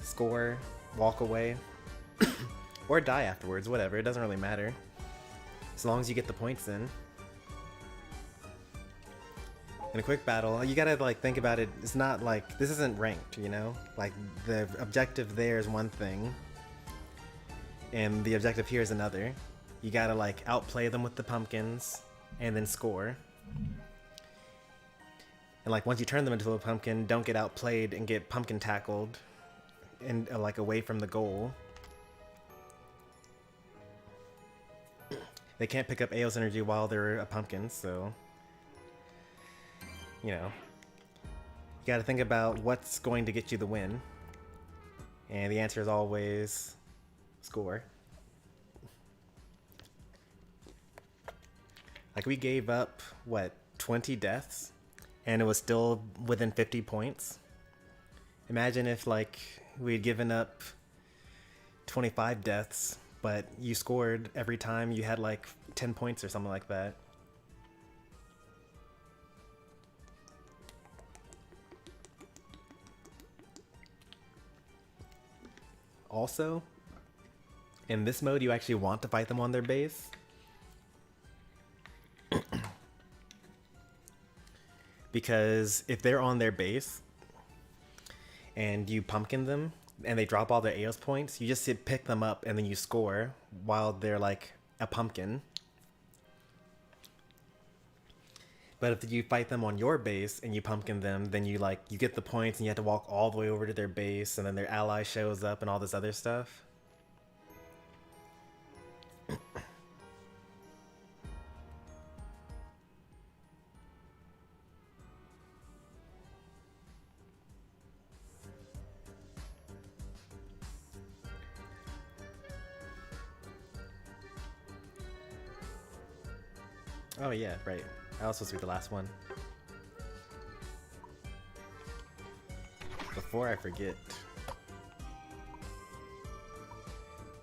score, walk away. Or die afterwards, whatever, it doesn't really matter. As long as you get the points in. In a quick battle, you gotta, like, think about it, it's not like, this isn't ranked, you know? Like, the objective there is one thing, and the objective here is another. You gotta, like, outplay them with the pumpkins, and then score. And, like, once you turn them into a pumpkin, don't get outplayed and get pumpkin tackled, and, like, away from the goal. They can't pick up Aeos energy while they're a pumpkin, so... You know, you gotta think about what's going to get you the win. And the answer is always score. Like, we gave up, what, 20 deaths? And it was still within 50 points? Imagine if, like, we'd given up 25 deaths, but you scored every time you had, like, 10 points or something like that. Also, in this mode, you actually want to fight them on their base. Because if they're on their base and you pumpkin them and they drop all their Aeos points, you just pick them up and then you score while they're like a pumpkin. But if you fight them on your base and you pumpkin them, then you get the points and you have to walk all the way over to their base, and then their ally shows up and all this other stuff. Oh yeah, right. I was supposed to be the last one. Before I forget.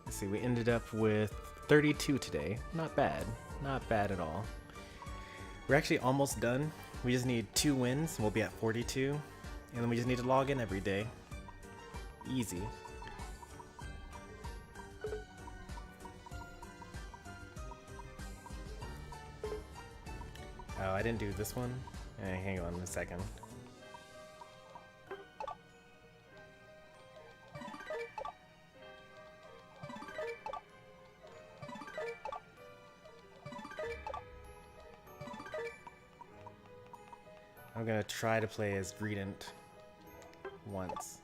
Let's see, we ended up with 32 today. Not bad. Not bad at all. We're actually almost done. We just need 2 wins. We'll be at 42. And then we just need to log in every day. Easy. Oh, I didn't do this one? Hang on a second. I'm gonna try to play as Greedent once.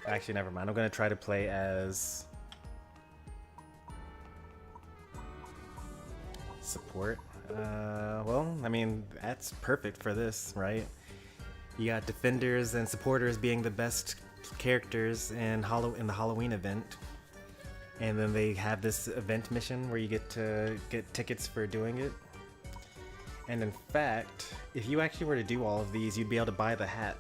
Actually, never mind. I'm gonna try to play as support. Well, I mean, that's perfect for this, right? You got defenders and supporters being the best characters in the Halloween event. And then they have this event mission where you get to get tickets for doing it. And in fact, if you actually were to do all of these, you'd be able to buy the hat.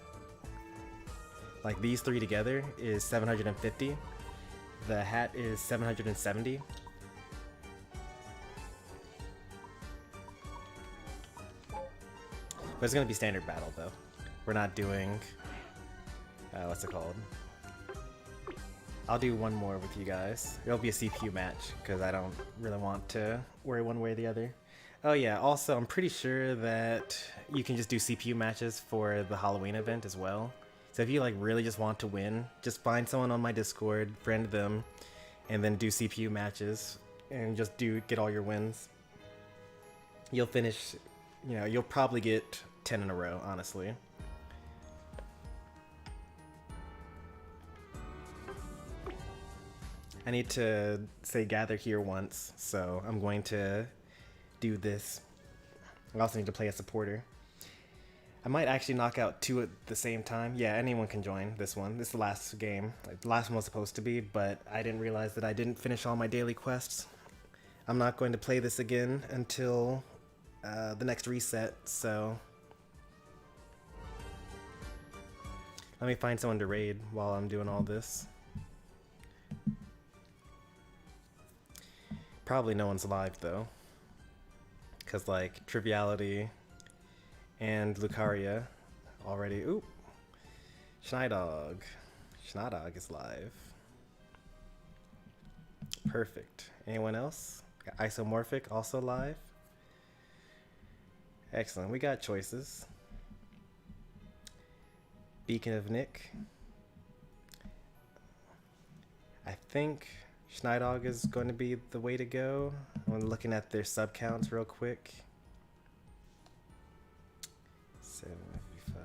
Like, these 3 together is 750. The hat is 770. But it's gonna be standard battle though. We're not doing, what's it called? I'll do one more with you guys. It'll be a CPU match because I don't really want to worry one way or the other. Oh yeah, also I'm pretty sure that you can just do CPU matches for the Halloween event as well. So if you like really just want to win, just find someone on my Discord, friend them, and then do CPU matches and just get all your wins. You'll finish, you know, you'll probably get 10 in a row, honestly. I need to say gather here once, so I'm going to do this. I also need to play a supporter. I might actually knock out 2 at the same time. Yeah, anyone can join this one. This is the last game. Like, the last one was supposed to be, but I didn't realize that I didn't finish all my daily quests. I'm not going to play this again until the next reset, so... Let me find someone to raid while I'm doing all this. Probably no one's live though, because like Triviality and Lucaria already. Oop, Schneidog is live. Perfect. Anyone else? Got Isomorphic also live. Excellent. We got choices. Beacon of Nick. I think Schneidog is going to be the way to go. I'm looking at their sub counts real quick. 755,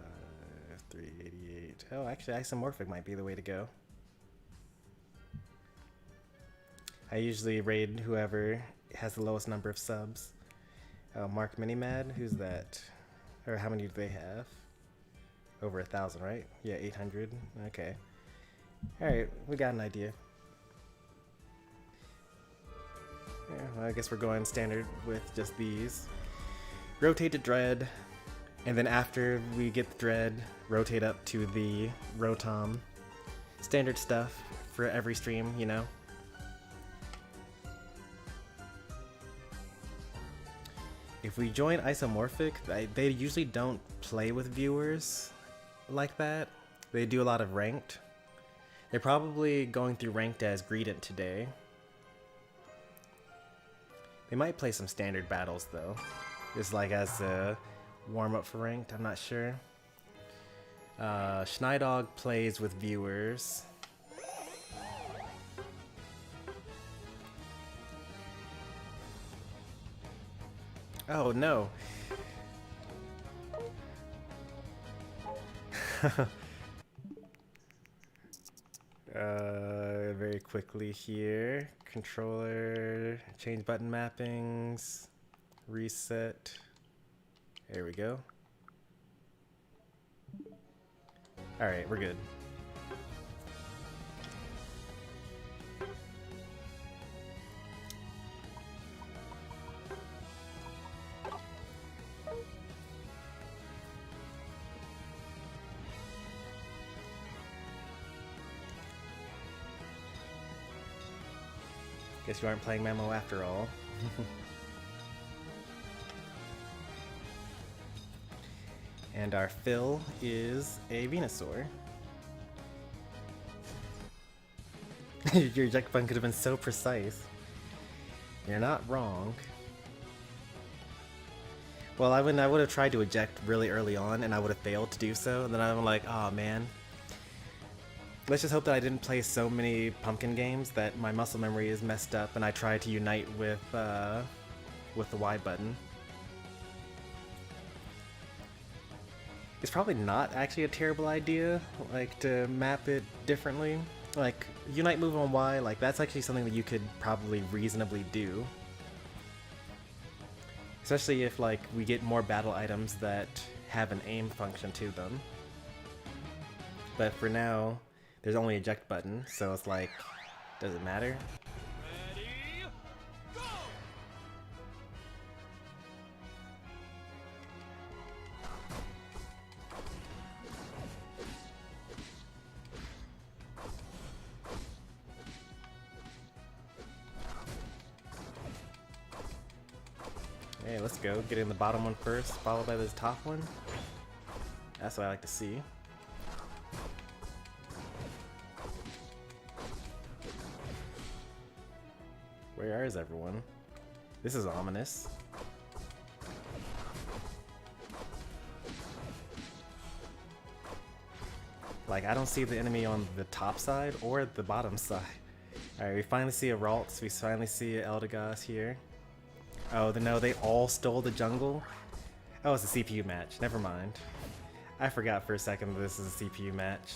388. Oh, actually, Isomorphic might be the way to go. I usually raid whoever has the lowest number of subs. Oh, Mark Minimad, who's that? Or how many do they have? Over 1,000, right? Yeah, 800. Okay. Alright, we got an idea. Yeah, well, I guess we're going standard with just these. Rotate to Dread, and then after we get the Dread, rotate up to the Rotom. Standard stuff for every stream, you know? If we join Isomorphic, they usually don't play with viewers like that. They do a lot of ranked. They're probably going through ranked as Greedent today. They might play some standard battles though, just like as a warm-up for ranked, I'm not sure. Schneidog plays with viewers. Oh no. Very quickly here. Controller, change button mappings, reset. There we go. Alright, we're good. Guess you aren't playing Memo after all. And our fill is a Venusaur. Your eject button could have been so precise. You're not wrong. Well, I would have tried to eject really early on, and I would have failed to do so. And then I'm like, oh man. Let's just hope that I didn't play so many pumpkin games that my muscle memory is messed up, and I try to unite with the Y button. It's probably not actually a terrible idea, like, to map it differently. Like, unite move on Y, like, that's actually something that you could probably reasonably do. Especially if, like, we get more battle items that have an aim function to them. But for now, there's only eject button, so it's like, does it matter? Ready, go! Hey, let's go. Get in the bottom one first, followed by this top one. That's what I like to see. Where is everyone? This is ominous. Like, I don't see the enemy on the top side or the bottom side. Alright, we finally see a Ralts, we finally see a Eldegoss here. Oh, no, they all stole the jungle? Oh, it's a CPU match, never mind. I forgot for a second that this is a CPU match.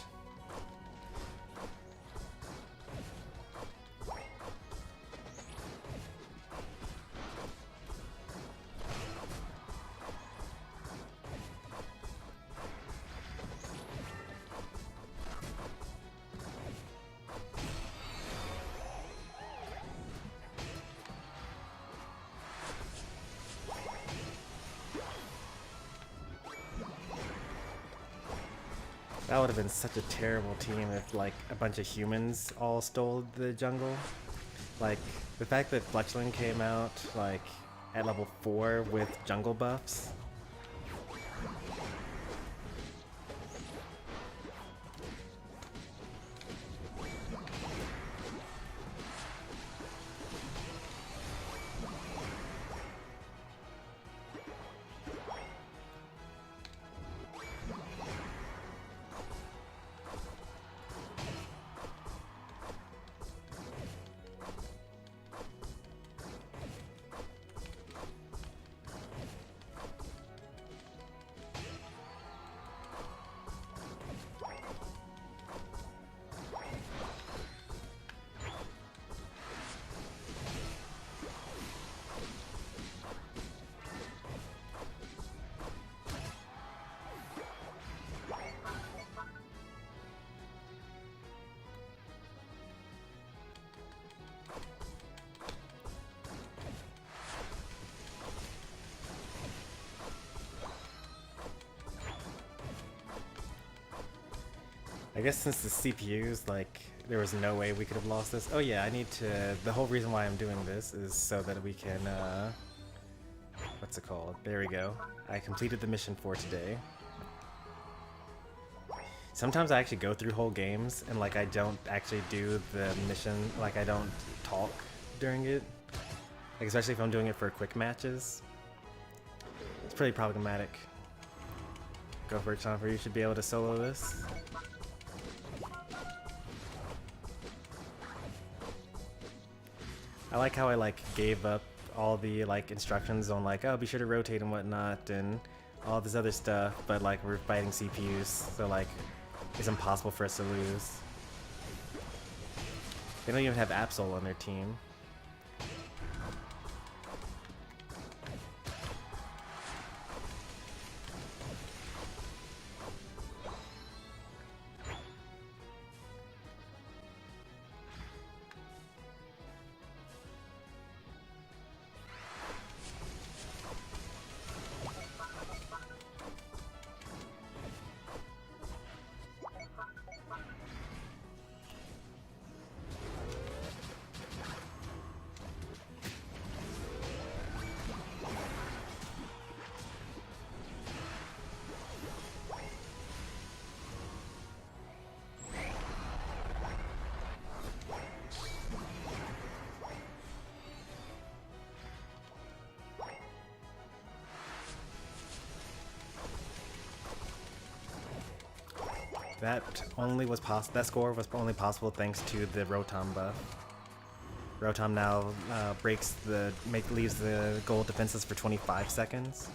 That would have been such a terrible team if, like, a bunch of humans all stole the jungle. Like, the fact that Fletchling came out, like, at level 4 with jungle buffs. I guess since the CPUs, like, there was no way we could have lost this. Oh yeah, I need to... The whole reason why I'm doing this is so that we can, what's it called? There we go. I completed the mission for today. Sometimes I actually go through whole games and, like, I don't actually do the mission, like, I don't talk during it. Like, especially if I'm doing it for quick matches. It's pretty problematic. Go for it, Chomper. You should be able to solo this. I like how I, like, gave up all the, like, instructions on, like, oh, be sure to rotate and whatnot and all this other stuff, but, like, we're fighting CPUs, so, like, it's impossible for us to lose. They don't even have Absol on their team. That score was only possible thanks to the Rotom buff. Rotom now leaves the gold defenses for 25 seconds.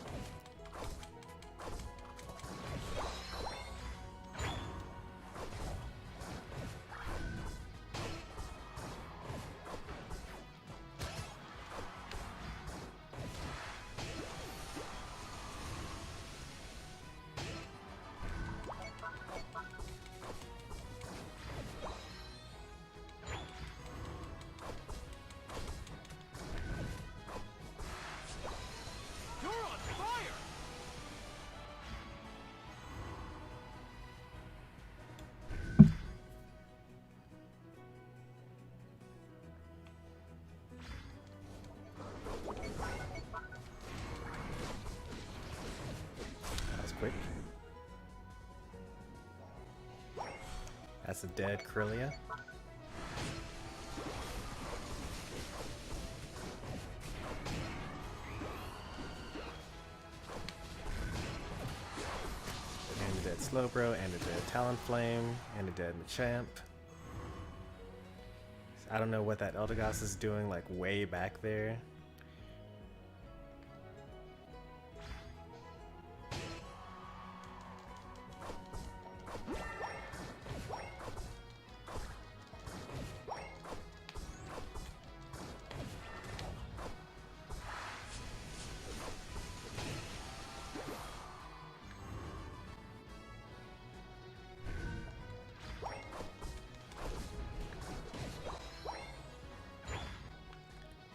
You're on fire! That's a dead Krillia. And a dead Slowbro, and a dead Talonflame, and a dead Machamp. I don't know what that Eldegoss is doing, like way back there.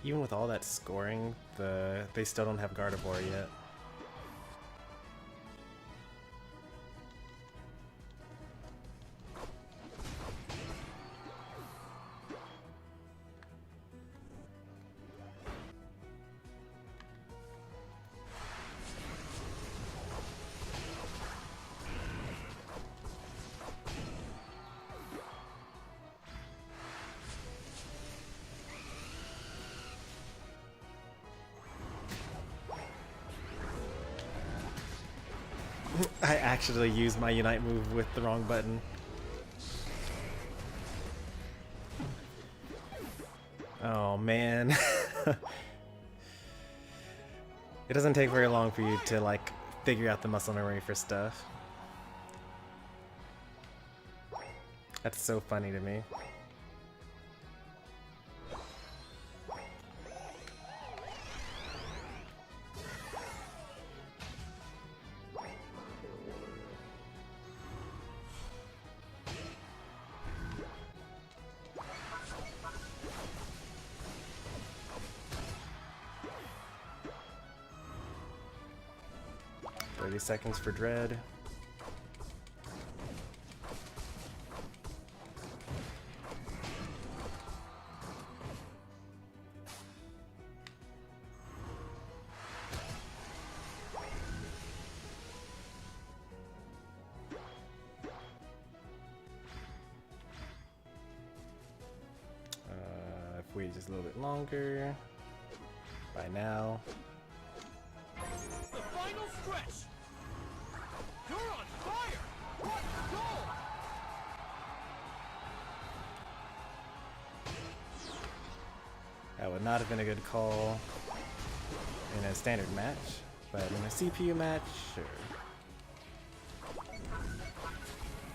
Even with all that scoring, they still don't have Gardevoir yet. I actually used my Unite move with the wrong button. Oh man. It doesn't take very long for you to like figure out the muscle memory for stuff. That's so funny to me. Seconds for Dread. If we wait just a little bit longer, by now. The final stretch. You're on fire! What a goal! That would not have been a good call in a standard match, but in a CPU match, sure.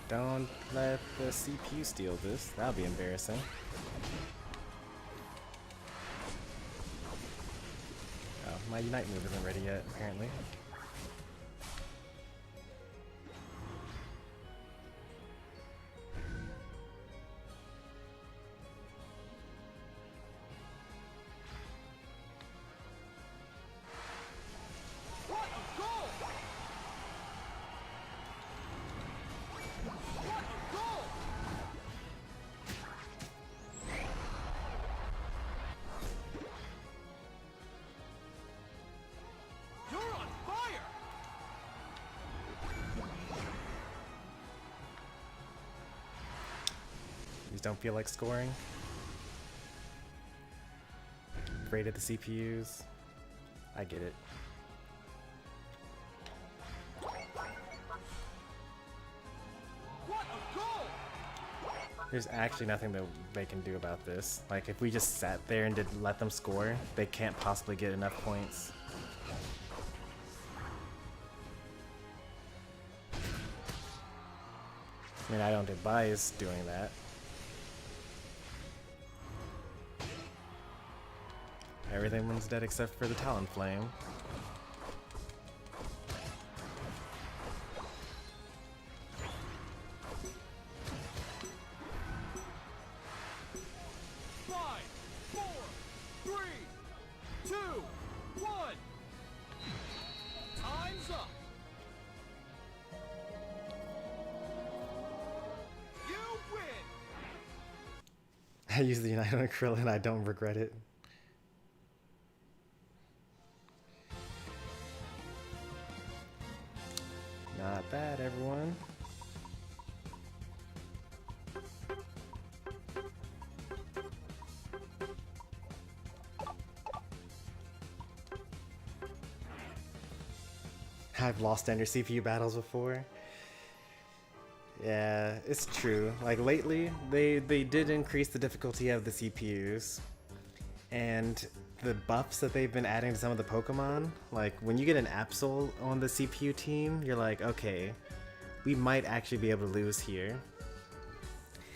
Don't let the CPU steal this. That'll be embarrassing. Oh, my Unite move isn't ready yet, apparently. Don't feel like scoring. Great at the CPUs. I get it. What a goal! There's actually nothing that they can do about this. Like, if we just sat there and didn't let them score, they can't possibly get enough points. I mean, I don't advise doing that. Everyone's dead except for the Talonflame. Five, four, three, two, one. Time's up. You win. I used the Unite on Krill and I don't regret it. Not bad, everyone. I've lost under CPU battles before. Yeah, it's true. Like lately, they did increase the difficulty of the CPUs, and the buffs that they've been adding to some of the Pokemon. Like when you get an Absol on the CPU team, you're like, okay, we might actually be able to lose here.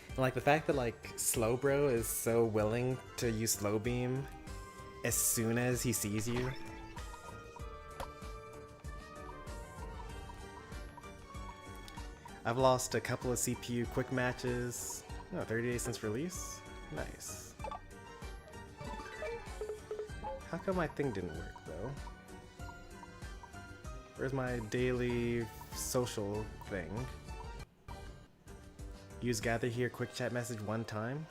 And like the fact that like Slowbro is so willing to use Slow Beam as soon as he sees you. I've lost a couple of CPU quick matches. Oh, 30 days since release? Nice. How come my thing didn't work though? Where's my daily social thing? Use gather here quick chat message one time?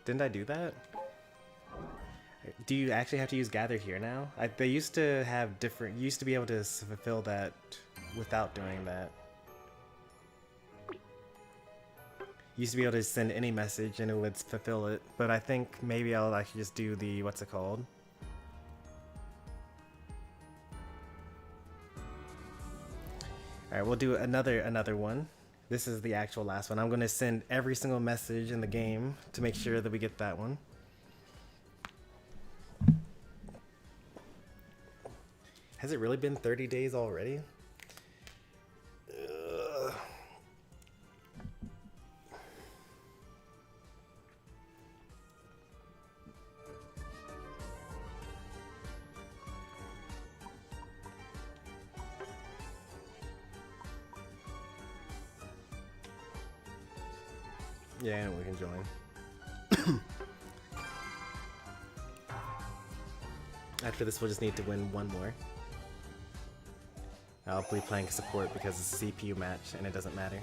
Didn't I do that? Do you actually have to use gather here now? They used to have different, you used to be able to fulfill that without doing that. Used to be able to send any message and it would fulfill it, but I think maybe I'll actually just do the, what's it called? Alright, we'll do another one. This is the actual last one. I'm going to send every single message in the game to make sure that we get that one. Has it really been 30 days already? Yeah, and we can join. After this, we'll just need to win one more. I'll be playing support because it's a CPU match and it doesn't matter.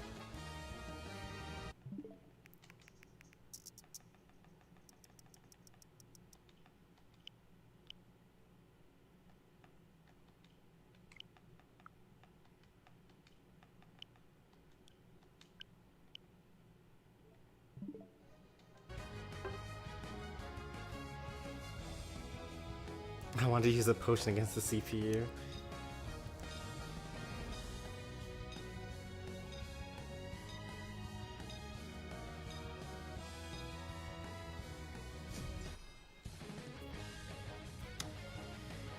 I wanted to use a potion against the CPU.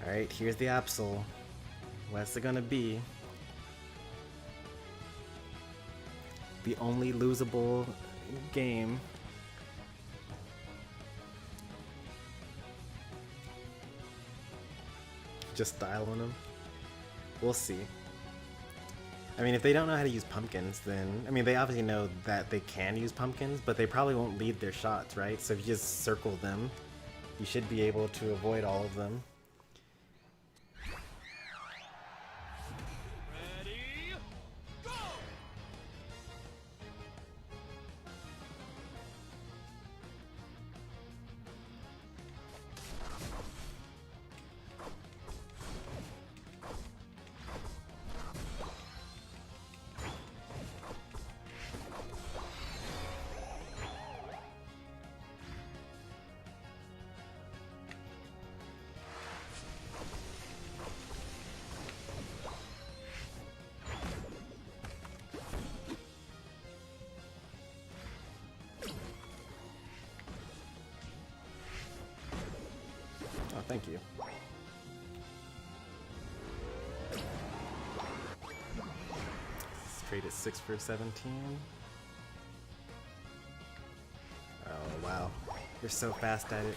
Alright, here's the Absol. What's it gonna be? The only losable game. Just styling them. We'll see. I mean, if they don't know how to use pumpkins, then... I mean, they obviously know that they can use pumpkins, but they probably won't lead their shots, right? So if you just circle them, you should be able to avoid all of them. Ready, go! Oh, thank you. Straight at 6 for 17. Oh, wow. You're so fast at it.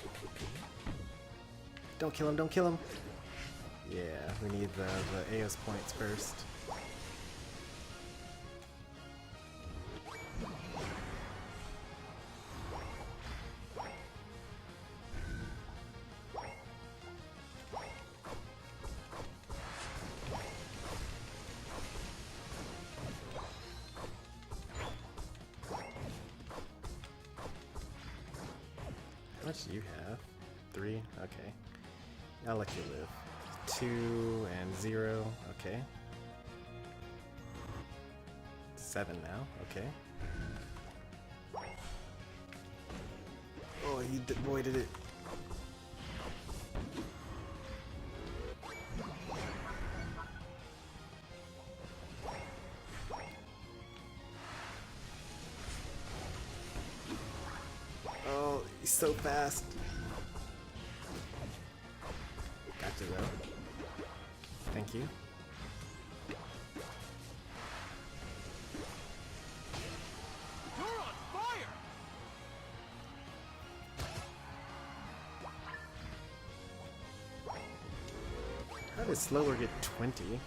Don't kill him, don't kill him! Yeah, we need the AOS points first. How much do you have? 3? Okay. I'll let you live. 2 and 0. Okay. 7 now. Okay. Oh, he avoided it. He's so fast. Gotcha though. Thank you. You're on fire! How did Slower get 20?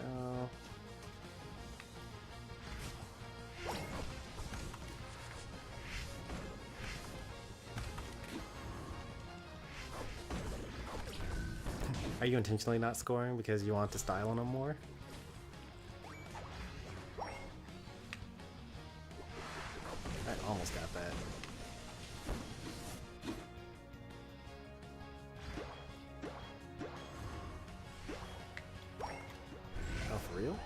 Oh. Are you intentionally not scoring because you want to style on him more? I almost got that. Oh, for real?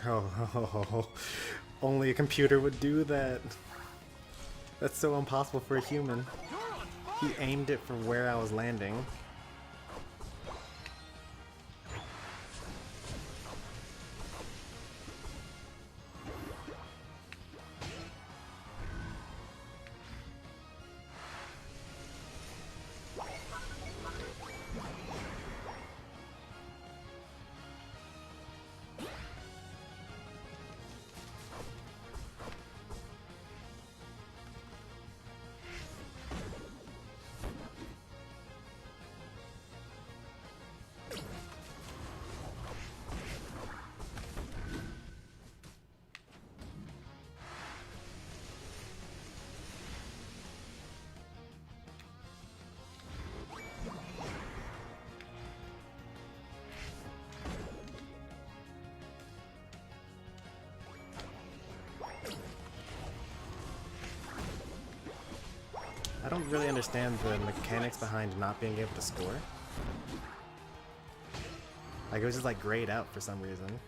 Oh, only a computer would do that. That's so impossible for a human. You're on He fire! aimed it for where I was landing. I don't really understand the mechanics behind not being able to score. Like, it was just like grayed out for some reason.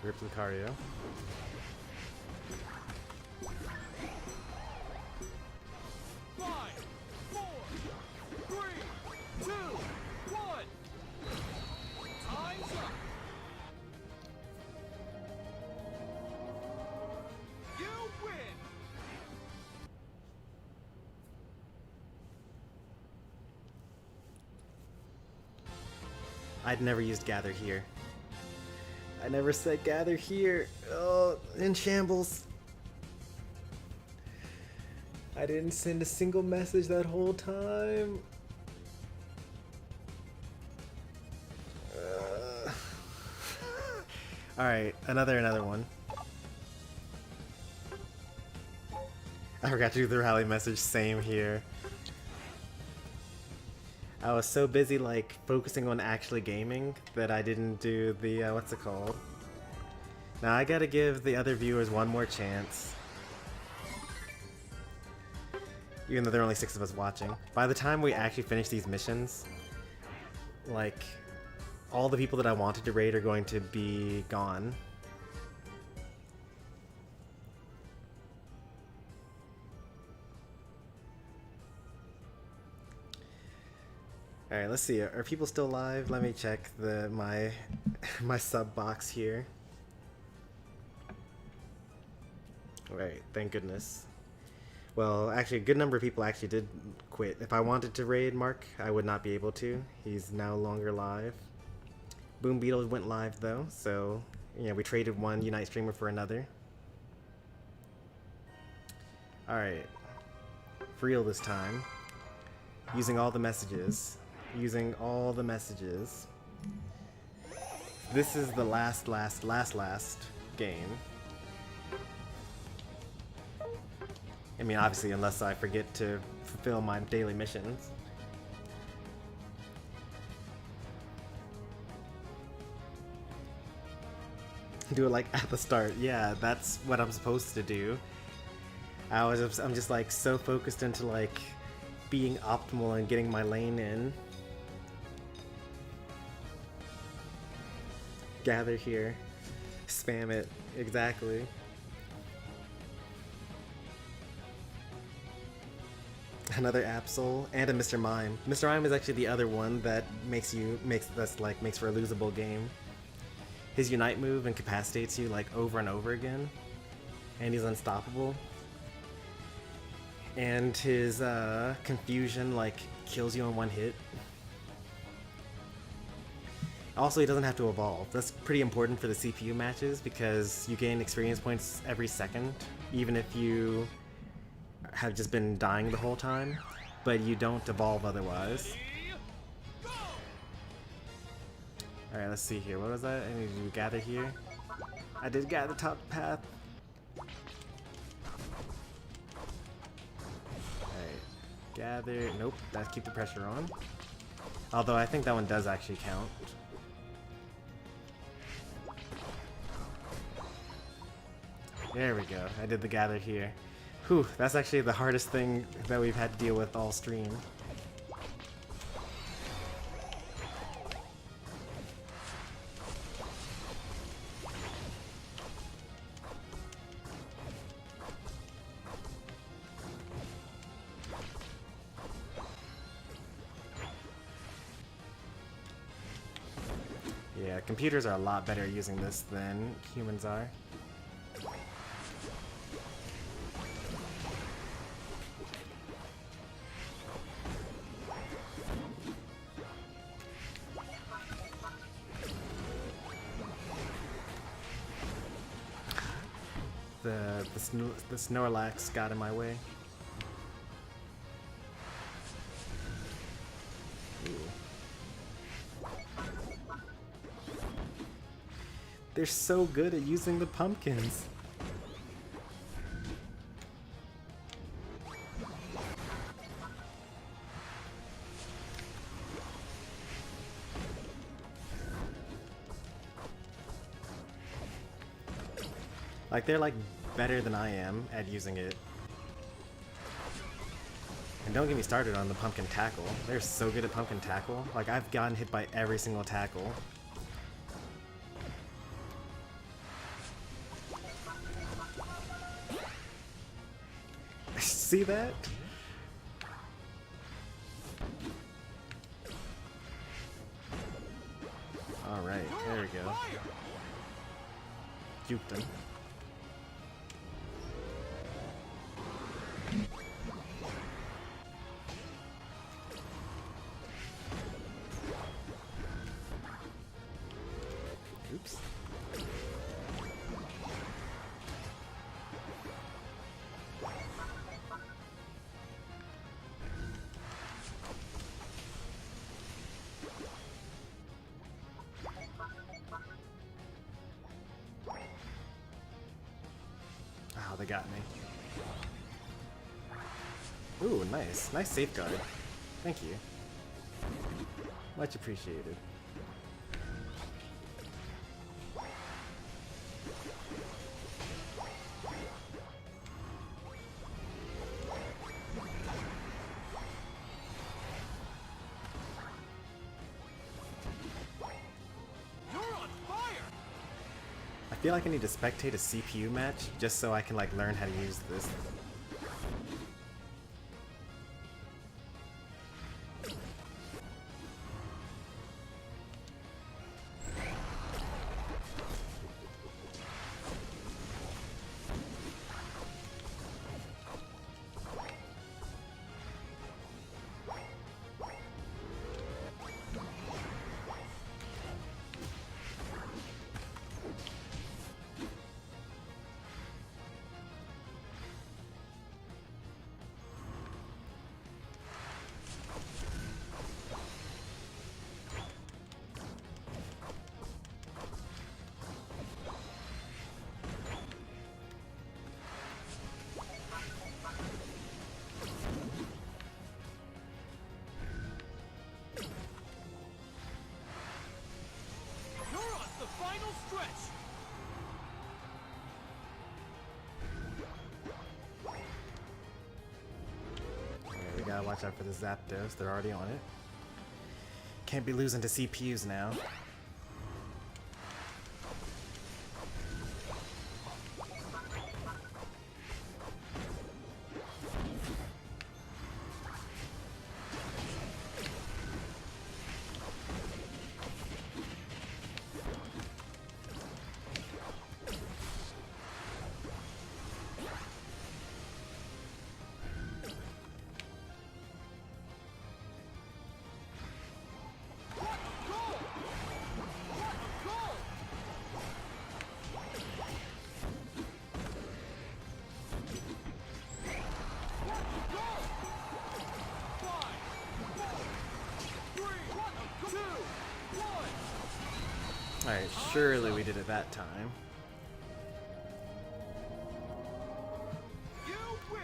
Rip Lucario. Five, four, three, two, one. Time's up. You win. I'd never used Gather here. I never said Gather here. Oh, in shambles. I didn't send a single message that whole time. Alright, another one. I forgot to do the rally message, same here. I was so busy like focusing on actually gaming that I didn't do the what's it called? Now I gotta give the other viewers one more chance. Even though there are only 6 of us watching. By the time we actually finish these missions, like, all the people that I wanted to raid are going to be gone. Alright, let's see. Are people still live? Let me check my my sub box here. Alright, thank goodness. Well, actually, a good number of people actually did quit. If I wanted to raid Mark, I would not be able to. He's no longer live. Boom Beetle went live though, so yeah, we traded one Unite streamer for another. Alright. For real this time. Using all the messages. This is the last game. I mean, obviously, unless I forget to fulfill my daily missions. Do it like at the start. Yeah, that's what I'm supposed to do. I'm just like so focused into like being optimal and getting my lane in. Gather here. Spam it. Exactly. Another Absol and a Mr. Mime. Mr. Mime is actually the other one that makes for a losable game. His Unite move incapacitates you like over and over again, and he's unstoppable. And his Confusion like kills you in one hit. Also, he doesn't have to evolve. That's pretty important for the CPU matches because you gain experience points every second, even if you have just been dying the whole time, but you don't evolve otherwise. Alright, let's see here. What was that? I need to gather here. I did gather top path. Alright. Gather. Nope, that's keep the pressure on. Although I think that one does actually count. There we go. I did the gather here. Whew, that's actually the hardest thing that we've had to deal with all stream. Yeah, computers are a lot better at using this than humans are. The Snorlax got in my way. Ooh. They're so good at using the pumpkins. Like, they're like better than I am at using it. And don't get me started on the pumpkin tackle. They're so good at pumpkin tackle. Like, I've gotten hit by every single tackle. See that? Alright, there we go. Juked him. Oops. Oh, they got me. Ooh, nice. Nice safeguard. Thank you. Much appreciated. I feel like I need to spectate a CPU match just so I can like learn how to use this. final stretch. Alright, we gotta watch out for the Zapdos. They're already on it. Can't be losing to CPUs now. Alright, surely we did it that time. You win.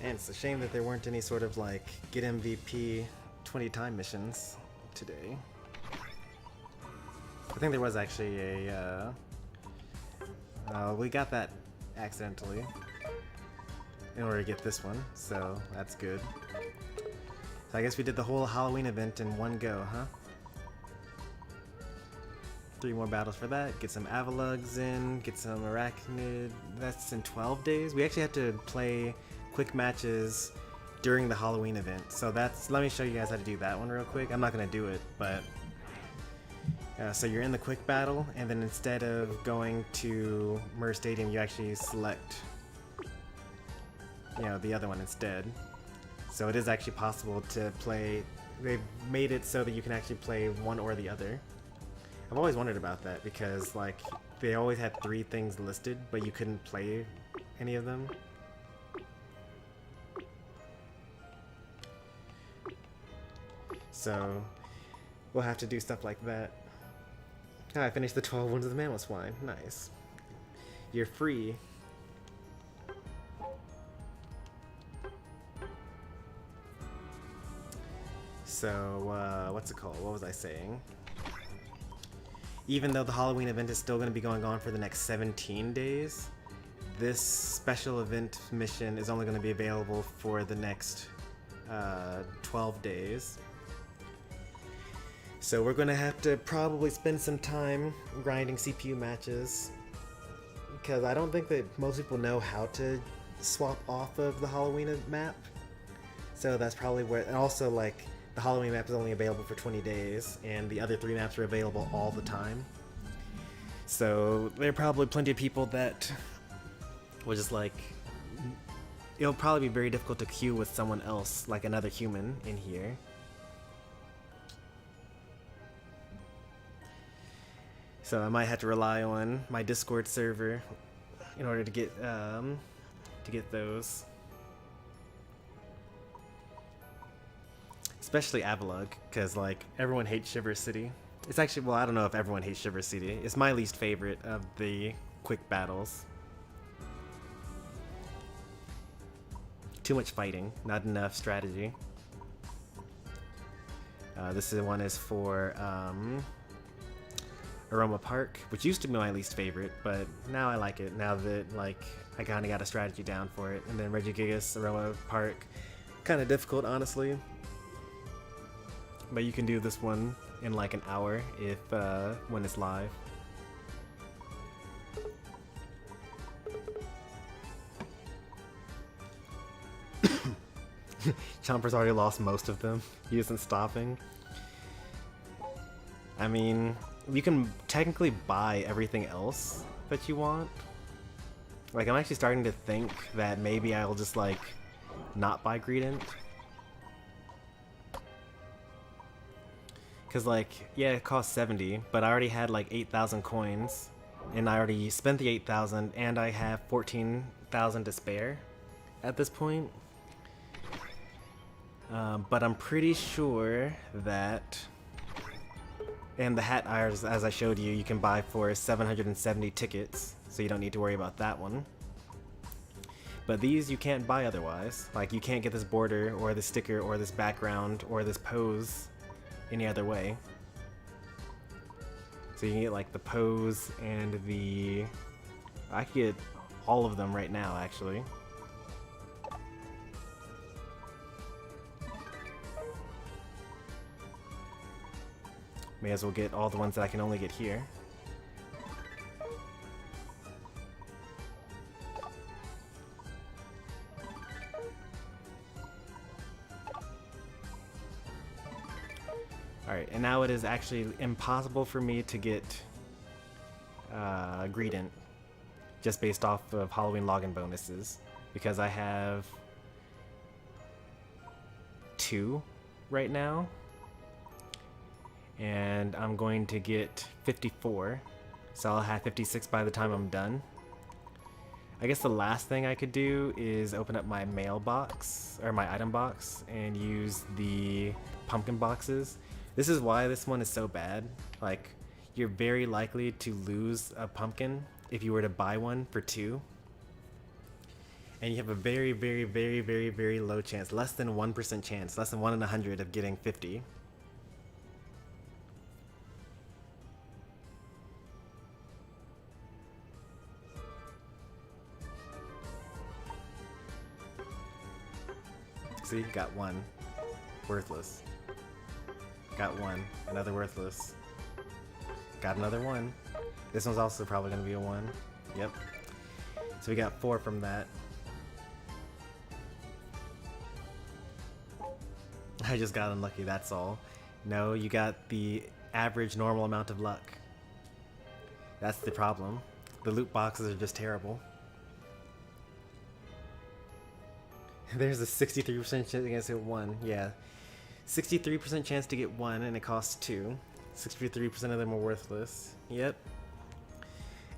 And it's a shame that there weren't any sort of like get MVP 20 time missions today. I think there was actually a we got that accidentally in order to get this one, so that's good. So I guess we did the whole Halloween event in one go, huh? 3 more battles for that, get some Avalugs in, get some Arachnid. That's in 12 days. We actually have to play quick matches during the Halloween event. So that's, let me show you guys how to do that one real quick. I'm not gonna do it, but so you're in the quick battle, and then instead of going to Mer Stadium, you actually select, you know, the other one instead. So it is actually possible to play. They've made it so that you can actually play one or the other. I've always wondered about that because like they always had 3 things listed, but you couldn't play any of them. So we'll have to do stuff like that. Ah, I finished the 12 Wounds of the Mammoth Swine. Nice. You're free. So, what's it called? What was I saying? Even though the Halloween event is still going to be going on for the next 17 days, this special event mission is only going to be available for the next 12 days. So we're going to have to probably spend some time grinding CPU matches, because I don't think that most people know how to swap off of the Halloween map. So that's probably where, and also like the Halloween map is only available for 20 days, and the other 3 maps are available all the time. So there are probably plenty of people that will just like, it'll probably be very difficult to queue with someone else, like another human in here. So I might have to rely on my Discord server in order to get those. Especially Avalug, because like everyone hates Shiver City. It's actually, well, I don't know if everyone hates Shiver City. It's my least favorite of the quick battles. Too much fighting, not enough strategy. This one is for Aroma Park, which used to be my least favorite, but now I like it, now that like I kind of got a strategy down for it. And then Regigigas, Aroma Park, kind of difficult honestly, but you can do this one in like an hour if when it's live. Chomper's already lost most of them. He isn't stopping. I mean, you can technically buy everything else that you want. Like, I'm actually starting to think that maybe I'll just, like, not buy Greedent. Because, like, yeah, it costs 70, but I already had, like, 8,000 coins. And I already spent the 8,000, and I have 14,000 to spare. at this point. But I'm pretty sure that, and the hat irons, as I showed you, you can buy for 770 tickets, so you don't need to worry about that one. But these you can't buy otherwise. Like, you can't get this border or this sticker or this background or this pose any other way. So you can get like the pose and the... I could get all of them right now, actually. May as well get all the ones that I can only get here. Alright, and now it is actually impossible for me to get Greedent just based off of Halloween login bonuses, because I have 2 right now, and I'm going to get 54, so I'll have 56 by the time I'm done. I guess the last thing I could do is open up my mailbox, or my item box, and use the pumpkin boxes. This is why this one is so bad. Like, you're very likely to lose a pumpkin if you were to buy one for 2. And you have a very, very, very, very, very low chance, less than 1% chance, less than 1 in 100 of getting 50. See, got 1. Worthless. Got 1. Another worthless. Got another 1. This one's also probably going to be a 1. Yep. So we got 4 from that. I just got unlucky, that's all. No, you got the average normal amount of luck. That's the problem. The loot boxes are just terrible. There's a 63% chance to get 1. Yeah. 63% chance to get 1, and it costs 2. 63% of them are worthless. Yep.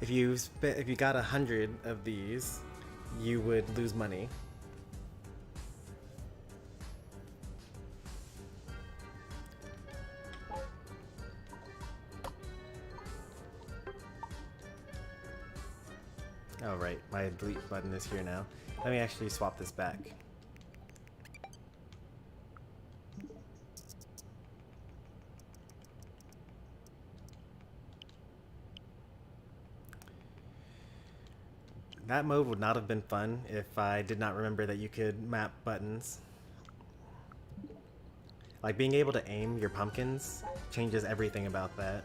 If you got 100 of these, you would lose money. Oh right, my delete button is here now. Let me actually swap this back. That mode would not have been fun if I did not remember that you could map buttons. Like, being able to aim your pumpkins changes everything about that.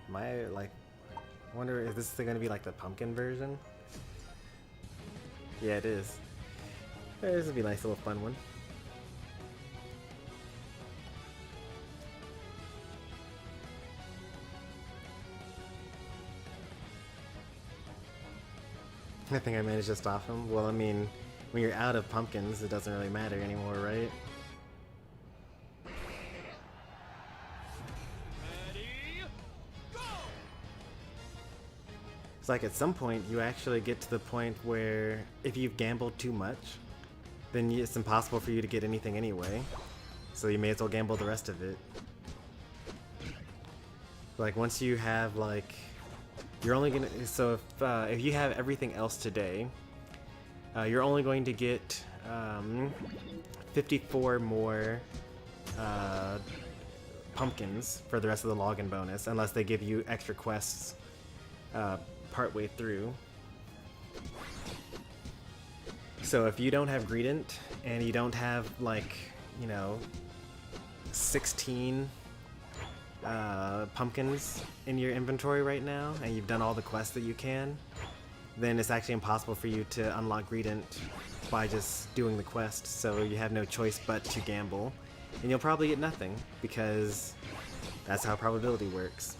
Am I, like, I wonder if this is going to be like the pumpkin version? Yeah, it is. This would be a nice little fun one. I think I managed to stop him. Well, I mean, when you're out of pumpkins, it doesn't really matter anymore, right? Ready, go! It's like at some point you actually get to the point where if you've gambled too much, then it's impossible for you to get anything anyway. So you may as well gamble the rest of it. Like, once you have, like, you're only gonna, so if you have everything else today, you're only going to get 54 more pumpkins for the rest of the login bonus, unless they give you extra quests partway through. So if you don't have Greedent and you don't have, like, you know, 16 pumpkins in your inventory right now, and you've done all the quests that you can, then it's actually impossible for you to unlock Greedent by just doing the quest, so you have no choice but to gamble. And you'll probably get nothing, because that's how probability works.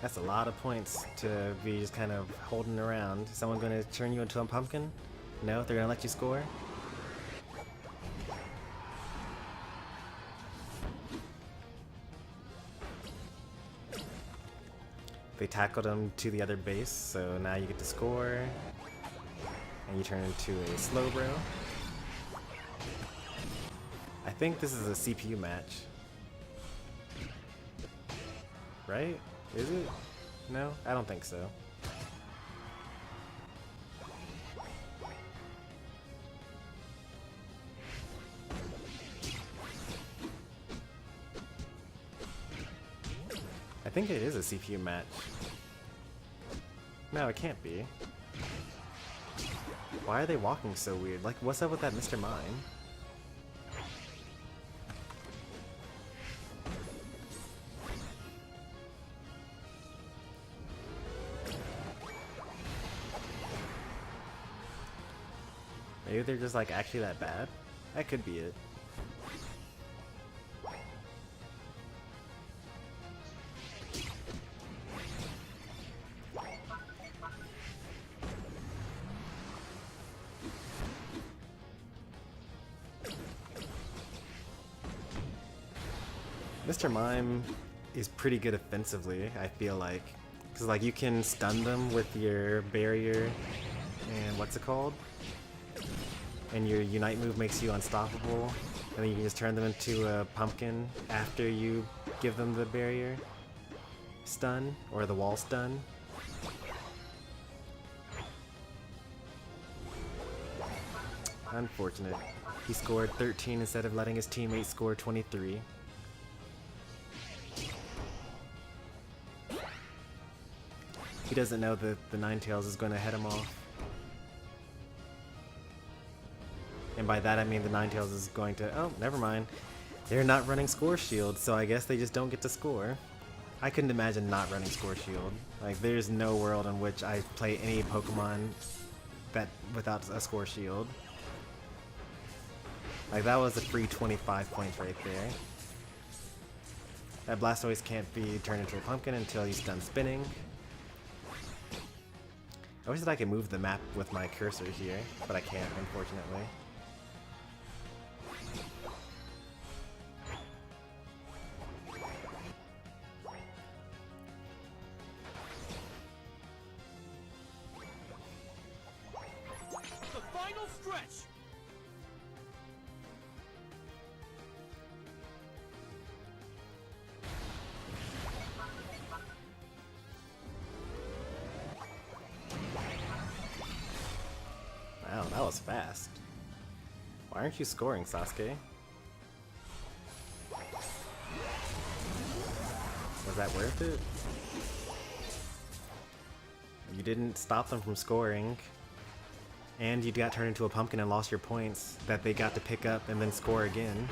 That's a lot of points to be just kind of holding around. Is someone going to turn you into a pumpkin? No, they're going to let you score? They tackled him to the other base, so now you get to score. And you turn into a slow bro. I think this is a CPU match. Right? Is it? No? I don't think so. I think it is a CPU match. No, it can't be. Why are they walking so weird? Like, what's up with that Mr. Mime? Maybe they're just like actually that bad? That could be it. Mr. Mime is pretty good offensively, I feel like. Because like you can stun them with your barrier and what's it called? And your Unite move makes you unstoppable. And then you can just turn them into a pumpkin after you give them the barrier stun or the wall stun. Unfortunate. He scored 13 instead of letting his teammate score 23. He doesn't know that the Ninetales is going to head him off. And by that I mean the Ninetales is going to... Oh, never mind. They're not running Score Shield, so I guess they just don't get to score. I couldn't imagine not running Score Shield. Like, there's no world in which I play any Pokemon that without a Score Shield. Like, that was a free 25 points right there. That Blastoise can't be turned into a pumpkin until he's done spinning. I wish that I could move the map with my cursor here, but I can't, unfortunately. The final stretch. Wow, that was fast. Why aren't you scoring, Sasuke? Was that worth it? You didn't stop them from scoring, and you got turned into a pumpkin and lost your points that they got to pick up and then score again.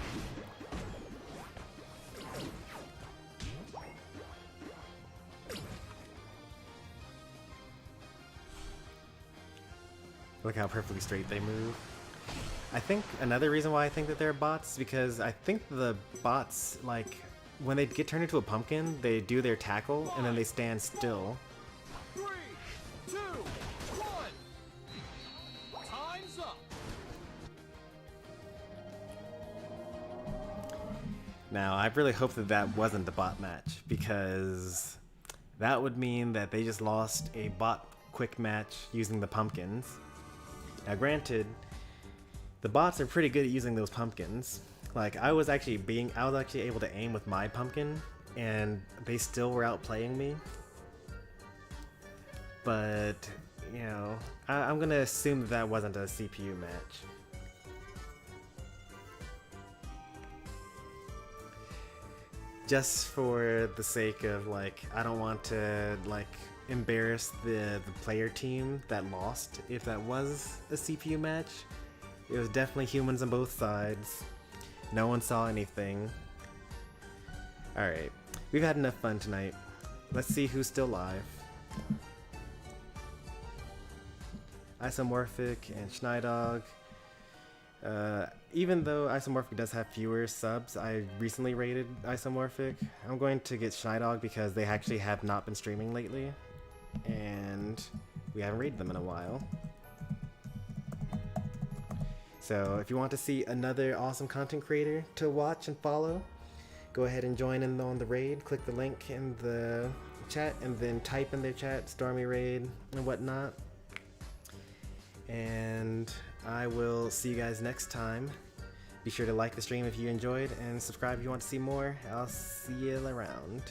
Look how perfectly straight they move. I think another reason why I think that they're bots is because I think the bots, like, when they get turned into a pumpkin, they do their tackle and then they stand still. 3, 2, 1. Time's up. Now, I really hope that that wasn't the bot match, because that would mean that they just lost a bot quick match using the pumpkins. Now granted, the bots are pretty good at using those pumpkins. Like, I was actually able to aim with my pumpkin, and they still were outplaying me. But, you know, I'm gonna assume that that wasn't a CPU match. Just for the sake of, like, I don't want to, like, embarrass the player team that lost if that was a CPU match. It was definitely humans on both sides. No one saw anything. Alright, we've had enough fun tonight. Let's see who's still live. Isomorphic and Schneidog. Even though Isomorphic does have fewer subs, I recently rated Isomorphic. I'm going to get Schneidog because they actually have not been streaming lately, and we haven't rated them in a while. So if you want to see another awesome content creator to watch and follow, go ahead and join in on the raid. Click the link in the chat and then type in their chat Stormy raid and whatnot. And I will see you guys next time. Be sure to like the stream if you enjoyed and subscribe if you want to see more. I'll see you around.